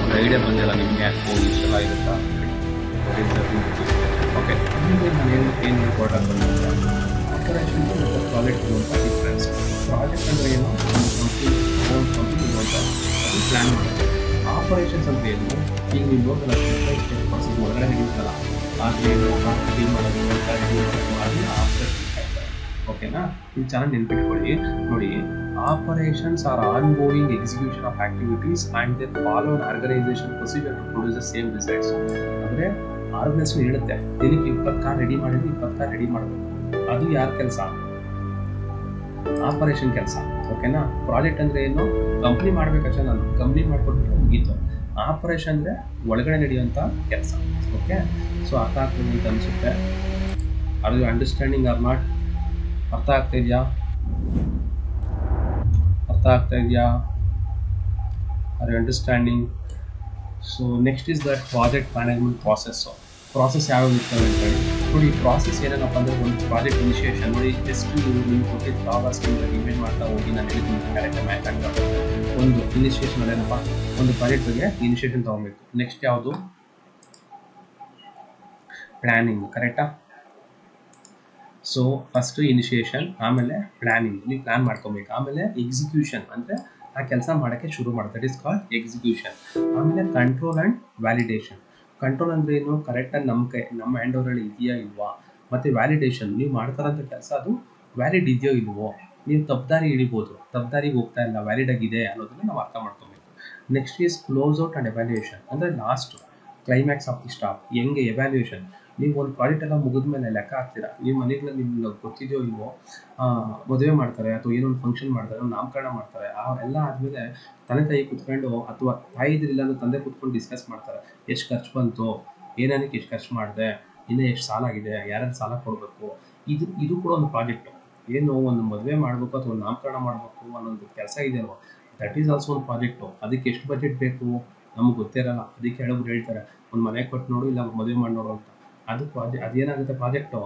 ಒಂದು ಐಡಿಯಾ ಬಂದಿಲ್ಲ ನಿಮಗೆ ಇಷ್ಟೆಲ್ಲ ಇರುತ್ತಾ? ಓಕೆ, ನಾನು ಏನು ಇಂಪಾರ್ಟೆಂಟ್ ಬಂದಿಲ್ಲ. ಆಪರೇಷನ್ ಮತ್ತು ಪ್ರಾಜೆಕ್ಟ್ ಇರುವಂಥ ಡಿಫ್ರೆನ್ಸ್. ಪ್ರಾಜೆಕ್ಟ್ ಅಂದರೆ ಏನು? ಒಂದು ಕಂಪ್ನಿ ಇರುವಂಥ ಅದು ಪ್ಲ್ಯಾನ್ ಮಾಡೋದು. ಆಪರೇಷನ್ಸ್ ಅಂದರೆ ಏನು? ಈಗ ನೀವು ನೋಡೋಲ್ಲ ಸ್ಟೆಪ್ ಪರ್ಸೆಂಟ್ ಒಳಗಡೆ ನಡೆಯುತ್ತಲ್ಲ, ಆದರೆ ಕ್ಲೀನ್ ಮಾಡೋದು ಅದನ್ನ ಆಪರೇಷನ್ ಹೇಳ್ತಾರೆ. ಓಕೆನಾ? ಇದು ಚೆನ್ನಾಗಿ ನೆನ್ಪಿಟ್ಕೊಳ್ಳಿ. ನೋಡಿ, operations are ongoing execution of activities and they follow organisation procedure to produce the same results. ಅಂದರೆ ಆರ್ಗನೈಸೇಷನ್ ಹೇಳುತ್ತೆ ದಿನಕ್ಕೆ 20 ಕಾರ್ ರೆಡಿ ಮಾಡಿದ್ರೆ 20 ಕಾರ್ ರೆಡಿ ಮಾಡಬೇಕು. ಅದು ಯಾರ ಕೆಲಸ? ಆಪರೇಷನ್ ಕೆಲಸ. ಓಕೆನಾ? ಪ್ರಾಜೆಕ್ಟ್ ಅಂದರೆ ಏನು? ಕಂಪ್ನಿ ಮಾಡಬೇಕಷ್ಟೇ, ನಾನು ಕಂಪ್ನಿ ಮಾಡಿಕೊಟ್ಬಿಟ್ರೆ ಮುಗೀತು. ಆಪರೇಷನ್ ಅಂದರೆ ಒಳಗಡೆ ನಡೆಯುವಂಥ ಕೆಲಸ. ಓಕೆ, ಸೊ ಅರ್ಥ ಆಗ್ತದೆ ಅಂತ ಅನಿಸುತ್ತೆ. Are you understanding or not? ಅರ್ಥ ಆಗ್ತಾ ಇದೆಯಾ? Are you understanding? So next is that project management process ಯಾವ್ದು ಇರ್ತವೆ ಅಂತ ಹೇಳಿ ನೋಡಿ. ಪ್ರಾಸೆಸ್ ಏನೇನಪ್ಪ ಅಂದರೆ, ಒಂದು ಪ್ರಾಜೆಕ್ಟ್ ಇನಿಷಿಯೇಷನ್ ನೋಡಿ, ಜಸ್ಟ್ ನೀವು ಕೊಟ್ಟಿದ್ದು ಪ್ರಾಬ್ಲಮ್ಸ್ ಇಮೇಜ್ ಮಾಡ್ತಾ ಹೋಗಿ ನಾನು ಹೇಳಿದ್ದೀನಿ ಕ್ಯಾರೆಕ್ಟರ್ ಮ್ಯಾಚ್ ಆಗ್ತಾ ಒಂದು ಇನಿಷಿಯೇಷನ್ ಅದೇನಪ್ಪ, ಒಂದು ಪ್ರಾಜೆಕ್ಟ್ ಬಗ್ಗೆ ಇನಿಷಿಯೇಷನ್ ತೊಗೊಬೇಕು. ನೆಕ್ಸ್ಟ್ ಯಾವುದು? ಪ್ಲ್ಯಾನಿಂಗ್. ಕರೆಕ್ಟಾ? ಸೊ ಫಸ್ಟು ಇನಿಷಿಯೇಷನ್, ಆಮೇಲೆ ಪ್ಲ್ಯಾನಿಂಗ್, ನೀವು ಪ್ಲ್ಯಾನ್ ಮಾಡ್ಕೊಬೇಕು. ಆಮೇಲೆ ಎಕ್ಸಿಕ್ಯೂಷನ್ ಅಂದರೆ ಆ ಕೆಲಸ ಮಾಡೋಕ್ಕೆ ಶುರು ಮಾಡೋದು, ದಟ್ ಈಸ್ ಕಾಲ್ಡ್ ಎಕ್ಸಿಕ್ಯೂಷನ್. ಆಮೇಲೆ ಕಂಟ್ರೋಲ್ ಆ್ಯಂಡ್ ವ್ಯಾಲಿಡೇಷನ್. ಕಂಟ್ರೋಲ್ ಅಂದರೆ ಏನು? ಕರೆಕ್ಟಾಗಿ ನಮ್ಮ ಹ್ಯಾಂಡ್ ಓವರಲ್ಲಿ ಇದೆಯಾ ಇಲ್ವಾ. ಮತ್ತು ವ್ಯಾಲಿಡೇಷನ್, ನೀವು ಮಾಡ್ತಾರಂಥ ಕೆಲಸ ಅದು ವ್ಯಾಲಿಡ್ ಇದೆಯೋ ಇಲ್ವೋ. ನೀವು ತಪ್ಪದಾರಿ ಹಿಡಿಬೋದು, ತಪ್ಪದಾರಿಗೆ ಹೋಗ್ತಾ ಇಲ್ಲ, ವ್ಯಾಲಿಡ್ ಆಗಿದೆ ಅನ್ನೋದನ್ನು ನಾವು ಅರ್ಥ ಮಾಡ್ಕೊಬೇಕು. Next is close out and evaluation. ಅಂದರೆ last climax of the stop. ಹೆಂಗೆ ಎವ್ಯಾಲ್ಯೂಯೇಷನ್? ನೀವು ಒಂದು ಪ್ರಾಜೆಕ್ಟ್ ಎಲ್ಲ ಮುಗಿದ ಮೇಲೆ ಲೆಕ್ಕ ಹಾಕ್ತೀರಾ. ನಿಮ್ಮ ಮನೆಗಳಲ್ಲಿ ನಿಮ್ಗೆ ಗೊತ್ತಿದೆಯೋ ಇಲ್ವೋ, ಮದುವೆ ಮಾಡ್ತಾರೆ ಅಥವಾ ಏನೋ ಒಂದು ಫಂಕ್ಷನ್ ಮಾಡ್ತಾರೆ, ನಾಮಕರಣ ಮಾಡ್ತಾರೆ. ಎಲ್ಲ ಆದಮೇಲೆ ತಂದೆ ತಾಯಿ ಕೂತ್ಕೊಂಡು, ಅಥವಾ ತಾಯಿ ಇದ್ದಿಲ್ಲ ಅಂದರೆ ತಂದೆ ಕೂತ್ಕೊಂಡು ಡಿಸ್ಕಸ್ ಮಾಡ್ತಾರೆ. ಎಷ್ಟು ಖರ್ಚು ಬಂತು, ಏನೇನಕ್ಕೆ ಎಷ್ಟು ಖರ್ಚು ಮಾಡಿದೆ, ಇನ್ನೂ ಎಷ್ಟು ಸಾಲ ಆಗಿದೆ, ಯಾರ್ಯಾರು ಸಾಲ ಕೊಡಬೇಕು. ಇದು ಕೂಡ ಒಂದು ಪ್ರಾಜೆಕ್ಟು. ಏನು ಒಂದು ಮದುವೆ ಮಾಡಬೇಕು ಅಥವಾ ಒಂದು ನಾಮಕರಣ ಮಾಡಬೇಕು ಅನ್ನೋದು ಕೆಲಸ ಇದೆಯಲ್ವ, ದಟ್ ಈಸ್ ಆಲ್ಸೋ ಒಂದು ಪ್ರಾಜೆಕ್ಟು. ಅದಕ್ಕೆ ಎಷ್ಟು ಬಜೆಟ್ ಬೇಕು ನಮ್ಗೆ ಗೊತ್ತೇ ಇರಲ್ಲ. ಅದಕ್ಕೆ ಹೇಳೋಬ್ರು ಹೇಳ್ತಾರೆ ಒಂದು ಮನೆ ಕೊಟ್ಟು ನೋಡು, ಇಲ್ಲ ಮದುವೆ ಮಾಡಿ ನೋಡು ಅಂತ. ಅದು ಅದೇನಾಗುತ್ತೆ ಪ್ರಾಜೆಕ್ಟು,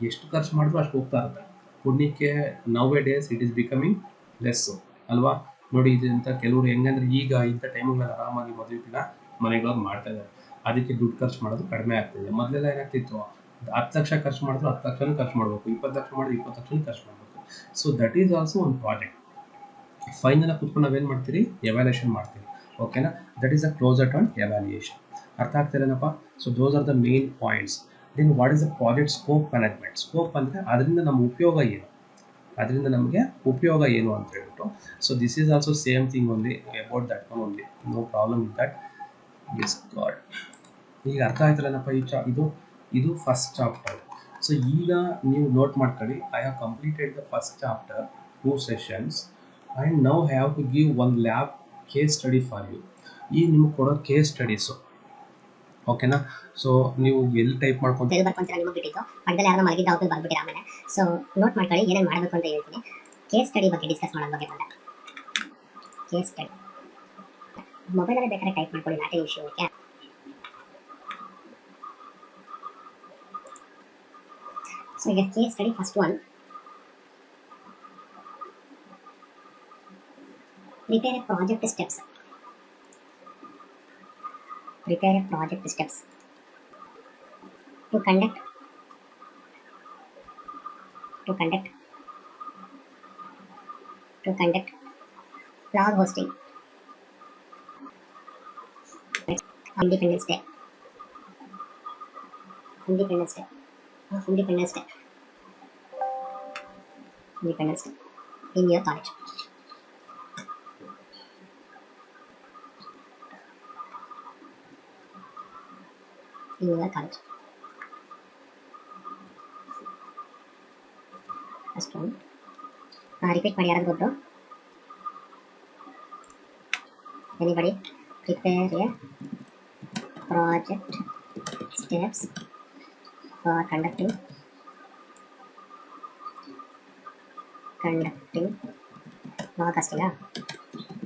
ಎಷ್ಟು ಖರ್ಚು ಮಾಡಿದ್ರು ಅಷ್ಟು ಹೋಗ್ತಾ ಇರುತ್ತೆ. ಪುಣ್ಯಕ್ಕೆ nowadays it is becoming less ಅಲ್ವಾ. ನೋಡಿ, ಇದಂತ ಕೆಲವರು ಹೆಂಗಂದ್ರೆ ಈಗ ಇಂಥ ಟೈಮ್ಗಳಲ್ಲಿ ಆರಾಮಾಗಿ ಮದುವೆಗಿನ ಮನೆಗಳನ್ನ ಮಾಡ್ತಾ ಇದ್ದಾರೆ. ಅದಕ್ಕೆ ದುಡ್ಡು ಖರ್ಚು ಮಾಡೋದು ಕಡಿಮೆ ಆಗ್ತಿದೆ. ಮೊದಲೆಲ್ಲ ಏನಾಗ್ತಿತ್ತು, 10 ಲಕ್ಷ ಖರ್ಚು ಮಾಡಿದ್ರು 10 ಲಕ್ಷನೂ ಖರ್ಚು ಮಾಡಬೇಕು, 20 ಲಕ್ಷ ಮಾಡಿದ್ರೆ 20 ಲಕ್ಷನೂ ಖರ್ಚು ಮಾಡಬೇಕು. ಸೊ ದಟ್ ಈಸ್ ಆಲ್ಸೋ ಒಂದು ಪ್ರಾಜೆಕ್ಟ್. ಫೈನಲ್ ಕೂತ್ಕೊಂಡು ನಾವೇನು ಮಾಡ್ತೀರಿ? ಎವ್ಯಾಲ್ಯೂಯೇಷನ್ ಮಾಡ್ತೀವಿ. ಓಕೆನಾ? That is a closure on evaluation. ಅರ್ಥ ಆಗ್ತಿರೇನಪ್ಪ? So those are the main points. Then what is the project scope management? Scope ಅಂದರೆ ಅದರಿಂದ ನಮ್ಮ ಉಪಯೋಗ ಏನು, ಅದರಿಂದ ನಮಗೆ ಉಪಯೋಗ ಏನು ಅಂತ ಹೇಳ್ಬಿಟ್ಟು. So this is also same thing only about that one only, no problem with that. Yes god. ಈಗ ಅರ್ಥ ಆಯ್ತಲ್ಲನಪ್ಪ? ಇದು ಫಸ್ಟ್ ಚಾಪ್ಟರ್. ಸೊ ಈಗ ನೀವು ನೋಟ್ ಮಾಡ್ಕೊಳ್ಳಿ. I have completed the first chapter 2 sessions and now have to give one lab case study for you. ಈಗ ನಿಮಗೆ ಕೊಡೋ case studies. ಓಕೆನಾ? ಸೊ ನೀವು ಎಲ್ಲಿ ಟೈಪ್ ಮಾಡ್ಕೊಂತೀರಿ ಬರ್ಕೊಂತೀರ, ನಿಮಗೆ ಬಿಟ್ಟಿದ್ದು ಪಕ್ಕದಲ್ಲಿ ಯಾರು ಮಲಗಿದ್ದ ಅವ್ರು ಬರ್ಬಿಟ್ಟಿರ. ಆಮೇಲೆ ಸೊ ನೋಟ್ ಮಾಡ್ಕೊಳ್ಳಿ ಏನೇನು ಮಾಡಬೇಕು ಅಂತ ಹೇಳ್ತೀನಿ. ಕೇಸ್ ಸ್ಟಡಿ ಬಗ್ಗೆ ಡಿಸ್ಕಸ್ ಮಾಡೋದ್ರ ಬಗ್ಗೆ ಬಂದ ಕೇಸ್ ಸ್ಟಡಿ ಮೊಬೈಲಲ್ಲಿ ಬೇಕಾದ್ರೆ ಟೈಪ್ ಮಾಡ್ಕೊಳ್ಳಿ, not a issue. Okay? So ಈಗ case study first one, prepare a project steps. Prepare a project steps to conduct blog hosting Independence Day in your college. First one. Repeat ಮಾಡಿ ಯಾರಾದ್ರೂ ಒಬ್ರು. Anybody? Prepare a project steps for conducting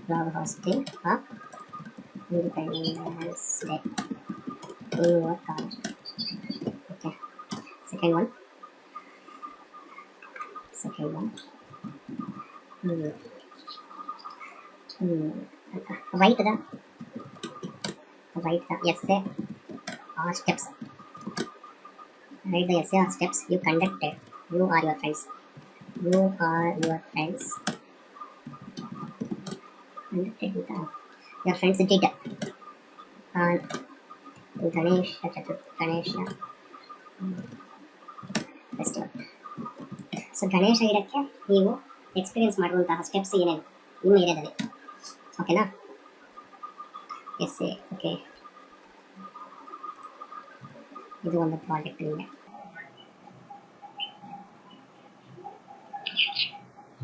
blog hosting of Independence Day. in your college. Okay. Second one. Hmm. Hmm. Write the essay or steps. Write the essay or steps you conducted. You or your friends. Conducted with your friends did on Ganesha festival. So Ganesha ಇಡಕ್ಕೆ ನೀವು experience ಮಾಡುವಂತಹ steps ಏನೇನು ನಿಮ್ಮ ಏರಿಯಾದಲ್ಲಿ, ಓಕೆನಾ? Essay. Okay, ಇದು ಒಂದು project ನಿಮಗೆ.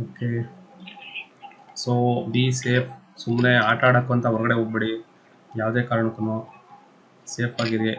Okay, so be safe. ಸುಮ್ಮನೆ ಆಟ ಆಡೋಕ್ಕಂತ ಹೊರಗಡೆ ಹೋಗ್ಬೇಡಿ, ಯಾವುದೇ ಕಾರಣಕ್ಕೂ ಸೇಫ್ ಆಗಿರಿ.